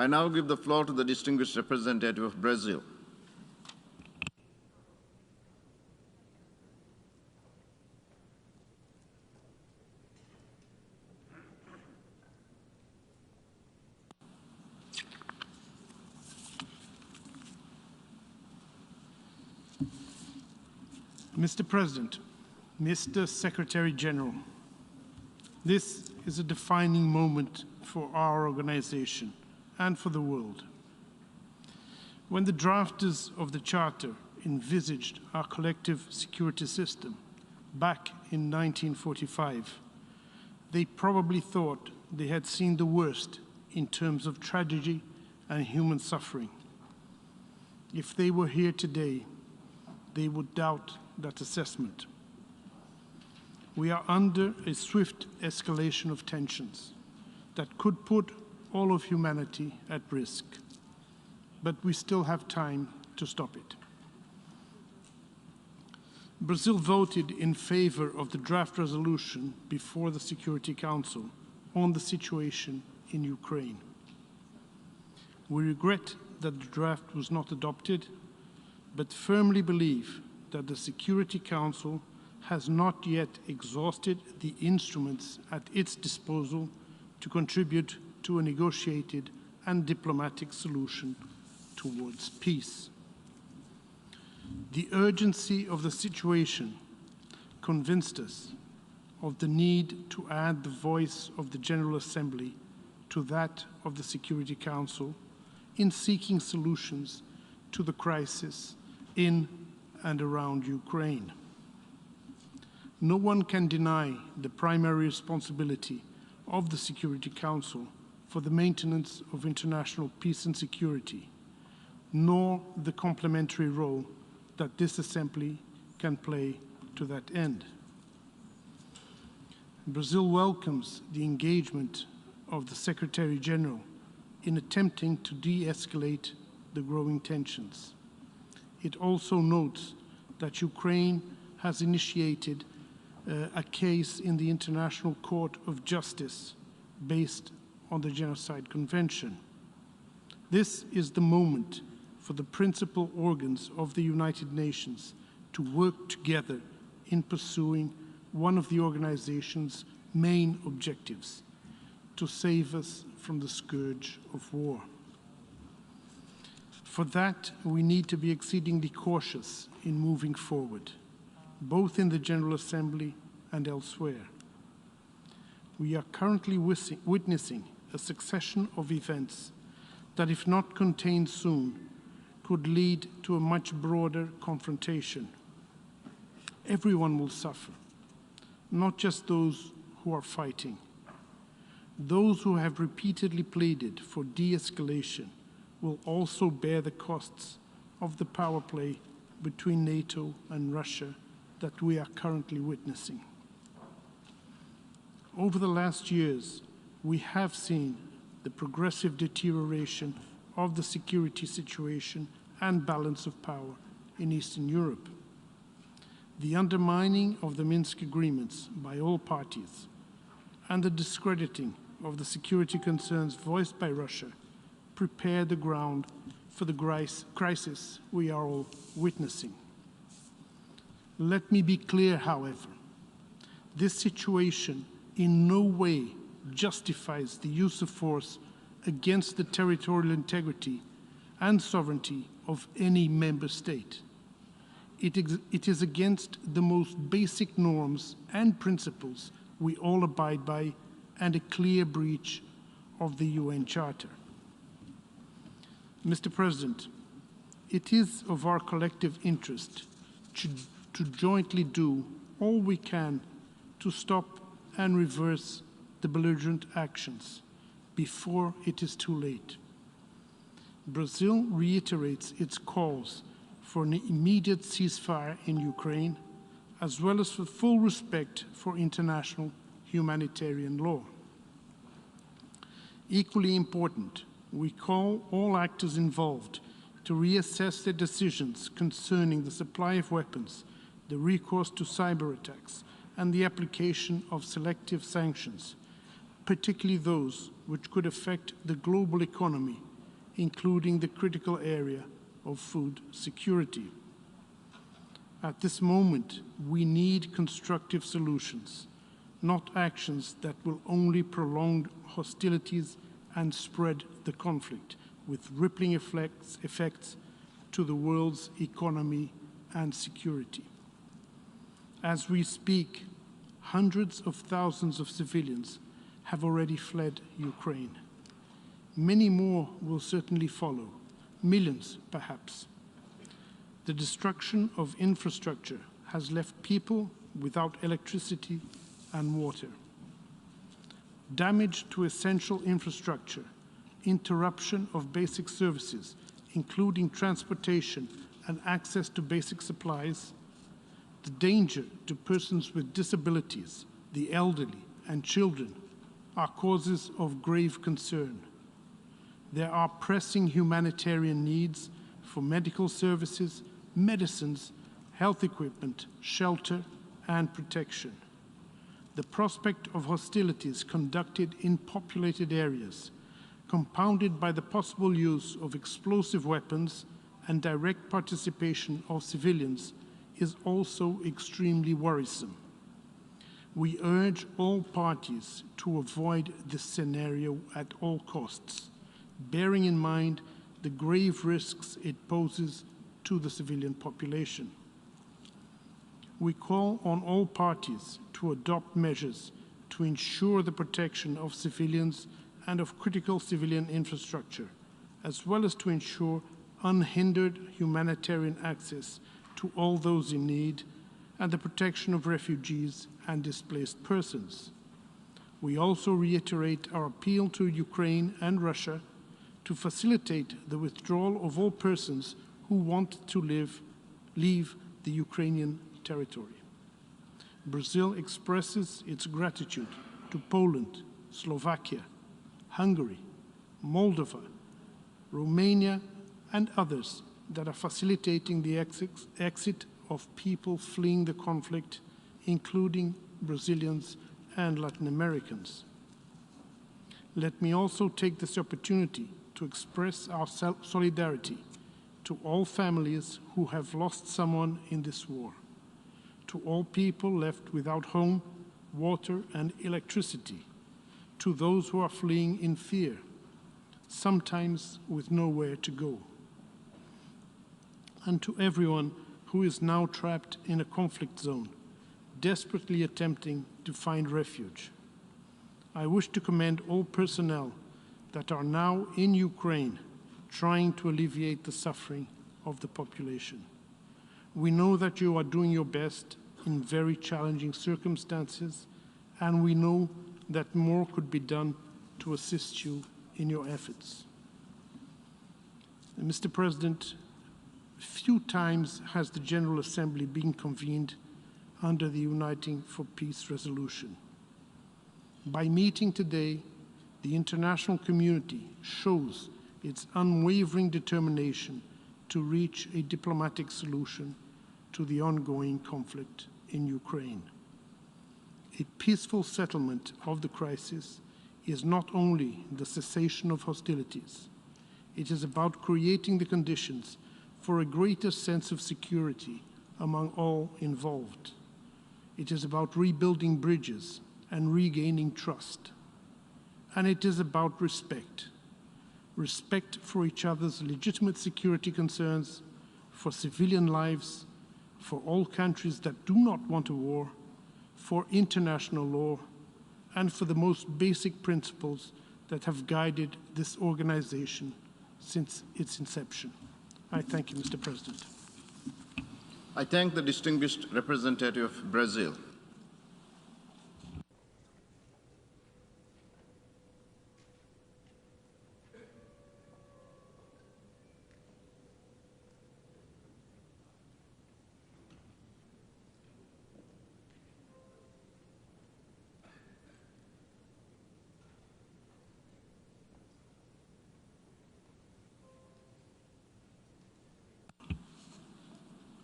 I now give the floor to the distinguished representative of Brazil. Mr. President, Mr. Secretary General, this is a defining moment for our organization and for the world. When the drafters of the Charter envisaged our collective security system back in 1945, they probably thought they had seen the worst in terms of tragedy and human suffering. If they were here today, they would doubt that assessment. We are under a swift escalation of tensions that could put all of humanity at risk, but we still have time to stop it. Brazil voted in favor of the draft resolution before the Security Council on the situation in Ukraine. We regret that the draft was not adopted, but firmly believe that the Security Council has not yet exhausted the instruments at its disposal to contribute to a negotiated and diplomatic solution towards peace. The urgency of the situation convinced us of the need to add the voice of the General Assembly to that of the Security Council in seeking solutions to the crisis in and around Ukraine. No one can deny the primary responsibility of the Security Council for the maintenance of international peace and security, nor the complementary role that this Assembly can play to that end. Brazil welcomes the engagement of the Secretary General in attempting to de-escalate the growing tensions. It also notes that Ukraine has initiated a case in the International Court of Justice based on the Genocide Convention. This is the moment for the principal organs of the United Nations to work together in pursuing one of the organization's main objectives, to save us from the scourge of war. For that, we need to be exceedingly cautious in moving forward, both in the General Assembly and elsewhere. We are currently witnessing a succession of events that, if not contained soon, could lead to a much broader confrontation. Everyone will suffer, not just those who are fighting. Those who have repeatedly pleaded for de-escalation will also bear the costs of the power play between NATO and Russia that we are currently witnessing. Over the last years, we have seen the progressive deterioration of the security situation and balance of power in Eastern Europe. The undermining of the Minsk agreements by all parties and the discrediting of the security concerns voiced by Russia prepare the ground for the crisis we are all witnessing. Let me be clear, however, this situation in no way justifies the use of force against the territorial integrity and sovereignty of any member state. It is against the most basic norms and principles we all abide by and a clear breach of the UN Charter. Mr. President, it is of our collective interest to jointly do all we can to stop and reverse the belligerent actions before it is too late. Brazil reiterates its calls for an immediate ceasefire in Ukraine, as well as for full respect for international humanitarian law. Equally important, we call all actors involved to reassess their decisions concerning the supply of weapons, the recourse to cyber attacks, and the application of selective sanctions, particularly those which could affect the global economy, including the critical area of food security. At this moment, we need constructive solutions, not actions that will only prolong hostilities and spread the conflict, with rippling effects to the world's economy and security. As we speak, hundreds of thousands of civilians have already fled Ukraine. Many more will certainly follow, millions perhaps. The destruction of infrastructure has left people without electricity and water. Damage to essential infrastructure, interruption of basic services, including transportation and access to basic supplies, the danger to persons with disabilities, the elderly, and children are causes of grave concern. There are pressing humanitarian needs for medical services, medicines, health equipment, shelter, and protection. The prospect of hostilities conducted in populated areas, compounded by the possible use of explosive weapons and direct participation of civilians, is also extremely worrisome. We urge all parties to avoid this scenario at all costs, bearing in mind the grave risks it poses to the civilian population. We call on all parties to adopt measures to ensure the protection of civilians and of critical civilian infrastructure, as well as to ensure unhindered humanitarian access to all those in need and the protection of refugees and displaced persons. We also reiterate our appeal to Ukraine and Russia to facilitate the withdrawal of all persons who want to leave the Ukrainian territory. Brazil expresses its gratitude to Poland, Slovakia, Hungary, Moldova, Romania, and others that are facilitating the exit of people fleeing the conflict, including Brazilians and Latin Americans. Let me also take this opportunity to express our solidarity to all families who have lost someone in this war, to all people left without home, water, and electricity, to those who are fleeing in fear, sometimes with nowhere to go, and to everyone who is now trapped in a conflict zone, desperately attempting to find refuge. I wish to commend all personnel that are now in Ukraine trying to alleviate the suffering of the population. We know that you are doing your best in very challenging circumstances, and we know that more could be done to assist you in your efforts. Mr. President, few times has the General Assembly been convened under the Uniting for Peace resolution. By meeting today, the international community shows its unwavering determination to reach a diplomatic solution to the ongoing conflict in Ukraine. A peaceful settlement of the crisis is not only the cessation of hostilities, it is about creating the conditions for a greater sense of security among all involved. It is about rebuilding bridges and regaining trust. And it is about respect. Respect for each other's legitimate security concerns, for civilian lives, for all countries that do not want a war, for international law, and for the most basic principles that have guided this organization since its inception. I thank you, Mr. President. I thank the distinguished representative of Brazil.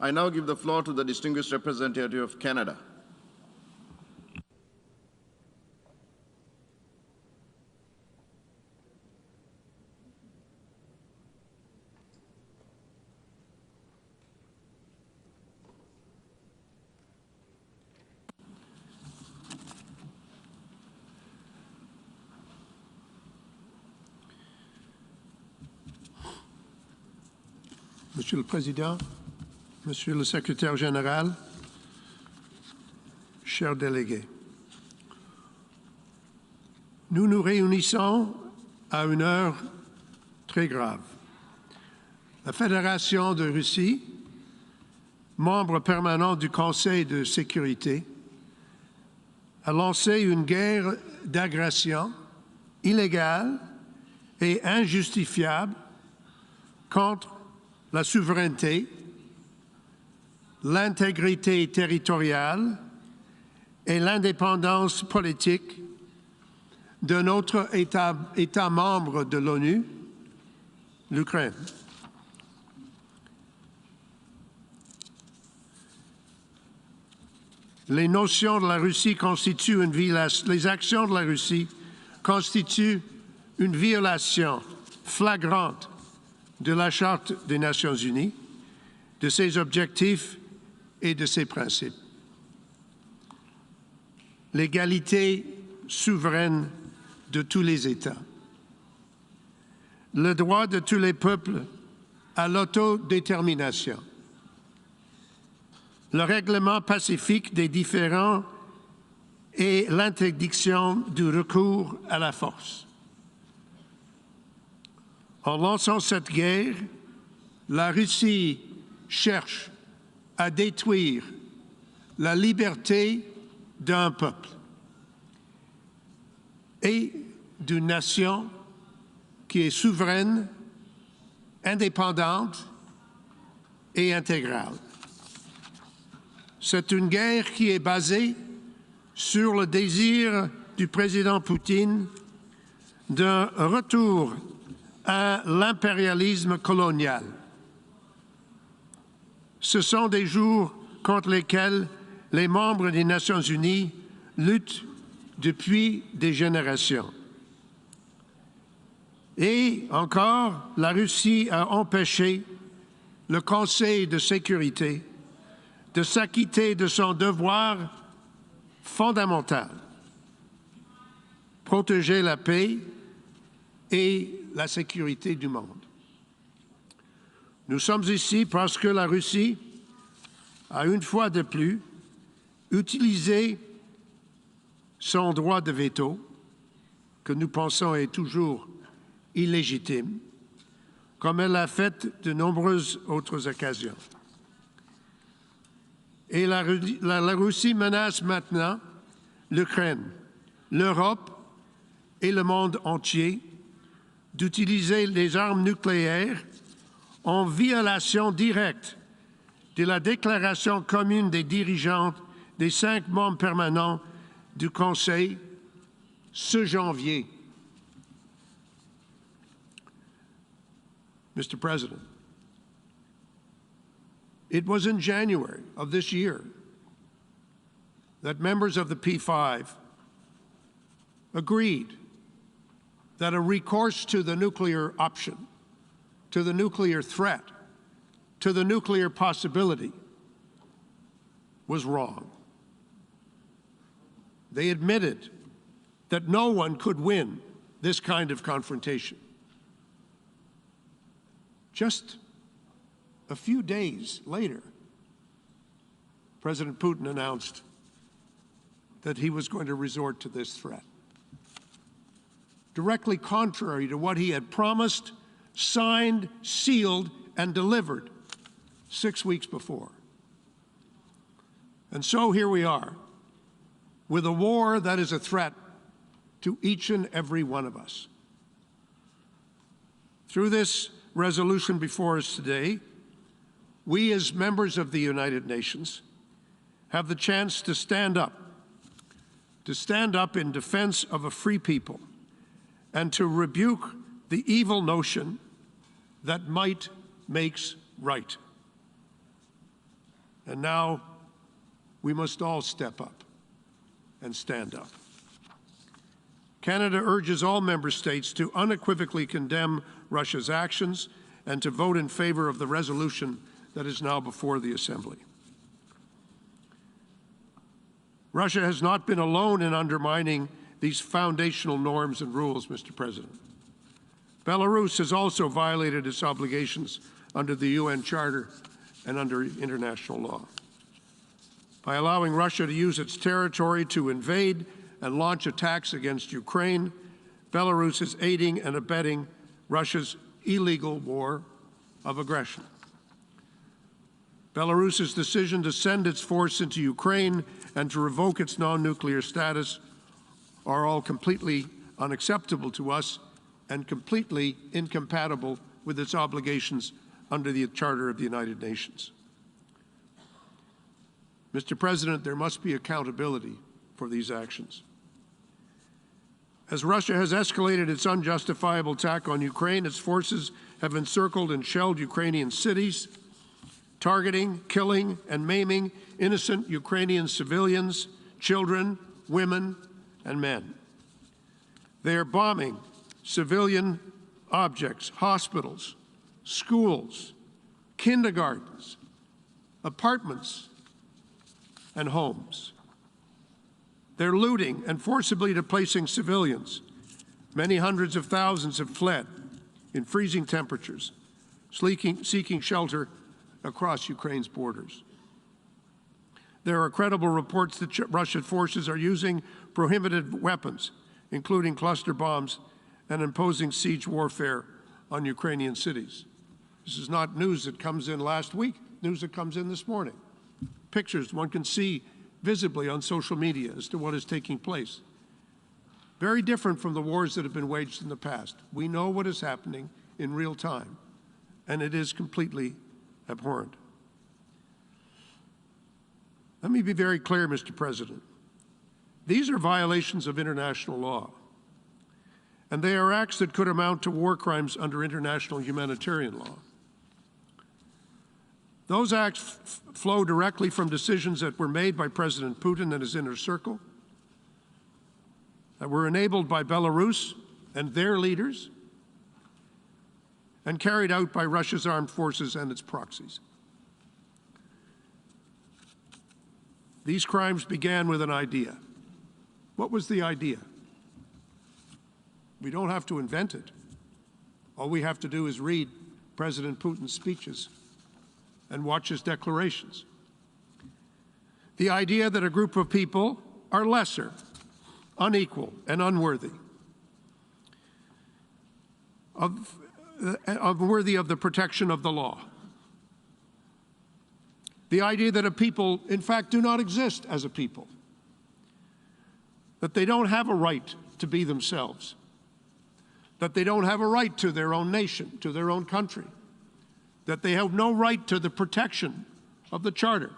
I now give the floor to the distinguished representative of Canada. Monsieur le Président, Monsieur le Secrétaire général, chers délégués, nous nous réunissons à une heure très grave. La Fédération de Russie, membre permanent du Conseil de sécurité, a lancé une guerre d'agression illégale et injustifiable contre la souveraineté, l'intégrité territoriale et l'indépendance politique de notre État membre de l'ONU, l'Ukraine. Les notions de la Russie constituent une violation, les actions de la Russie constituent une violation flagrante de la Charte des Nations Unies, de ses objectifs et de ses principes. L'égalité souveraine de tous les États, le droit de tous les peuples à l'autodétermination, le règlement pacifique des différends et l'interdiction du recours à la force. En lançant cette guerre, la Russie cherche à détruire la liberté d'un peuple et d'une nation qui est souveraine, indépendante et intégrale. C'est une guerre qui est basée sur le désir du président Poutine d'un retour à l'impérialisme colonial. Ce sont des jours contre lesquels les membres des Nations Unies luttent depuis des générations. Et encore, la Russie a empêché le Conseil de sécurité de s'acquitter de son devoir fondamental, protéger la paix et la sécurité du monde. Nous sommes ici parce que la Russie a une fois de plus utilisé son droit de veto, que nous pensons est toujours illégitime, comme elle l'a fait de nombreuses autres occasions. Et la Russie menace maintenant l'Ukraine, l'Europe et le monde entier d'utiliser les armes nucléaires en violation directe de la déclaration commune des dirigeants des 5 membres permanents du Conseil ce janvier. Mr. President, it was in January of this year that members of the P5 agreed that a recourse to the nuclear option, to the nuclear threat, to the nuclear possibility was wrong. They admitted that no one could win this kind of confrontation. Just a few days later, President Putin announced that he was going to resort to this threat, directly contrary to what he had promised signed, sealed, and delivered 6 weeks before. And so here we are, with a war that is a threat to each and every one of us. Through this resolution before us today, we as members of the United Nations have the chance to stand up in defense of a free people and to rebuke the evil notion that might makes right. And now we must all step up and stand up. Canada urges all member states to unequivocally condemn Russia's actions and to vote in favor of the resolution that is now before the Assembly. Russia has not been alone in undermining these foundational norms and rules, Mr. President. Belarus has also violated its obligations under the UN Charter and under international law. By allowing Russia to use its territory to invade and launch attacks against Ukraine, Belarus is aiding and abetting Russia's illegal war of aggression. Belarus's decision to send its force into Ukraine and to revoke its non-nuclear status are all completely unacceptable to us and completely incompatible with its obligations under the Charter of the United Nations. Mr. President, there must be accountability for these actions. As Russia has escalated its unjustifiable attack on Ukraine, its forces have encircled and shelled Ukrainian cities, targeting, killing, and maiming innocent Ukrainian civilians, children, women, and men. They are bombing civilian objects, hospitals, schools, kindergartens, apartments, and homes. They're looting and forcibly displacing civilians. Many hundreds of thousands have fled in freezing temperatures, seeking shelter across Ukraine's borders. There are credible reports that Russian forces are using prohibited weapons, including cluster bombs, and imposing siege warfare on Ukrainian cities. This is not news that comes in last week, news that comes in this morning. Pictures one can see visibly on social media as to what is taking place. Very different from the wars that have been waged in the past. We know what is happening in real time, and it is completely abhorrent. Let me be very clear, Mr. President. These are violations of international law, and they are acts that could amount to war crimes under international humanitarian law. Those acts flow directly from decisions that were made by President Putin and his inner circle, that were enabled by Belarus and their leaders, and carried out by Russia's armed forces and its proxies. These crimes began with an idea. What was the idea? We don't have to invent it. All we have to do is read President Putin's speeches and watch his declarations. The idea that a group of people are lesser, unequal, and unworthy, unworthy of the protection of the law. The idea that a people, in fact, do not exist as a people, that they don't have a right to be themselves, that they don't have a right to their own nation, to their own country, that they have no right to the protection of the Charter.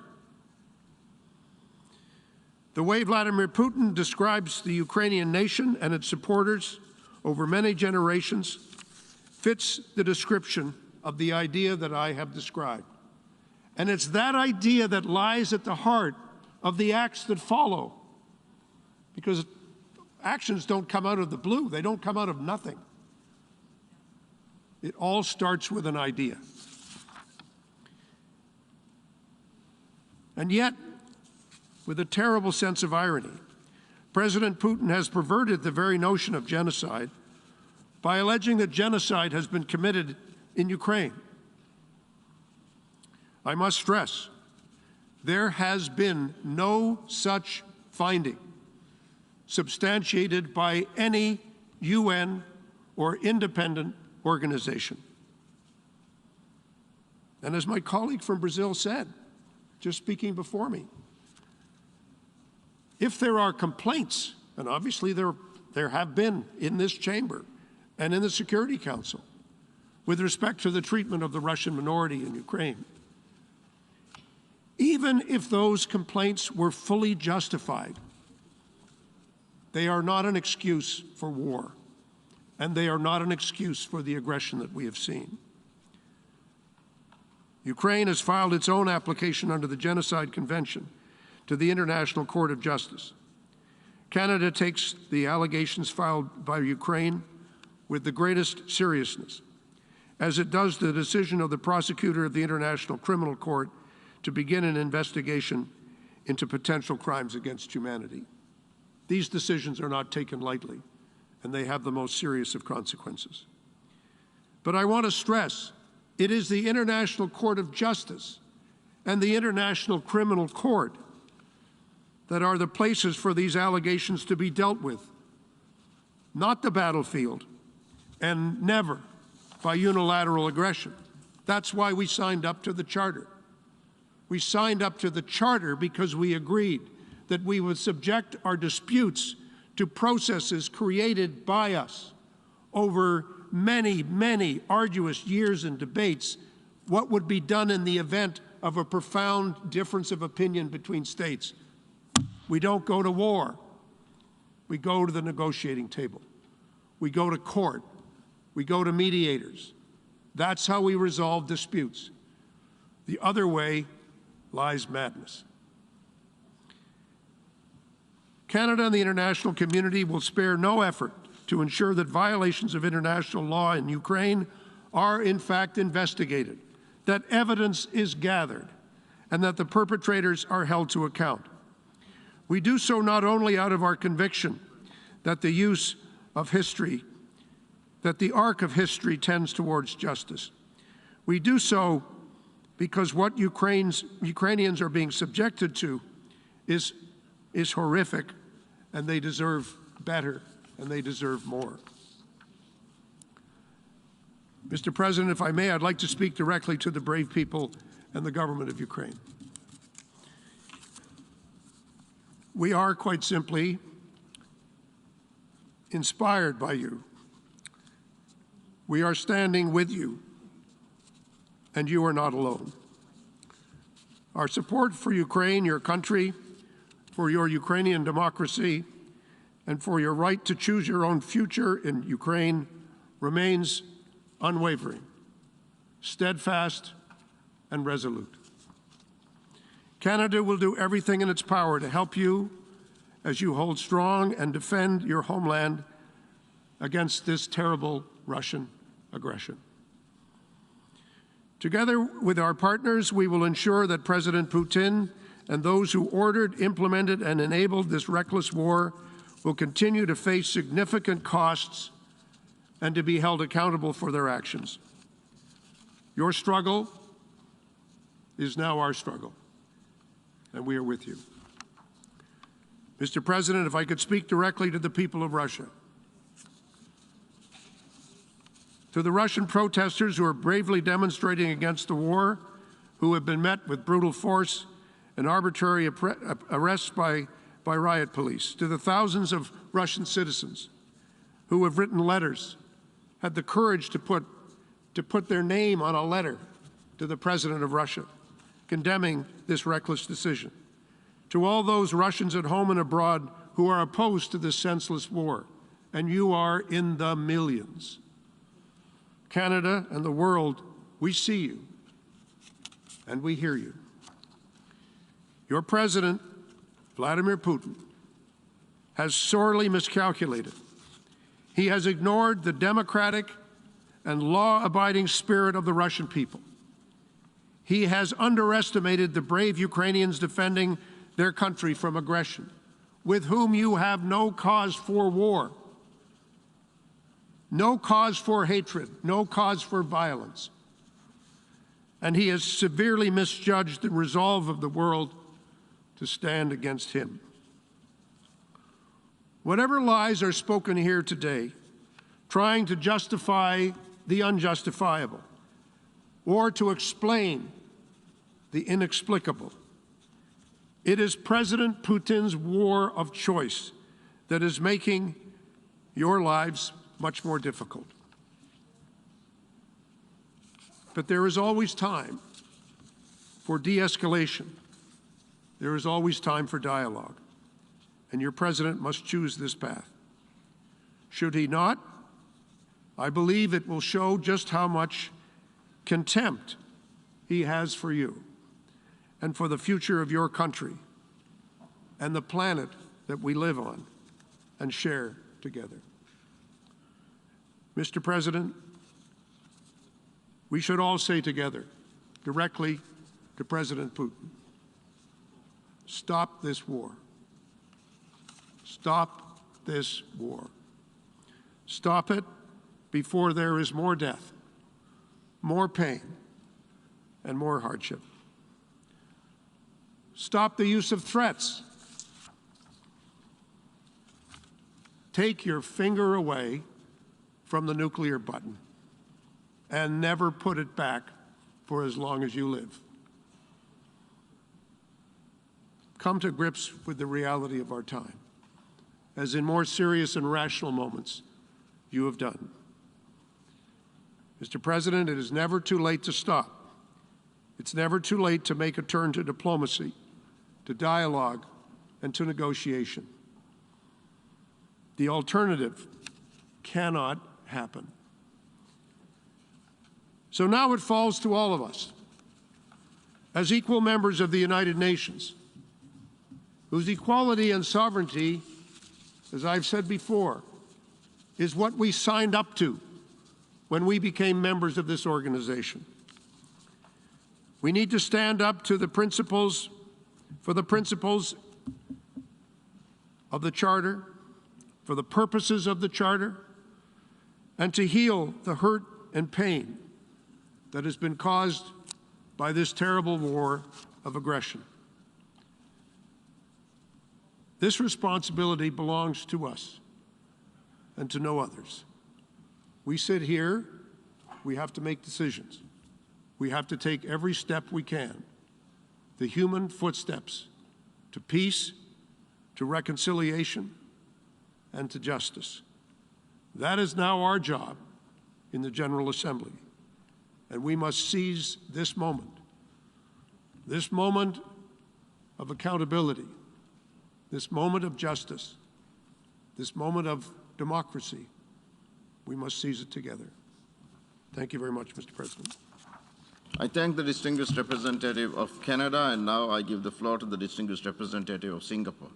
The way Vladimir Putin describes the Ukrainian nation and its supporters over many generations fits the description of the idea that I have described. And it's that idea that lies at the heart of the acts that follow. Because actions don't come out of the blue, they don't come out of nothing. It all starts with an idea. And yet, with a terrible sense of irony, President Putin has perverted the very notion of genocide by alleging that genocide has been committed in Ukraine. I must stress, there has been no such finding substantiated by any UN or independent organization. And as my colleague from Brazil said, just speaking before me, if there are complaints, and obviously there have been in this chamber and in the Security Council with respect to the treatment of the Russian minority in Ukraine, even if those complaints were fully justified, they are not an excuse for war, and they are not an excuse for the aggression that we have seen. Ukraine has filed its own application under the Genocide Convention to the International Court of Justice. Canada takes the allegations filed by Ukraine with the greatest seriousness, as it does the decision of the prosecutor of the International Criminal Court to begin an investigation into potential crimes against humanity. These decisions are not taken lightly, and they have the most serious of consequences. But I want to stress, it is the International Court of Justice and the International Criminal Court that are the places for these allegations to be dealt with, not the battlefield, and never by unilateral aggression. That's why we signed up to the Charter. We signed up to the Charter because we agreed that we would subject our disputes to processes created by us over many, many arduous years and debates, what would be done in the event of a profound difference of opinion between states. We don't go to war. We go to the negotiating table. We go to court. We go to mediators. That's how we resolve disputes. The other way lies madness. Canada and the international community will spare no effort to ensure that violations of international law in Ukraine are in fact investigated, that evidence is gathered, and that the perpetrators are held to account. We do so not only out of our conviction that the use of history, that the arc of history tends towards justice. We do so because what Ukrainians are being subjected to is horrific, and they deserve better, and they deserve more. Mr. President, if I may, I'd like to speak directly to the brave people and the government of Ukraine. We are quite simply inspired by you. We are standing with you, and you are not alone. Our support for Ukraine, your country, for your Ukrainian democracy, and for your right to choose your own future in Ukraine remains unwavering, steadfast, and resolute. Canada will do everything in its power to help you as you hold strong and defend your homeland against this terrible Russian aggression. Together with our partners, we will ensure that President Putin and those who ordered, implemented, and enabled this reckless war will continue to face significant costs and to be held accountable for their actions. Your struggle is now our struggle, and we are with you. Mr. President, if I could speak directly to the people of Russia. To the Russian protesters who are bravely demonstrating against the war, who have been met with brutal force and arbitrary arrests by riot police. To the thousands of Russian citizens who have written letters, had the courage to put their name on a letter to the President of Russia, condemning this reckless decision. To all those Russians at home and abroad who are opposed to this senseless war, and you are in the millions. Canada and the world, we see you and we hear you. Your President, Vladimir Putin, has sorely miscalculated. He has ignored the democratic and law-abiding spirit of the Russian people. He has underestimated the brave Ukrainians defending their country from aggression, with whom you have no cause for war. No cause for hatred, no cause for violence. And he has severely misjudged the resolve of the world to stand against him. Whatever lies are spoken here today, trying to justify the unjustifiable or to explain the inexplicable. It is President Putin's war of choice that is making your lives much more difficult. But there is always time for de-escalation. There is always time for dialogue. And your president must choose this path. Should he not, I believe it will show just how much contempt he has for you and for the future of your country and the planet that we live on and share together. Mr. President, we should all say together, directly to President Putin, stop this war. Stop this war. Stop it before there is more death, more pain, and more hardship. Stop the use of threats. Take your finger away from the nuclear button and never put it back for as long as you live. Come to grips with the reality of our time, as in more serious and rational moments you have done. Mr. President, it is never too late to stop. It's never too late to make a turn to diplomacy, to dialogue, and to negotiation. The alternative cannot happen. So now it falls to all of us, as equal members of the United Nations, whose equality and sovereignty, as I've said before, is what we signed up to when we became members of this organization. We need to stand up to the principles, for the principles of the Charter, for the purposes of the Charter, and to heal the hurt and pain that has been caused by this terrible war of aggression. This responsibility belongs to us and to no others. We sit here, we have to make decisions. We have to take every step we can, the human footsteps to peace, to reconciliation, and to justice. That is now our job in the General Assembly, and we must seize this moment of accountability, this moment of justice, this moment of democracy. We must seize it together. Thank you very much, Mr. President. I thank the distinguished representative of Canada, and now I give the floor to the distinguished representative of Singapore.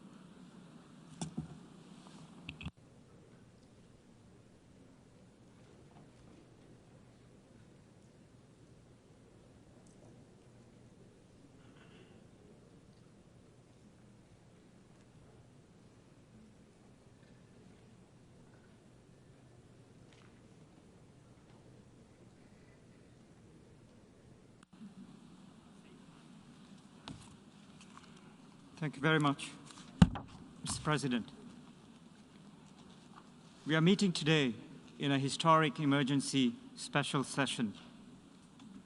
Thank you very much, Mr. President. We are meeting today in a historic emergency special session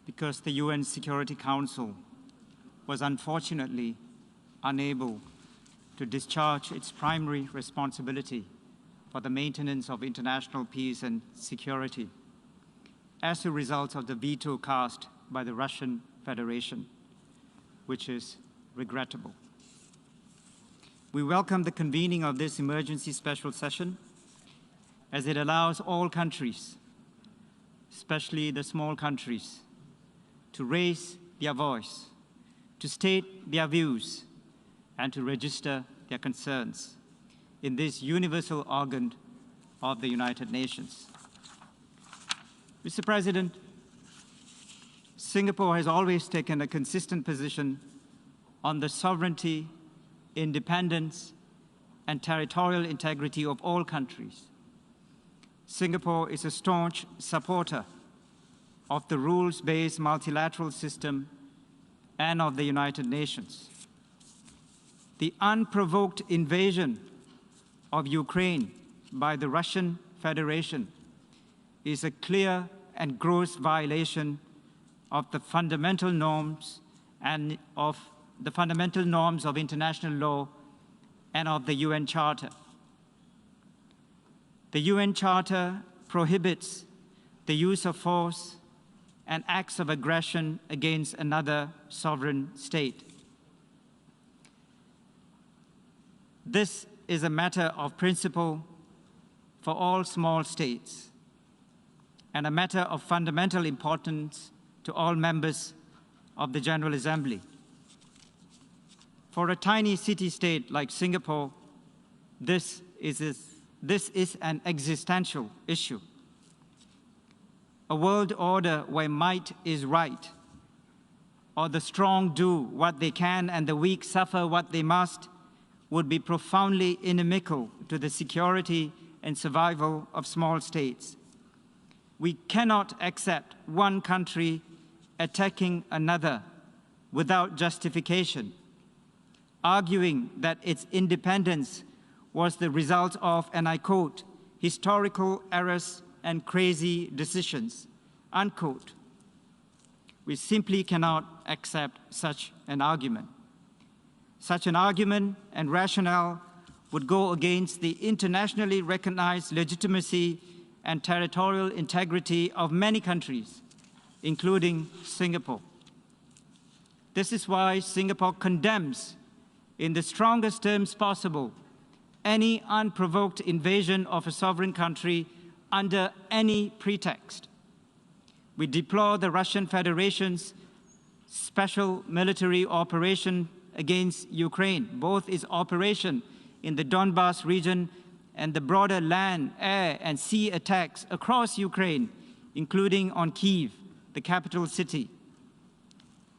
because the UN Security Council was unfortunately unable to discharge its primary responsibility for the maintenance of international peace and security as a result of the veto cast by the Russian Federation, which is regrettable. We welcome the convening of this emergency special session as it allows all countries, especially the small countries, to raise their voice, to state their views, and to register their concerns in this universal organ of the United Nations. Mr. President, Singapore has always taken a consistent position on the sovereignty, independence, and territorial integrity of all countries. Singapore is a staunch supporter of the rules-based multilateral system and of the United Nations. The unprovoked invasion of Ukraine by the Russian Federation is a clear and gross violation of the fundamental norms and of the fundamental norms of international law and of the UN Charter. The UN Charter prohibits the use of force and acts of aggression against another sovereign state. This is a matter of principle for all small states and a matter of fundamental importance to all members of the General Assembly. For a tiny city-state like Singapore, this is an existential issue. A world order where might is right, or the strong do what they can and the weak suffer what they must, would be profoundly inimical to the security and survival of small states. We cannot accept one country attacking another without justification, arguing that its independence was the result of, and I quote, historical errors and crazy decisions, unquote. We simply cannot accept such an argument. Such an argument and rationale would go against the internationally recognized legitimacy and territorial integrity of many countries, including Singapore. This is why Singapore condemns, in the strongest terms possible, any unprovoked invasion of a sovereign country under any pretext. We deplore the Russian Federation's special military operation against Ukraine, both its operation in the Donbas region and the broader land, air, and sea attacks across Ukraine, including on Kyiv, the capital city.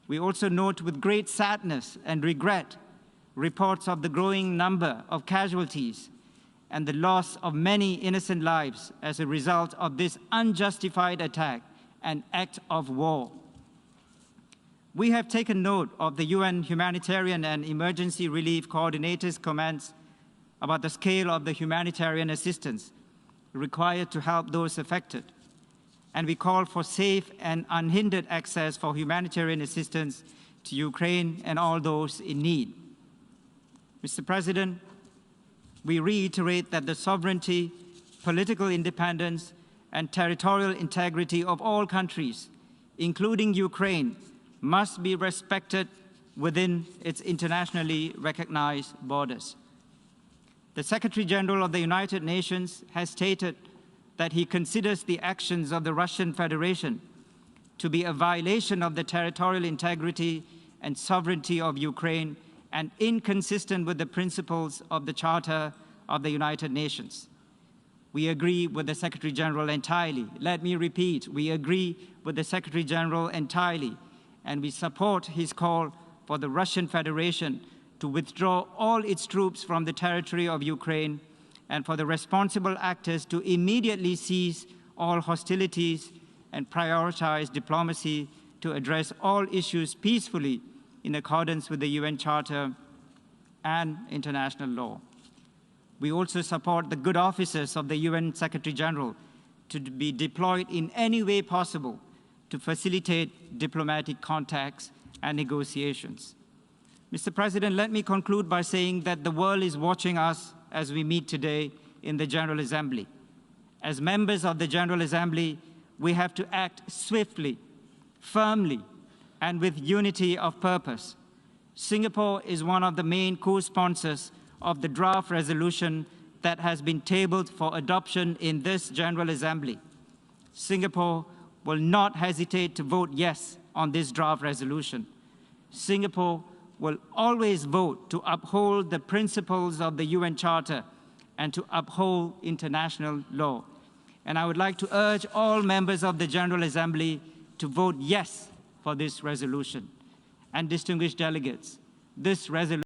We also note with great sadness and regret reports of the growing number of casualties and the loss of many innocent lives as a result of this unjustified attack and act of war. We have taken note of the UN Humanitarian and Emergency Relief Coordinator's comments about the scale of the humanitarian assistance required to help those affected, and we call for safe and unhindered access for humanitarian assistance to Ukraine and all those in need. Mr. President, we reiterate that the sovereignty, political independence, and territorial integrity of all countries, including Ukraine, must be respected within its internationally recognized borders. The Secretary General of the United Nations has stated that he considers the actions of the Russian Federation to be a violation of the territorial integrity and sovereignty of Ukraine and inconsistent with the principles of the Charter of the United Nations. We agree with the Secretary General entirely. Let me repeat, we agree with the Secretary General entirely, and we support his call for the Russian Federation to withdraw all its troops from the territory of Ukraine and for the responsible actors to immediately cease all hostilities and prioritize diplomacy to address all issues peacefully in accordance with the UN Charter and international law. We also support the good officers of the UN Secretary General to be deployed in any way possible to facilitate diplomatic contacts and negotiations. Mr. President, let me conclude by saying that the world is watching us as we meet today in the General Assembly. As members of the General Assembly, we have to act swiftly, firmly, and with unity of purpose. Singapore is one of the main co-sponsors of the draft resolution that has been tabled for adoption in this General Assembly. Singapore will not hesitate to vote yes on this draft resolution. Singapore will always vote to uphold the principles of the UN Charter and to uphold international law. And I would like to urge all members of the General Assembly to vote yes for this resolution. And distinguished delegates, this resolution